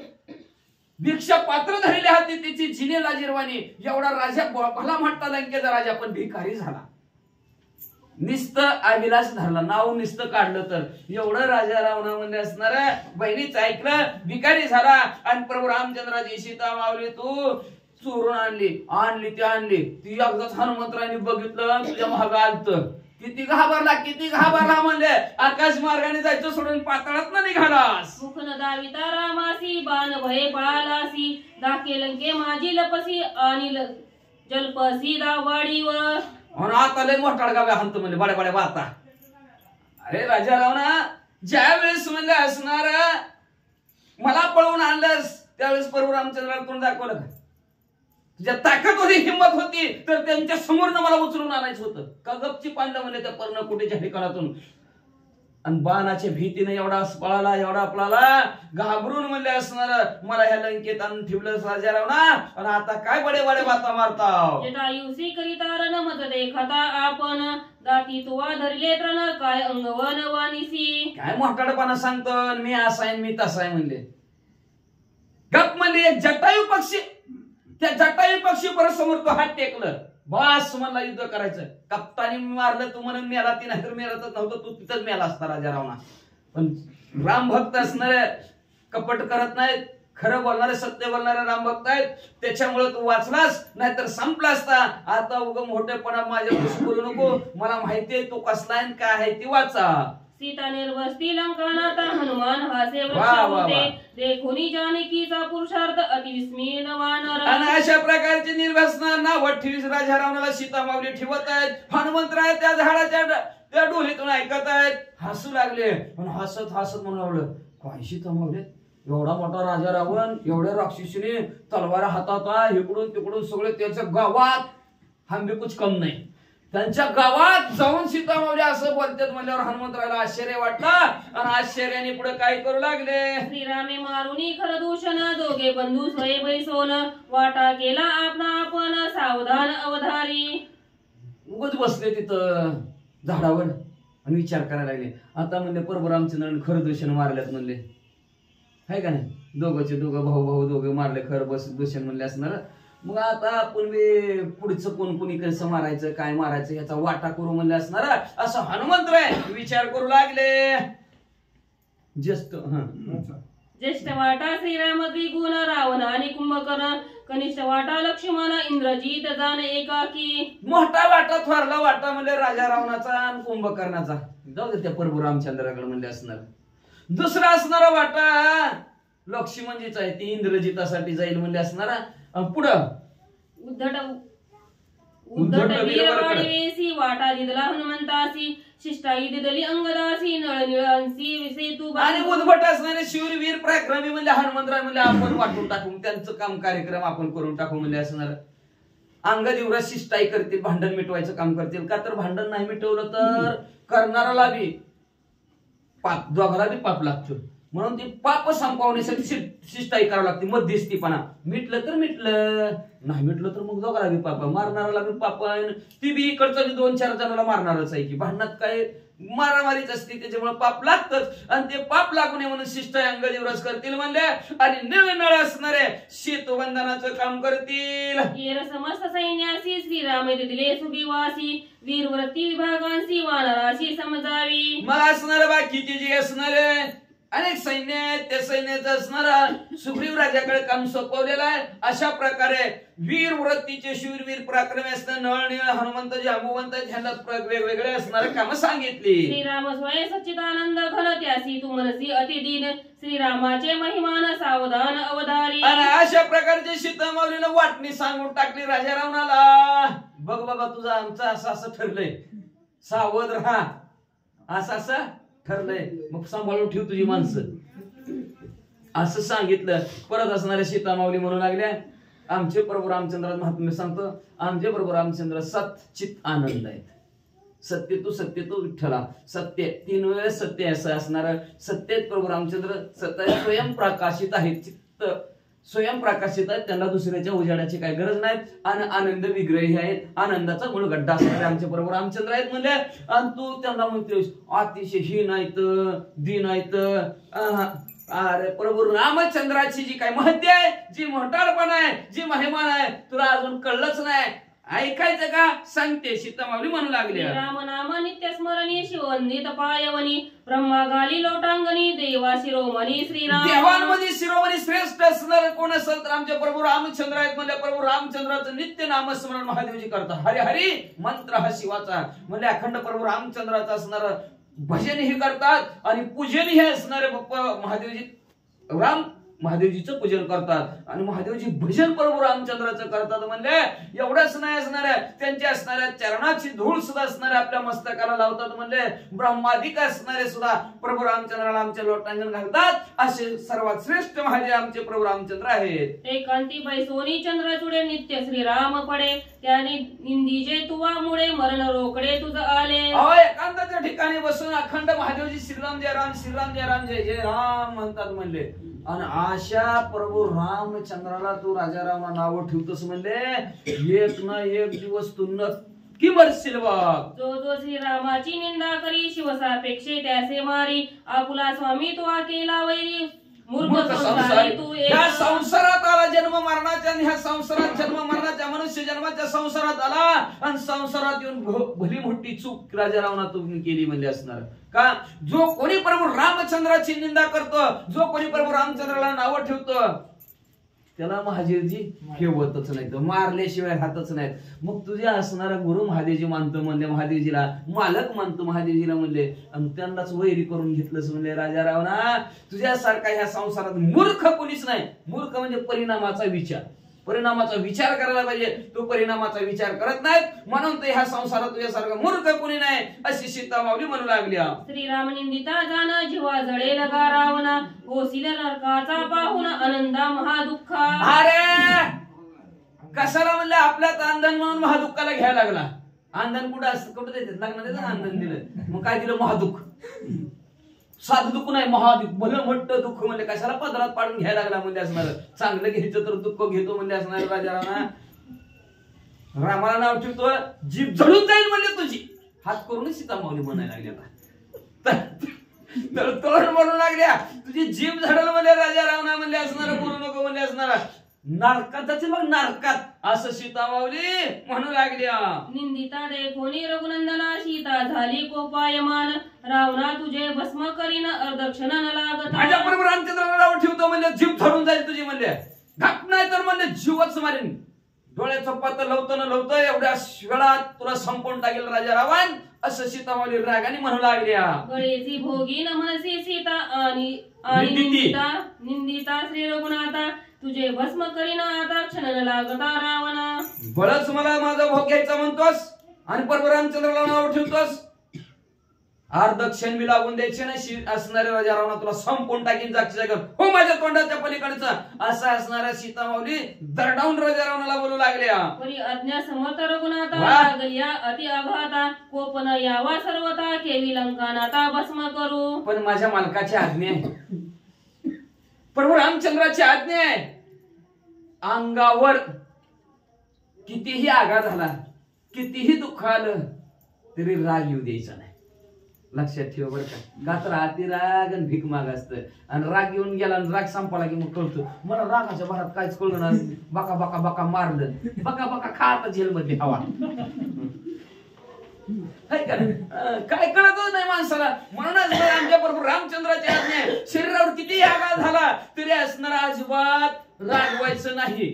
भिक्षा पात्र धरले हाती त्याची जिने लाजिरवाणी. एवढा राजा भला म्हणता लंकेचा राजा पण भिकारी झाला. निस्त अभिलाष धरला, नाव निस्त काढलं तर एवढं राजा रावणामध्ये असणार बहिणीच ऐकलं भिकारी झाला. आणि प्रभू रामचंद्राची सीता मावली तू चोरून आणली ती एकदाच हनुमंतरायने बघितलं तुझ्या महाग आलत किती घाबरला म्हणले आकाश मार्गाने जायचं सोडून पाताळात ना निघालास मुखन दाविता रामासी बाण भये पळालासी दाके लंके माझी लपसी आणि जलपसी दावाडीवर म्हणून आता लय मोठा गाव्या हंत म्हणले बड्या वाता. अरे राजा रावणा ज्या वेळेस म्हणले असणार मला पळवून आणलंस त्यावेळेस प्रभू रामचंद्राला तोंड दाखवलं का? तुझ्या ताकद होती हिंमत होती तर त्यांच्या समोरनं मला उचलून आणायचं होतं का? गपचीप आणलं म्हणजे त्या पर्णकुटीच्या ठिकाणातून आणि बाणाच्या भीतीने एवढा पळाला घाबरून म्हणले असणार मला ह्या लंकेत आणून ठेवलं राजा रावणा आणि आता काय बडे बाता मारताव. जटायुसी करिता रण मत देखता आपण दाती तुवा धरले तरण काय अंगवन वानिसी. काय मोठाडपणा सांगतो मी असा आहे मी तसा आहे म्हणले. गप म्हणले एक जटायू पक्षी त्या जटायू पक्षी परत समोर तो हात टेकलं बस मला युद्ध करायचं. कप्तानी मारलं तू म्हणून मेला ती नाहीतर मेलाच नव्हतं तू तिथंच मेला असता राजा रावणा. पण राम भक्त असणारे कपट करत नाहीत खरं बोलणारे सत्य बोलणारे राम भक्त आहेत त्याच्यामुळे तू वाचलास नाहीतर संपला असता. आता उगा मोठेपणा माझ्या बोलू नको मला माहितीये तू कसला आहे काय आहे ती वाचा. सीता निर्वस्ती लंकानाता हनुमान हासे वृक्षावते देखोनी जानकीचा पुरुषार्थ अतिविस्मीर्ण वानर. आणि अशा प्रकारची निर्व्यसना नाव ठेवीस राजा रावणाला सीता माऊली ठेवत आहेत. हनुमंतराय त्या झाडाच्या त्या डोलीतून ऐकत आहेत हसू लागले आणि हसत म्हणून आवडलं काय सीता माऊली एवढा मोठा राजा रावण एवढ्या राक्षसीने तलवार हातात इकडून तिकडून सगळे त्याच्या गावात हम कुछ कम नाही. त्यांच्या गावात जाऊन सीता माऊली असं बोलतात म्हणल्यावर हनुमंतरायला आश्चर्य वाटलं आणि आश्चर्याने पुढे काय करू लागले. श्रीरामे मारुनी खर दूषण दोघे बंधू स्वय बैसोन वाटा केला आपण सावधान अवधारी. उगच बसले तिथं झाडावर आणि विचार करायला लागले. आता म्हणले प्रभू रामचंद्राने खरं दूषण मारल्यात म्हणले आहे का नाही. दोघं भाऊ दोघे मारले खरं दूषण म्हणले असणार. मग आता आपण पुढचं कोणी कसं मारायचं काय मारायचं याचा वाटा करू म्हणले असणार असं हनुमंतराय विचार करू लागले. ज्येष्ठ वाटा श्रीराम द्विगुण रावण आणि कुंभकर्ण कनिष्ठ वाटा लक्ष्मण इंद्रजित जाण एकाकी. मोठा वाटा थोरला वाटा म्हणजे राजा रावणाचा आणि कुंभकर्णाचा जाऊ दे त्या प्रभू रामचंद्राकडे म्हणले असणार. दुसरा असणारा वाटा लक्ष्मणजीचा आहे ती इंद्रजितासाठी जाईल म्हणले असणारा. पुढं उद्धट वीरवाडीसी वाटा दिदला हनुमंतासी शिष्टाई दिदली अंगदासी नळनिळांसी सेतू. आणि उद्धट असणारे शूरवीर पराक्रमी म्हणजे हनुमंतराय म्हणजे आपण वाटून टाकू त्यांचं काम कार्यक्रम आपण करून टाकू म्हणजे असणार. अंगदिवरा शिष्टाई करतील भांडण मिटवायचं काम करतील का तर भांडण नाही मिटवलं तर करणाराला बी पाप दोघाला बी पाप लागतो म्हणून ती पाप संपवण्यासाठी शिष्टाई करावं लागते मध्यस्थीपणा. मिटलं तर मिटलं नाही मिटलं तर मग दोघाला बी पाप मारणाराला बी पाप ती बी इकडचं बी 2-4 जणांना मारणारच आहे की भांडणात काय मारामारीच असते त्याच्यामुळे पाप लागतच आणि ते पाप लागू नये म्हणून शिष्टाई अंगदिवरच करतील म्हणले आणि नळ असणारे शेतबंधनाचं काम करतील. समस्त सैन्यासी श्रीराम दिले सुखीवासी वीरव्रती विभागांशी वानराशी समजावी. मग असणार बाकीचे जे असणारे अनेक सैन्य आहेत त्या सैन्याचं असणारा सुग्रीव राजाकडे काम सोपवलेलं आहे. अशा प्रकारे वीर वृत्तीचे शूरवीर पराक्रमी असणं नळनीळ हनुमंत जांबुवंत ह्यांना वेगवेगळे असणारे काम सांगितली. श्रीराम स्वय सच्चिदानंद घन त्यासी तू मनसी अतिदीन श्रीरामाचे महिमान सावधान अवधारी. आणि अशा प्रकारचे सीता माऊलीनं वाटणी सांगून टाकली राजा रावणाला. बघ बाबा तुझं आमचं असं ठरलंय सावध राहा असं ठरलंय मग सांभाळून ठेव तुझी माणसं असं सांगितलं. परत असणाऱ्या सीता माऊली म्हणू लागल्या आमचे प्रभू रामचंद्र महात्म्य सांगतो आमचे प्रभू रामचंद्र सच्चित आनंद आहेत. सत्य तू विठ्ठला सत्य 3 वेळेस सत्य असं असणार. सत्य प्रभू रामचंद्र सत्य स्वयंप्रकाशित आहेत चित्त स्वयंप्रकाशित आहेत त्यांना दुसऱ्याच्या उजाडाची काय गरज नाही आणि आनंद विग्रही आहेत आनंदाचा मूळगड्डा असणारे आमचे प्रभू रामचंद्र आहेत म्हणजे. आणि तू त्यांना म्हणतोस अतिशय हीन आहेत दीन आहेत. अरे प्रभू रामचंद्राची जी काय महत्य आहे जी मोठाळपणा आहे जी महिमा आहे तुला अजून कळलंच नाही. ऐकायचं का सांगते सीता माऊली म्हणू लागले राम नाम नित्य स्मरणी शिववंदित पायवनी ब्रह्मा गाली लोटांगणी देवा शिरोमणी श्रीराम. देवांमध्ये शिरोमणी श्रेष्ठ असणार कोण असेल तर आमचे प्रभू रामचंद्र आहेत. म्हणजे प्रभू रामचंद्राचं नित्य नामस्मरण महादेवजी करतात. हरी हरी मंत्र हा शिवाचा म्हणजे अखंड प्रभू रामचंद्राचा असणार भजन ही करतात आणि पूजन हे असणारे बाप्पा महादेवजी राम महादेवजीचं पूजन करतात आणि महादेवजी भजन प्रभू रामचंद्राचं करतात. म्हणजे एवढंच नाही असणाऱ्या त्यांच्या असणाऱ्या चरणाची धूळ सुद्धा असणाऱ्या आपल्या मस्तकाला लावतात. म्हणजे ब्रह्मादिक असणारे सुद्धा प्रभू रामचंद्राला आमचे लोटांगण घालतात. असे सर्वात श्रेष्ठ महादेव आमचे प्रभू रामचंद्र आहेत. एकांती बैसोनी चंद्र चुडे नित्य श्रीराम पडे त्याने निंदीजे तुवामुळे मरण रोकडे तुझ आले. एकांताच्या ठिकाणी बसून अखंड महादेवजी श्रीराम जय राम श्रीराम जय राम जय जय राम म्हणतात. म्हणले आणि अशा प्रभू रामचंद्राला तू राजा रामा नाव ठेवतोस. म्हणले एक ना एक दिवस तू नक्की मरशील बघ. जो जो श्रीरामाची निंदा करी शिवसापेक्षे त्याचे मारी आपुला स्वामी तो केला वैरी मूर्ख संसारी तू ह्या संसारात आला जन्म मरणाच्या आणि ह्या संसारात जन्म मरणाच्या मनुष्य जन्माच्या संसारात आला आणि संसारात येऊन भली मोठी चूक राजा रावणा तुम्ही केली म्हणजे असणार का. जो कोणी प्रभू रामचंद्राची निंदा करतो जो कोणी प्रभू रामचंद्राला नाव ठेवतो त्याला महादेवजी ठेवतच नाही मारल्याशिवाय हातच नाहीत. मग तुझ्या असणारा गुरु महादेवजी मानतो म्हणले महादेवजीला मालक मानतो महादेवजीला म्हणले आणि त्यांनाच वैरी करून घेतलंच म्हणले राजा रावणा तुझ्यासारखा ह्या संसारात मूर्ख कोणीच नाही. मूर्ख म्हणजे परिणामाचा विचार करायला पाहिजे. तो परिणामाचा विचार करत नाहीत म्हणून ते ह्या संसारात तुझ्यासारखं मूर्ख कोणी नाही अशी सीता माऊली म्हणू लागल्या. श्रीराम निंदिता जाण जीवा जळेल गा रावणा होशील नरकाचा पाहून आनंदा महादुःखा. अरे कशाला म्हणलं आपल्यात आंधन म्हणून महादुःखाला घ्यायला लागला. आंधन कुठं असतं कुठं देतात लग्न देतात आंधन दिलं मग काय दिलं महादुःख. साधं दुःख नाही महादुःख भलं मोठं दुःख म्हणजे कशाला पदरात पाडून घ्यायला लागला म्हणजे असणार. चांगलं घ्यायचं तर दुःख घेतो म्हणजे असणार. राजा रामाला नाव ठेवतो जीभ जळून जाईल म्हणजे तुझी हात करूनच सीता माऊली म्हणायला लागल्या. तर तोड म्हणू लागल्या तुझी जीभ झडल म्हणजे राजा रावणा म्हणले असणार. बोलू नको म्हणजे असणार. नरकात जातील मग नरकात असं सीता माऊली म्हणू लागल्या. निंदिता देखोनी रघुनंदना सीता झाली कोपायमान रावणा तुझे भस्म करीन अर्धक्षण न लागत. माझ्या प्रभू रामचंद्राला नाव ठेवतो म्हणजे जीभ धरून जाईल तुझी म्हणले. घात नाही तर म्हणले जीवच मारीन. डोळ्याचं पात्र लवतं न लवतं एवढ्या वेळात तुला संपवून टाकेल राजा रावण असं सीता माऊली रागाने म्हणू लागल्या. गळेची भोगी न म्हणसी सीता आणि निंदिता श्री रघुनाथा तुझे भस्म करीन आता क्षण न लागता रावणा. बळच मला माझा भोग घ्यायचा म्हणतोस आणि प्रभू रामचंद्राला नाव ठेवतोस. अर्धक्षण बी लागून द्यायचे नाही असणारे राजा रावणा तुला संपून टाकीन जागच्या जागेवर हो माझ्या तोंडाच्या पलीकडचा असा असणाऱ्या सीता माऊली दरडावून राजा रावणाला बोलू लागल्या. परी अज्ञा समर्थ रघुनाथा लागल्या अति आघाता कोपन यावा सर्वता केली लंकानाथा भस्म करू. पण माझ्या मालकाची आज्ञा आहे प्रभू रामचंद्राची आज्ञा आहे. अंगावर कितीही आघात झाला कितीही दुःख आलं तरी राग येऊ द्यायचा नाही. लक्षात ठेवा बरं का तर अति राग आणि भीक माग असतं आणि राग येऊन गेला आणि राग संपला की मग कळतो मला रागाच्या भरात काहीच कळलं ना बका बका बका मारलं बका बका खात जेलमधली हवा काय कळतच नाही माणसाला. म्हणूनच आमच्या बरोबर रामचंद्राची आज्ञा शरीरावर किती आघात झाला तरी असणारा अजिबात रागवायचं नाही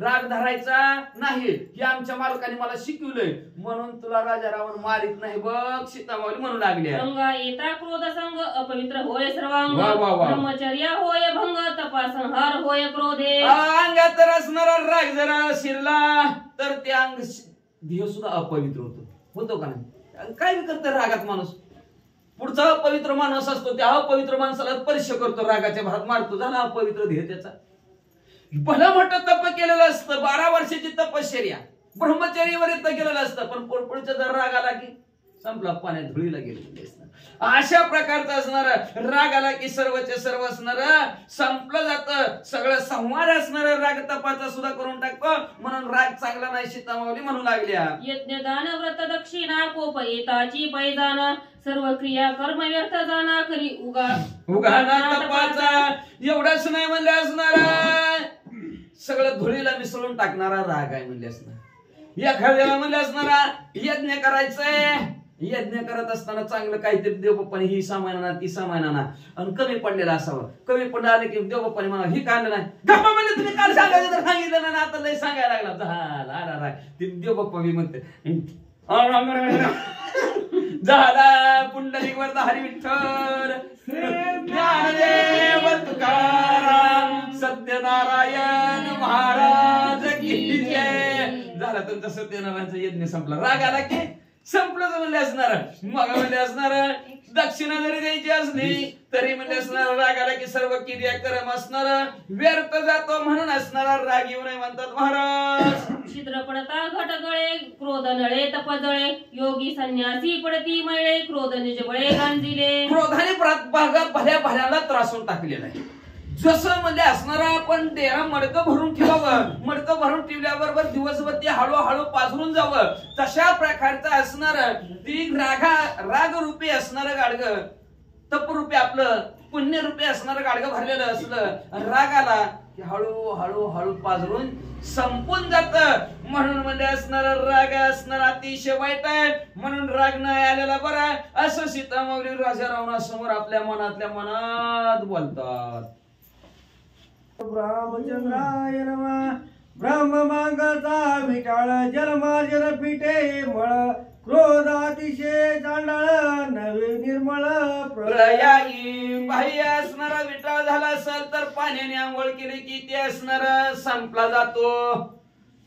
राग धरायचा नाही हे आमच्या मालकाने मला शिकवलंय. म्हणून तुला राजा रावण मारित नाही बघ सीता माऊली म्हणू लागल्या. अंगा येता क्रोध संग अपवित्र होय सर्वांग ब्रह्मचर्य होय भंग तपासंहार होय क्रोधे. अंगात तर असणारा राग जरा शिरला तर ते अंग देह सुद्धा अपवित्र होतो का नाही. काय करत रागात माणूस पुढचा अपवित्र माणूस असतो त्या अपवित्र माणसाला स्पर्श करतो रागाच्या भरात मारतो झाला अपवित्र देह त्याचा. भलं मोठं तप केलेलं असतं 12 वर्षाची तपश्चर्या ब्रह्मचर्यावर गेलेलं असतं पण पुढच्या जर राग आला की संपला पाण्यात धुळीला गेलेलं असतं. अशा प्रकारचा असणार राग आला की सर्वचे सर्व असणार संपलं जातं. सगळं संवाद असणार राग तपाचा सुद्धा करून टाकतो. म्हणून राग चांगला नाही सीता माऊली म्हणू लागल्या. यज्ञ दान व्रत दक्षिणा कोप येताची पैजाना सर्व क्रिया कर्म व्यर्थ जाना करी उगाना तपाचा. एवढंच नाही म्हणले असणार सगळं धुळीला मिसळून टाकणारा राग आहे म्हणले असणार. एखाद्याला म्हणले असणारा यज्ञ करायचंय, यज्ञ करत असताना चांगलं काहीतरी देवबाप्पाने ही सामाना ती सामाना आणि कमी पडलेलं असावं. कमी पडलं आलं की देवबाप्पाने म्हणा ही काढलं नाही, गप्पा म्हणले तुम्ही काल सांगायचं तर सांगितलं ना, आता लय सांगायला लागला. ती देवबाप्पा मी म्हणते झाला पुंडलिक वरदा हरी विठ्ठल ज्ञानदेव तुकाराम सत्यनारायण महाराज की जय. झाला तुमचा सत्यनारायणचा यज्ञ संपला. राग आला की संपलं म्हणले असणार. मग म्हणले असणार दक्षिणा जरी द्यायची असली तरी म्हणले असणार राग आला की सर्व क्रियाक्रम असणार व्यर्थ जातो म्हणून असणारा राग येऊ नये म्हणतात महाराज. छिद्र पडता घट गळे क्रोध नळे तप जळे योगी संन्यासी पडती मळे क्रोध निज बळे गांजिले. क्रोधाने भल्या भल्याला त्रासून टाकलेला आहे. जसं म्हणजे असणारा आपण देहा मडकं भरून ठेवावं, मडकं भरून ठेवल्याबरोबर दिवसभर ते हळूहळू पाझरून जावं, तशा प्रकारचं असणार ती राग रूपी असणारं गाडगं, तपरूपी आपलं पुण्य रूपी असणारं गाडगं भरलेलं असलं, राग आला की हळू हळू पाझरून संपून जात. म्हणून म्हणजे असणारा राग असणार अतिशय वाईट आहे. म्हणून राग नाही आलेला बरा असं सीतामाऊली राजा रावणासमोर आपल्या मनातल्या मनात बोलतात. रामचंद्राय नमः. ब्रह्म मांगाचा विटाळ जन्माजर पिटे मळ क्रोध अतिशय चांडाळ नवे निर्मळ प्रयाई बाह्य असणारा विटाळ झाला असेल तर पाण्याने आंघोळ केली की ते असणारा संपला जातो.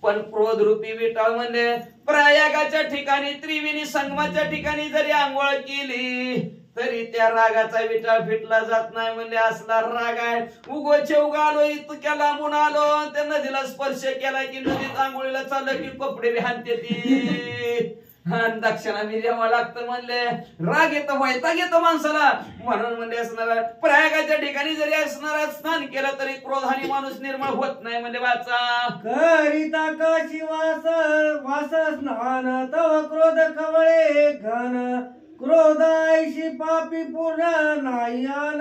पण क्रोध रूपी विटाळ म्हणजे प्रयागाच्या ठिकाणी त्रिवेणी संगमाच्या ठिकाणी जरी आंघोळ केली तरी त्या रागाचा विटाळ फिटला जात नाही. म्हणजे असला राग आहे. उगोचे उगालो इतक्या लांबून आलो त्या नदीला स्पर्श केला की नदीत आंघोळीला चाललं की कपडे बी हाणते ती दक्षिणा बी द्यावं लागतं. म्हणले राग येतो वैताग येतो माणसाला. म्हणून म्हणजे असणारा प्रयागाच्या ठिकाणी जरी असणारा स्नान केलं तरी क्रोधाने माणूस निर्मळ होत नाही. म्हणजे वाचा करिता काशी वास स्नान तव क्रोध कवळे घन क्रोध ऐशी पापी पूर्ण नायान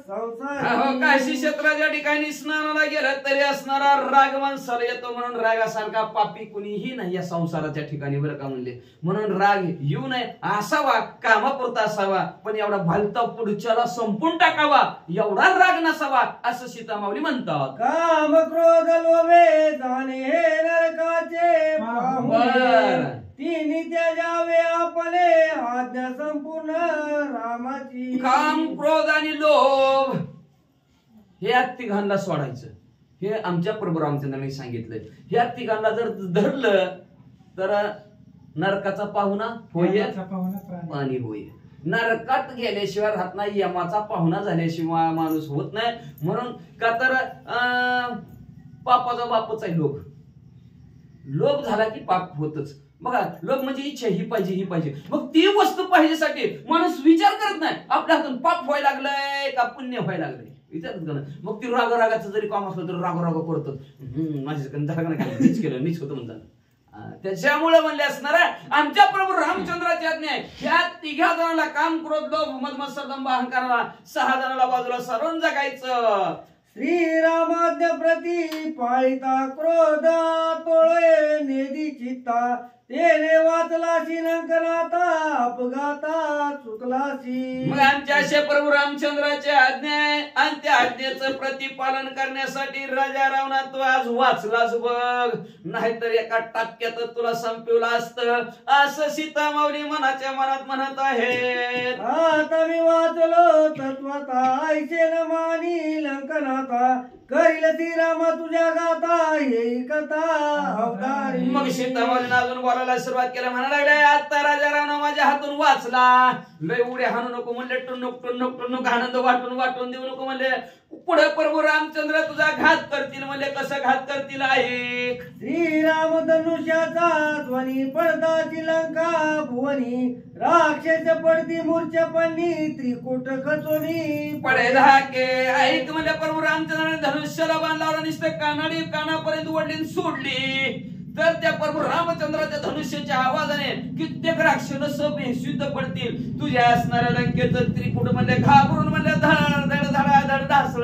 संसार. काशी क्षेत्राच्या ठिकाणी स्नानाला गेलं तरी असणारा राग माणसाला येतो. म्हणून रागासारखा पापी कुणीही नाही या संसाराच्या ठिकाणी बरं का म्हणले. म्हणून राग येऊ नये असावा, कामापुरता असावा, पण एवढा भलता पुढच्याला संपून टाकावा एवढा राग नसावा असं सीतामाऊली म्हणतात. काम क्रोध लोभे जाणे हे नरकाचे पाहुणे तिन्ही त्याजावे आपले आज्ञा संपूर्ण रामाची. काम क्रोध आणि लोभ हे तिघांना सोडायचं. हे आमच्या प्रभू रामचंद्रांनी सांगितलंय. ह्या तिघांना जर धरलं तर नरकाचा पाहुणा होय पाणी होय. नरकात गेल्याशिवाय राहत नाही, यमाचा पाहुणा झाल्याशिवाय माणूस होत नाही. म्हणून का तर पापाचा बापच आहे लोभ. लोभ झाला की पाप होतच. बघा लोभ म्हणजे इच्छा ही पाहिजे ही पाहिजे. मग ती वस्तू पाहिजेसाठी माणूस विचार करत नाही आपल्या हातून पाप व्हायला लागलंय का पुण्य व्हायला लागलंय विचारच करत. मग ती रागाचं जरी काम असलं तर राग करतो. माझ्याकडे केलं नीच होतं म्हणतात. त्याच्यामुळे म्हणले असणार आमच्या प्रभू रामचंद्राची आज्ञा आहे. ह्या तिघा जणांना काम क्रोध लोभ मद मत्सर दंभ अहंकाराला 6 जणांना बाजूला सारून जगायचं. श्रीरामाज्ञ प्रती पाळिता क्रोध तोळे नेदी चित्ता तेने वाचलाशी नंकनाता अपघाता चुकलाशी. मग आमच्या अशा प्रभू रामचंद्राची आज्ञा आहे आणि त्या आज्ञेचं प्रतिपालन करण्यासाठी राजा रावणा तू आज वाचलाच बघ, नाहीतर एका टाक्यात तुला संपवलं असतं असं सीतामाऊली मनाच्या मनात म्हणत आहेत. आता मी वाचलो तत्वता ऐसे न मानी लंकनाता करील श्रीरामा तुझ्या गाता येई कथा अवतारी. मग सीतामाऊली अजून बोलायला सुरुवात केलं. म्हणा लागले आता राजा रावणा माझ्या हातून वाचला. लय उड्या हाणू नको म्हणले, टुनुक टुनुक टुनुक आनंद वाटून देऊ नको म्हणले. पुढे प्रभू रामचंद्र तुझा घात करतील म्हणले. कसं घात करतील ऐक. श्रीराम धनुष्याचा ध्वनी पडताची लंका भुवनी राक्षस पडती मूर्छा पडली त्रिकूट खचोनी पडे धाके ऐक म्हणले. प्रभू रामचंद्राने धनुष्याला बांधला नुसतं कानापर्यंत वडली सोडली तर त्या प्रभू रामचंद्राच्या धनुष्याच्या आवाजाने कित्येक राक्षस बेशुद्ध पडतील. तुझ्या असणाऱ्या लंकेचं त्रिकूट म्हणले घाबरून म्हणले धड धड धडा धड ढासळ.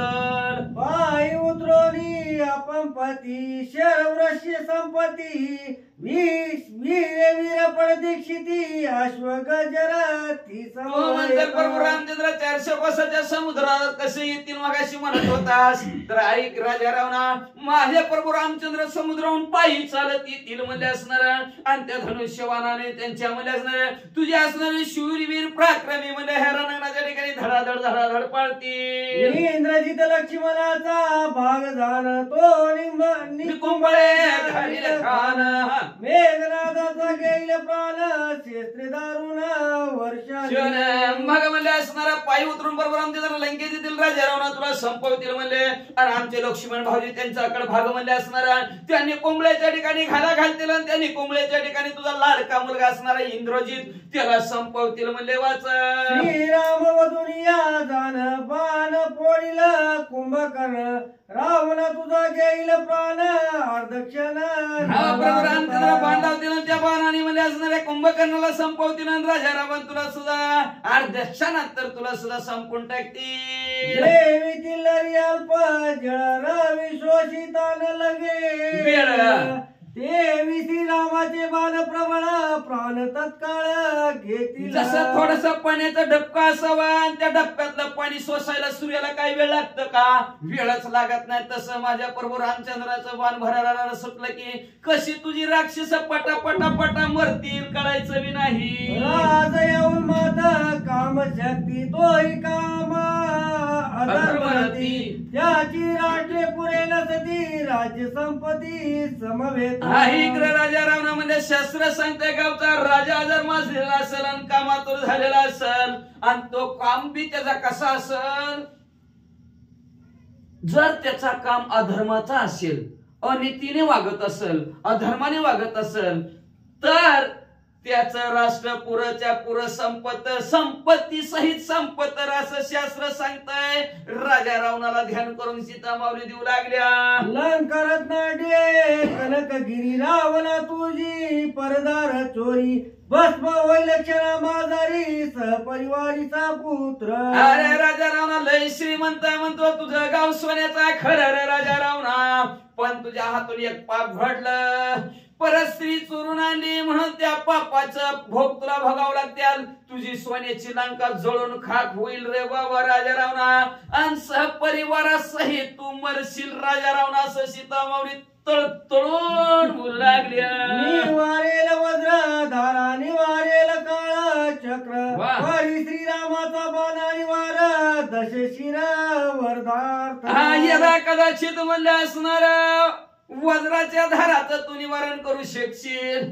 पाय उतरोनी आपण संपत्ती शरवृष्य संपत्ती वीर पडदीक्षिती अश्वगजरती प्रभू रामचंद्र 400 कोसाच्या समुद्रात कसे येतील मगाशी म्हणत होतास तर ऐक राजा रावणा, माझे प्रभू रामचंद्र समुद्राहून पायी चालत येतील म्हणले असणार आणि त्या धनुष्यवानाने त्यांच्या म्हणले असणार तुझे असणारे शूरवीर पराक्रमी म्हणजे ह्या रणांगणाच्या ठिकाणी धडाधड पाळतील. इंद्रजित लक्ष्मणाचा भाग जाणतो निकुंबळे घालील खान, मेघनादाचा गेल प्राण क्षेत्र दारुण वर्षा मग म्हणले असणारा पायी उतरून बरोबर आमच्या लंकेत येथील राजा रावणा तुला संपवतील म्हणले आणि आमचे लक्ष्मण भाऊजी त्यांच्याकडे भाग म्हणले असणारा त्यांनी कोंबड्याच्या ठिकाणी घाला घालतील आणि त्यांनी कोंबड्याच्या ठिकाणी तुझा लाडका मुलगा असणारा इंद्रजित त्याला संपवतील म्हणले. वाच श्रीराम वधुनिया जाण बाण पोळील कुंभकर्ण रावण तुझा गेल प्राण अर्धक्षण प्रभू रामचंद्र बाण लावतील त्या बाणाने म्हणले असणाऱ्या कुंभकर्णाला संपवतील आणि राजा रावण तुला सुद्धा अर्ध्या क्षणात तर तुला सुद्धा संपून टाकतील. देवीतील अल्प जळ रवी शोषितान लगे देवी श्रीरामाचे बाण प्रबळ प्राण तत्काळ घेतील. जसं थोडस पाण्याचा डबका असावा आणि त्या डबक्यातलं पाणी सोसायला सूर्याला काही वेळ लागतं का? वेळच लागत नाही. तसं माझ्या प्रभू रामचंद्राचं बाण भरायला सुटलं की कशी तुझी राक्षस पटा मरतील कळायचं बी नाही. राज येऊन माता काम शक्ती तोही काम अधर्मती त्याची राष्ट्रे पुरे नसती राज्य संपत्ती समवेत. राजा रावणा म्हणजे शस्त्र सांगते गावचा राजा जर माजलेला असेल आणि कामातूर झालेला असेल आणि तो काम बी त्याचा कसा असेल, जर त्याचा काम अधर्माचा असेल, अनीतीने वागत असेल, अधर्माने वागत असेल तर त्याचं राष्ट्र पुरच्या पुर संपत्ती सहित संपत असं शास्त्र सांगताय. राजा रावणाला ध्यान करून सीता माऊली देऊ लागल्या. लंकरत नाडे कनकगिरी रावणा तुझी परदार चोरी भस्म होईल क्षणा माजारी सहपरिवारीचा पुत्र. अरे राजा रावणा लय श्रीमंत म्हणतो तुझं गाव सोन्याचा खरं रे राजा रावणा, पण तुझ्या हातून एक पाप घडलं. परत स्त्री चोरून आणली म्हणून त्या पापाचं भोग तुला भोगावं लागतील. तुझी सोन्याची लंका जळून खाक होईल रे बाबा राजा रावणा आणि सहपरिवारासहित तू मरशील राजा रावणा असं सीता माऊली तळतळून बोलू लागल्या. निवारेल वज्र धारा निवारेल काळ चक्र वारी श्रीरामाचा बाणा निवार दशशिर वरदार्थ. कदाचित म्हणले असणार वज्राच्या धाराचं तू निवारण करू शकशील,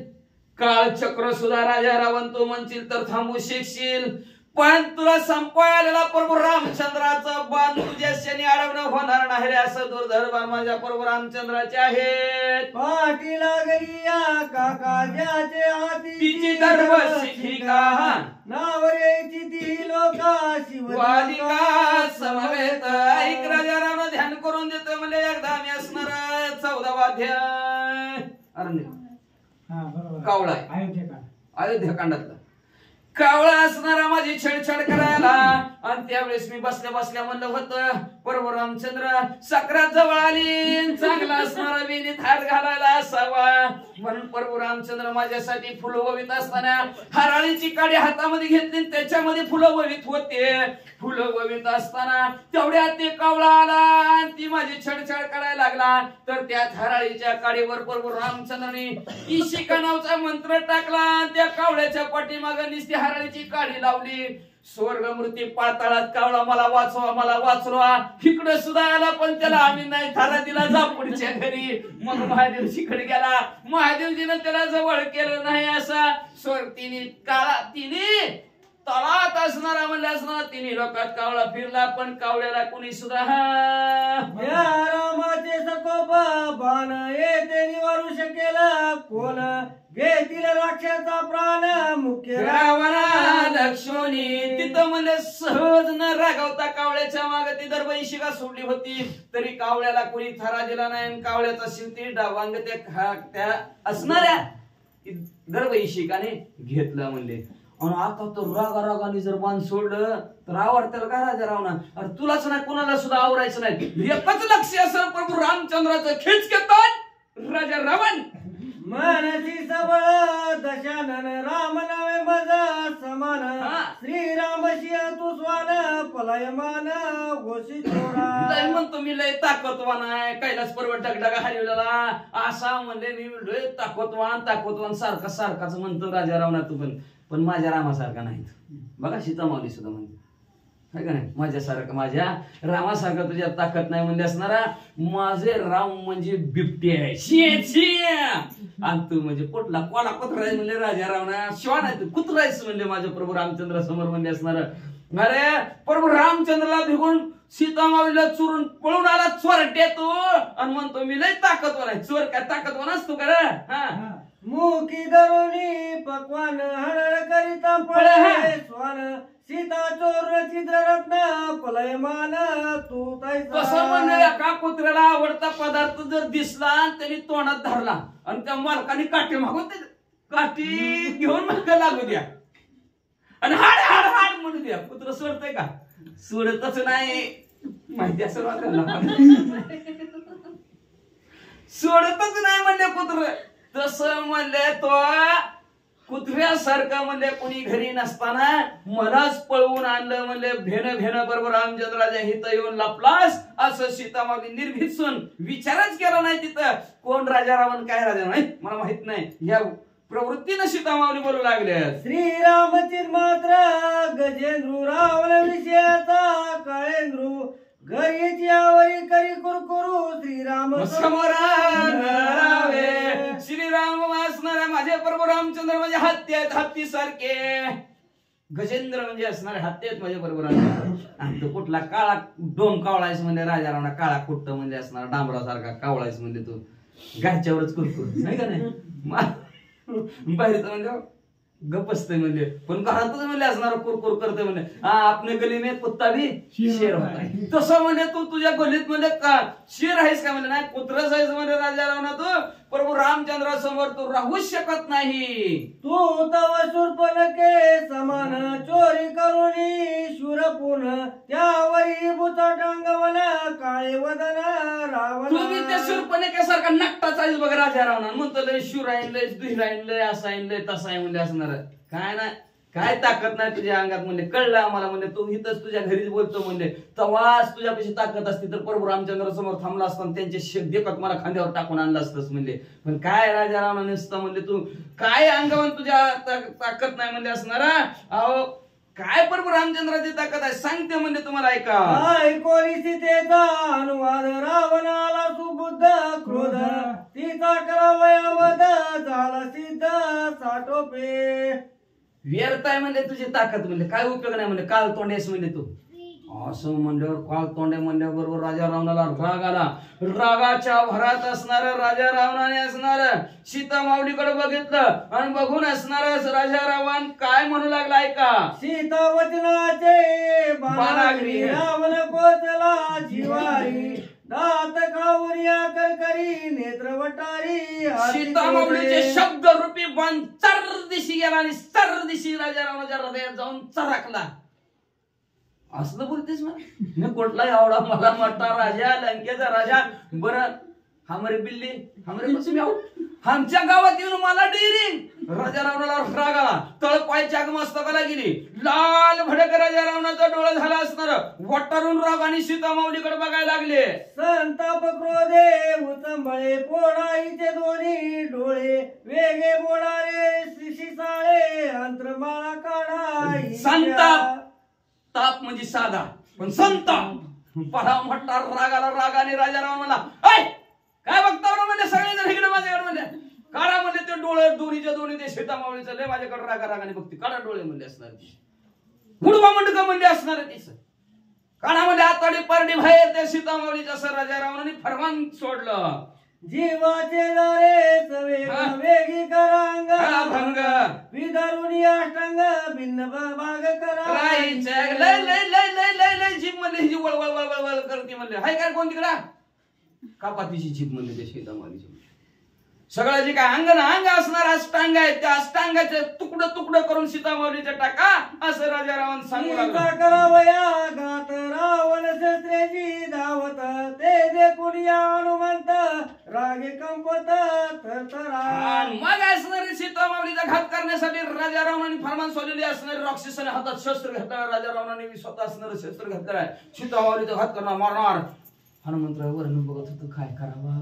काळ चक्र सुद्धा राजा रावण तू म्हणशील तर थांबू शकशील, पण तुला संपवायला प्रभू रामचंद्राचं बाण तुझ्या शनी अडवणं होणार नाही रे असं दुर्धर बाण माझ्या प्रभू रामचंद्राचे आहेत. पाठी लागली या काका ज्याचे हाती तिची धर्म शिखिका नावरेची ती लोका शिववादिका समवेत. ऐक राजा रावण ध्यान करून देतो म्हणजे एकदा मी असणार 14वा अध्याय कावळा अयोध्या कांडातला कावळा असणारा माझी छेडछाड करायला आणि त्यावेळेस मी बसल्या म्हणलं होतं प्रभू रामचंद्र सक्रात जवळ आली चांगला असणारा वेणीत हात घालायला असावा म्हणून प्रभू रामचंद्र माझ्यासाठी फुलं ववीत असताना हराळीची काडी हातामध्ये घेतली त्याच्यामध्ये फुलं ववीत होते. फुलं ववीत असताना तेवढ्यात ते कावळा आला आणि ती माझी छेडछाड करायला लागला तर त्यात हराळीच्या काडीवर प्रभू रामचंद्राने ईशिका नावाचा मंत्र टाकला. त्या कावळ्याच्या पाठीमागे निस्ती हराळीची काडी लावली. स्वर्गमूर्ती पाताळात कावळा मला वाचवा इकडे सुद्धा आला पण त्याला आम्ही नाही थारा दिला जा पुढच्या घरी. मग महादेवजीकडे गेला. महादेवजीनं त्याला जवळ केलं नाही असा तिने तळात असणारा म्हणले असणार तिने लोकात कावळा फिरला पण कावळ्याला कुणी सुद्धा रामाचे सकोप बाण येते निवारू शकेल कोण घेतील राक्षसा प्राण मुख्य रावणा लक्ष्मणी. तिथं म्हणजे सहज न रागवता कावळ्याच्या मागे ती दरबैशिका सोडली होती तरी कावळ्याला कुणी थारा दिला नाही. कावळ्याचा शिवती डावांग त्या असणाऱ्या दरबैशिकाने घेतला म्हणले. आणि आता तर रागाने जर बाण सोडलं तर आवडतेल का राजा रावणा? अरे तुलाच नाही कोणाला सुद्धा आवरायचं नाही. एकच लक्ष असं प्रभू रामचंद्राचं खिच घेतात राजा रावण. मनसी सबळ दशानन राम नावे मजा समान श्रीराम शिया तू स्वान पलायमान घोषित लय म्हणतो मी लय ताकदवान आहे, कैलास पर्वत डगडगा हरवलेला असा म्हणजे मी लय ताकदवान सारखाच म्हणतो राजा रावणा तू. पण माझ्या रामासारखा नाही. बघा सीतामावली सुद्धा म्हणते काय का नाही, माझ्या रामासारखा तुझ्या ताकद नाही म्हणजे असणारा. माझे राम म्हणजे बिबटे आहे आणि तू म्हणजे कुठला कोला कुत्रा म्हणले राजा रावणा. शिवा नाही तू कुत्रायस म्हणले माझ्या प्रभू रामचंद्र समोर म्हणजे असणार. अरे प्रभू रामचंद्रला भिगून सीतामावलीला चुरून पळून आला चोरटे तू आणि म्हणतो मी लय ताकदवान आहे. चोर काय ताकदवान असतो का रे? हा मुखी धरुणी पक्वान हरण करिता पळे स्वान सीता चोर छिद्र रत्न पलयमान तू कसं म्हणलं एका कुत्र्याला आवडता पदार्थ जर दिसला आणि त्यांनी तोंडात धरला आणि त्या मालकाने काठी मागून काठी घेऊन माग लागू द्या आणि हाड हाड हाड म्हणू द्या. कुत्र सोडतंय का? सोडतच नाही. माहिती असेल सोडतच नाही म्हणले कुत्र. तसं म्हणले तो कुत्र्यासारखं म्हणले कोणी घरी नसताना मलाच पळवून आणलं म्हणले भेन बरोबर रामचंद्राच्या हित येऊन लपलास असं सीतामावली निर्भीतसून विचारच केला नाही तिथं. कोण राजा रावण काय राजा नाही मला माहित नाही. या प्रवृत्तीनं सीतामावली बोलू लागले. श्रीरामचित मात्र गजेंद्रू रावण विषयाचा काळेंद्रू घरीची आवरी करी कुरकुरू श्रीराम समोर श्रीराम असणारे माझे प्रभू रामचंद्र म्हणजे हत्ती आहेत, हत्ती सारखे. गजेंद्र म्हणजे असणारे हत्ती आहेत माझे प्रभू रामचंद्र. आणि तो कुठला काळा डोम कावळायस म्हणजे राजा रावणा काळा कुट्ट म्हणजे असणार डांबरासारखा कावळायस म्हणजे तू घरच्यावरच कुरकुर नाही का नाही. बाहेरचं म्हणजे गप असते म्हणजे पण घरातच म्हणजे असणार कुरकुर करते म्हणजे आपल्या गली में कुत्ता भी शेर होता है. तसं म्हणजे तू तुझ्या गलीत म्हणजे का शेर आहेस का म्हणजे नाही कुत्रच आहेस म्हणजे राजा रावणा तू प्रभू रामचंद्रासमोर तू राहूच शकत नाही. तू तव शूर्पणखे समान चोरी करुणी शूरपून त्यावरी बुचट अंगवन काळे वदन रावण. तुम्ही त्या शूर्पणखेसारखा नकटाच आहेस बघ राजा रावणा. म्हणतो लय शूर आहे लय दुहीर आहे लय असं आहे लय तसं आहे म्हणजे असणार. काय नाही काय ताकद नाही तुझ्या अंगात म्हणजे कळलं आम्हाला म्हणजे तू इथंच तुझ्या घरीच बोलतो म्हणजे तवाच तुझ्यापाशी ताकद असती तर प्रभू रामचंद्र समोर थांबला असता त्यांचे देखत मला खांद्यावर टाकून आणलं असतंस म्हणजे. पण काय राजा रावणा नसतं म्हणजे तू काय अंगावर तुझ्या ताकद नाही म्हणजे असणार. अहो काय प्रभू रामचंद्राची ताकद आहे सांगते म्हणजे तुम्हाला ऐका. ऐकोरी सीतेचा अनुवाद रावणाला सुबुद्ध क्रोध तिचा करावयावध झाला सिद्ध साठोपे. व्यर्थ आहे म्हणजे तुझी ताकद म्हणजे काय उपयोग नाही म्हणजे काल तोंडेस म्हणजे तू असं म्हणल्यावर काल तोंडे म्हणल्याबरोबर राजा रावणाला राग आला. रागाच्या भरात असणार राजा रावणाने असणार सीता माऊलीकडे बघितलं आणि बघून असणार राजा रावण काय म्हणू लागला ऐका. सीता वचनाचे बाणाग्री रावण कोचला जिवारी दात कावरिया करकरी नेत्र वटारी. सीता माऊलीचे शब्द रूपी बाण चर दिशी गेला आणि सर दिशी राजा रावणाच्या हृदयात जाऊन चरकला. असलं बोलतेस मला कुठला एवढा मला मोठा राजा लंकेचा राजा. बरं हमरे बिल्ली हमरे पश्चिमी आमच्या गावात येऊन मला डेरिंग राजा रावणाला राग आला. तळपायच्या मस्तकाला गेली. लाल भडक राजा रावणाचा डोळा झाला असणार. वटारून राग आणि सीता माऊलीकडे बघायला लागले. संताप क्रोधे उचंबळे पोळाईचे दोन्ही डोळे वेगे बोळारे शिसाळे अंतरमाळा काढा. संताप ताप म्हणजे साधा पण संताप पडा मोठा रागाला रागाने राजा रावण म्हणला काय बघता म्हणजे सगळे जण इकडे माझ्याकडे म्हणजे काढा म्हणजे ते डोळे दोन्हीच्या दोन्ही ते सीता मावळीचं लय माझ्याकडे रागाने बघते. काढा डोळे म्हणजे असणार गुडवा मंडका म्हणजे असणार तिचं. काढा म्हणजे आताडी पारडी बाहेर त्या सीता मावळीचं असं राजा रावणाने फरमान सोडलं. जीवाचे दारे वेगी करांग भंग विदारुणी अष्टांग भिन्न भाग करा. लय लय लय लय लय लय जीप म्हणले ही वळ वळ वळ वळ करते म्हणले हाय काय कोण तिकडा कापातीची जीप म्हणले त्या सीता मावळीची. सगळं जे काय अंग ना अंग असणार अष्टांग आहे त्या अष्टांगाचे तुकडं तुकडं करून सीतामाऊलीच्या टाका असं राजा रावण सांगू लागला. करावया घात रावण शस्त्रेची धावत ते देखून या हनुमंत रागे कंपत थरथरा. मग असणारी सीतामाऊलीचा घात करण्यासाठी राजा रावणाने फरमान सोडलेली असणारी राक्षसाने हातात शस्त्र घेतला. राजा रावणाने स्वतः असणारं शस्त्र घेतलेलं आहे. सीतामाऊलीचा घात करणार मारणार. हनुमंतराव वरून बघत होतो काय करावा.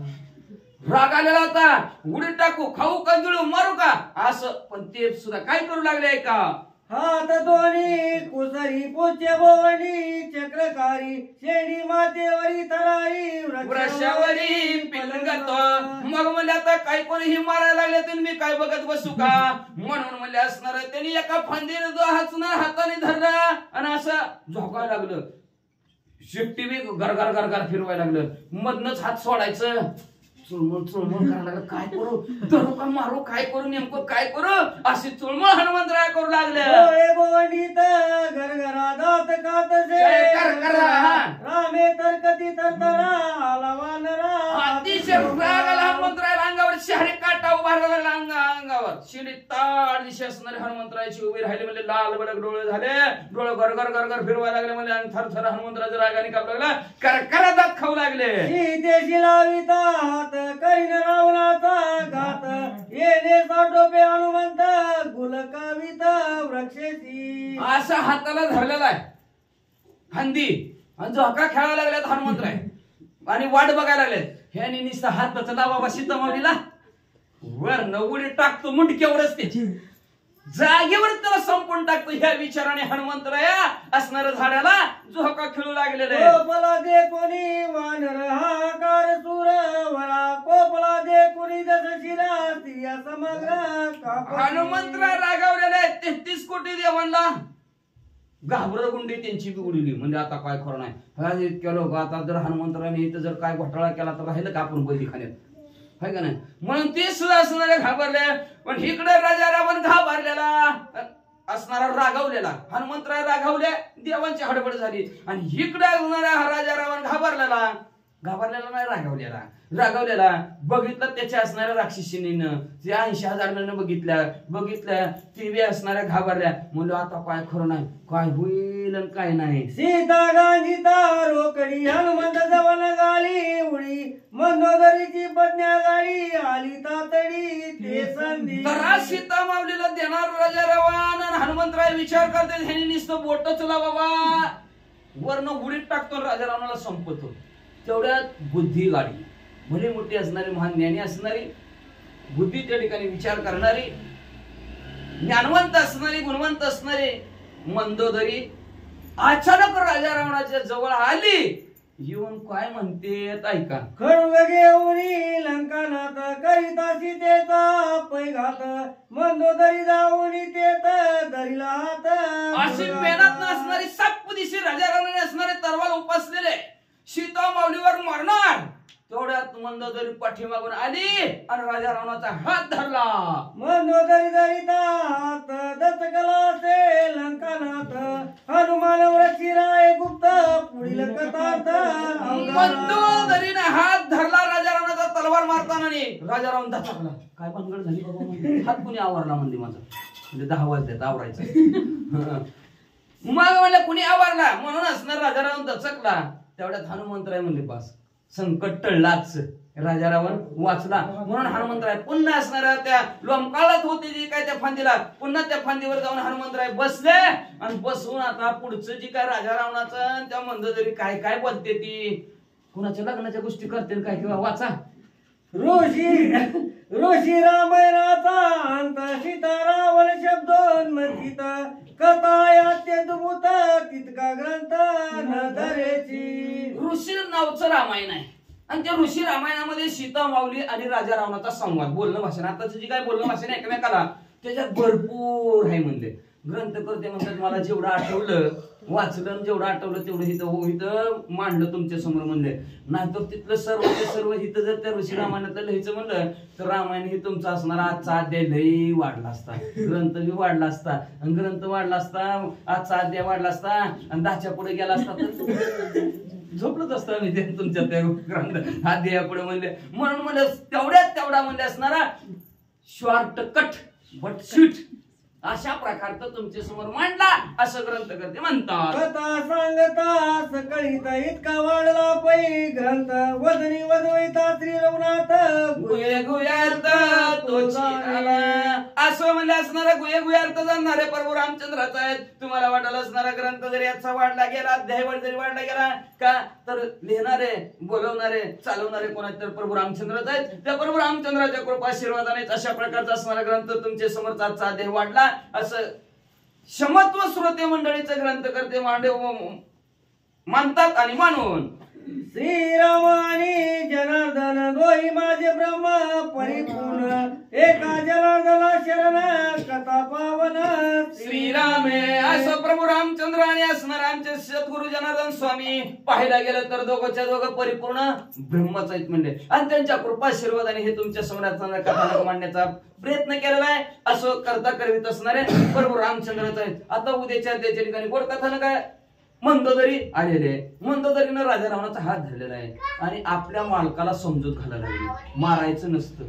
राग आलेला होता. उडी टाकू खाऊ का गिळू मारू का असं. पण ते सुद्धा काय करू लागले का हात दोन्ही कुसरी पोचे बोवणी चक्रकारी शेणी मातेवरी थराई वृक्षावरी पिलंगत. मग म्हणले आता काय कोणीही मारायला लागले तर मी काय बघत बसू का म्हणून म्हणले असणार. त्यांनी एका फांदीने जो हसणार हाताने धरला आणि असं झोकायला लागलं. शिट्टी बी गरगर गरगर फिरवायला लागलं. मधनच हात सोडायचं. चुळमळ चुळमळ करायला लागलं. काय करू धरू का मारू काय करू नेमकं काय करू अशी चुळमळ हनुमंतराय करू लागले. बोवणीत गरगरा दात कातसे रामे तर कधी तरतरा आला वानरा. अतिशय राग आला हनुमंतरायला. अंगावर शहरी काटा उभारला लागला. अंगावर शिडी ताड दिशे असणारे हनुमंतरायची उभी राहिली. म्हणजे लाल बडक डोळे झाले. डोळे गरगर गरगर फिरवायला लागले. म्हणजे अंग थरथर हनुमंतराच्या रागाने कापू लागला. करकरा दात खाऊ लागले. सीतेशी लाविता हात करीन रावणाचा घात येणे साठोपे हनुमंत गुलकावित वृक्षेशी. असा हाताला धरलेला आहे हंदी आणि झोका खेळायला लागल्यात हनुमंतराय आणि वाट बघायला लागलेत. ह्याने निस्ता हात चला बाबा सीतामाऊलीला वर नवडी टाकतो मुंडक्यावरच त्याची जागेवर त्याला संपून टाकतो. ह्या विचाराने हनुमंतराया असणाऱ्या झाडाला झोका खेळू लागलेले. कोपला दे कोणी वानर हाकार सुर वळा कोपला दे कोणी जस शिरा स्त्रिया समग्र. हनुमंतराय रागावलेले 33 कोटी देवांना घाबर गुंडी त्यांची बी उडली. म्हणजे आता काय खरं नाही. इतक्या लोक आता जर हनुमंतराने इथं जर काय घोटाळा केला तर राहिलं का आपण बंदीखान्यात आहे का नाही. म्हणून ते सुद्धा असणारे घाबरले. पण इकडे राजा रावण घाबरलेला असणारा रागावलेला. हनुमंतराय रागावले देवांची हडबड झाली. आणि इकडे असणारा हा राजा रावण घाबरलेला नाही रागावलेला. रागावलेला बघितलं त्याच्या असणाऱ्या राक्षसीनं त्या 80,000 बघितल्या ती बी असणाऱ्या घाबरल्या. म्हणलं आता काय खरं नाही काय होईल आणि काय नाही. सीता गांधीता रोकडी हनुमंत जवन गाली उडी मंदोदरीची पत्न्या गाडी आली तातडी ते संधी. तर सीता माऊलीला देणार राजा रावण आणि हनुमंतराय विचार करते ह्यानी नुसतं बोट चला बाबा वरनं उडीत टाकतो राजा रावणाला संपतो. तेवढ्यात बुद्धी गाडी भली मोठी असणारी महान ज्ञानी असणारी बुद्धी त्या ठिकाणी विचार करणारी ज्ञानवंत असणारी गुणवंत असणारी मंदोदरी अचानक राजा रावणाच्या जवळ आली. येऊन काय म्हणते ऐका. खडग घेऊनी लंकानाथ करिता सीतेचा पैघात मंदोदरी जाऊनी तेत दरीला हात. अशी मेहनत नसणारी सातपुदिशी राजा रावणाने असणारे तरवार उपासलेले सीता माऊलीवर मारणार. तेवढ्यात मंदोदरी पाठीमागून आली आणि राजा रावणाचा हात धरला. मंदोदरी दरिता हात दचकला से लंकानाथ हनुमान वृक्षिराय गुप्त पुढील कथार्थ. मंदोदरीने हात धरला राजा रावणाचा तलवार मारताना. राजा रावण दचकला. काय भानगड झाली बाबा म्हणजे हात कुणी आवरला म्हणजे माझा म्हणजे 10 वाजल्यात आवरायचं. मग म्हणलं कुणी आवरला म्हणून असणार राजा रावण दचकला. तेवढ्यात हनुमंतराय म्हणले बस संकट टळलाच. राजा रावण वाचला म्हणून हनुमंतराय पुन्हा असणाऱ्या त्या लोंबकाळात होते जी काय त्या फांदीला पुन्हा त्या फांदीवर जाऊन हनुमंतराय बसले आणि बसून आता पुढचं जी काय राजा रावणाचं त्या मंदोदरी काय काय बोलते ती कुणाच्या लग्नाच्या गोष्टी करते काय किंवा वाचा. ऋषी रामायणाचा अंत सीता रावण शब्दोन्मथित कथा अत्यद्भुत तितका ग्रंथ न धरेची. ऋषी नावचं रामायण आहे आणि त्या ऋषी रामायणामध्ये सीता माऊली आणि राजा रावणाचा संवाद बोलणं भाषण आताचं जी काय बोलणं भाषण एकमेकाला त्याच्यात भरपूर आहे म्हणले. ग्रंथकर्ते म्हणतात मला जेवढं आठवलं वाचलं जेवढं आठवलं तेवढं इथं मांडलं तुमच्या समोर म्हणले. नाहीतर तिथलं सर्व हिथं जर त्या ऋषी रामायणातलं लिहायचं म्हणलं तर रामायण हे तुमचं असणार आजचा अध्याय लई वाढला असता. ग्रंथ बी वाढला असता आणि ग्रंथ वाढला असता आजचा अध्याय वाढला असता आणि 10च्या पुढे गेला असता तर झोपलंच असतं आम्ही ते तुमच्या त्या ग्रंथ हा देहा पुढे म्हणले म्हणून म्हणलं तेवढा म्हणले असणारा शॉर्टकट बट स्वीट अशा प्रकारचं तुमच्या समोर मांडला असं ग्रंथकर्ते म्हणतात. कथा सांगता सकळीता इतका वाढला पै ग्रंथ वदनी वदविता श्री रघुनाथ गुहे गुह्यार्थ तोची आला असं म्हणले असणारा गुहे गुह्यार्थ जाणणारे प्रभू रामचंद्राचा आहे. तुम्हाला वाटायला असणारा ग्रंथ जरी याचा वाढला गेला अध्याय जरी वाढला गेला का तर लिहिणारे बोलवणारे चालवणारे कोणाचे तर प्रभू रामचंद्रच आहेत. त्या प्रभू रामचंद्राच्या कृपा आशीर्वादानेच अशा प्रकारचा असणारा ग्रंथ तुमच्या समोरचा आजचा अध्याय वाढला असं क्षमत्व श्रोते मंडळीचं ग्रंथकर्ते मानतात आणि मानून श्रीराम आणि जनार्दन दोही माझे ब्रह्म परिपूर्ण एका जनार्दना शरण कथा पावन श्रीरामे असं प्रभू रामचंद्र आणि असणार आमचे सद्गुरु जनार्दन स्वामी पाहायला गेलं तर दोघंच्या दोघं परिपूर्ण ब्रह्मच आहेत म्हणजे आणि त्यांच्या कृपाशीर्वादाने हे तुमच्या समोर कथानक मांडण्याचा प्रयत्न केलेला आहे. असं करता करवित असणारे प्रभू रामचंद्रच आहेत. आता उद्याच्या त्याच्या ठिकाणी गोड कथानक आहे. मंदोदरी आलेले मंदोदरीनं राजा रावणाचा हात धरलेला आहे आणि आपल्या मालकाला समजूत घालायला लागली मारायचं नसतं.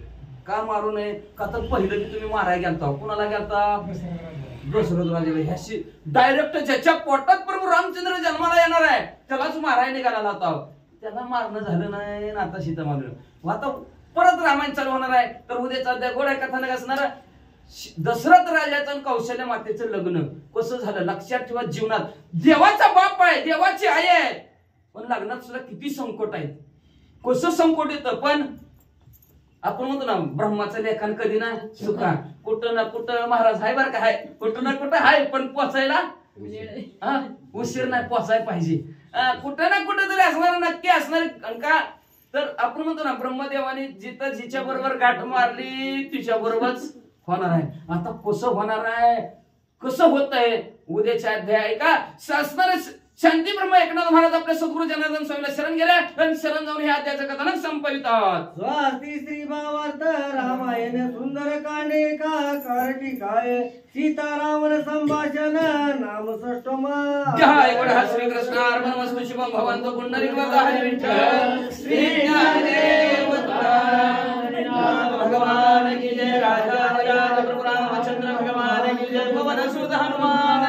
का मारू नये का तर पहिलं की तुम्ही मारायला गेलता कुणाला गेलता दशरथ राजाला ह्याशी डायरेक्ट ज्याच्या पोटात प्रभू रामचंद्र जन्माला येणार आहे त्यालाच मारायला निघाला होता. त्याला मारणं झालं नाही ना आता सीता मारलं आता परत रामायण चालू होणार आहे. तर उद्याचा गोड्या कथानक असणार दशरथ राजाचं आणि कौशल्य मातेचं लग्न कसं झालं लक्षात ठेवा. जीवनात देवाचा बाप आहे देवाची आई आहे पण लग्नात सुद्धा किती संकट आहेत कसं संकट येतं. पण आपण म्हणतो ना ब्रह्माचं लेखन कधी ना चुका कुठं ना कुठं महाराज हाय बरं का हाय कुठं ना कुठं हाय पण पोचायला उशीर नाही पोचायला पाहिजे. कुठं ना कुठं तरी असणार नक्की असणार का तर आपण म्हणतो ना ब्रह्मदेवाने जिथं जिच्या बरोबर गाठ मारली तिच्या बरोबरच होणार आहे. आता कसं होणार आहे कसं होत आहे उद्याच्या अध्याय का असणार शांती ब्रह्म एकनाथ महाराज आपल्या सद्गुरु जनार्दन स्वामीला शरण गेले आणि शरण जाऊन हे अध्यायाचं कथानक संपवितात. स्वाती श्री भावार्थ रामायण सुंदर कांडे का कारटी काय सीतारामन संभाषण नाम षष्टम जय वडा श्री कृष्णार्पणमस्तु शुभम भवन्तु पुंडरीकवरदा हरि विठ्ठल श्री ज्ञानदेव भगवान की जय राजा प्रभु रामचंद्र भगवान की जय पवन सुत हनुमान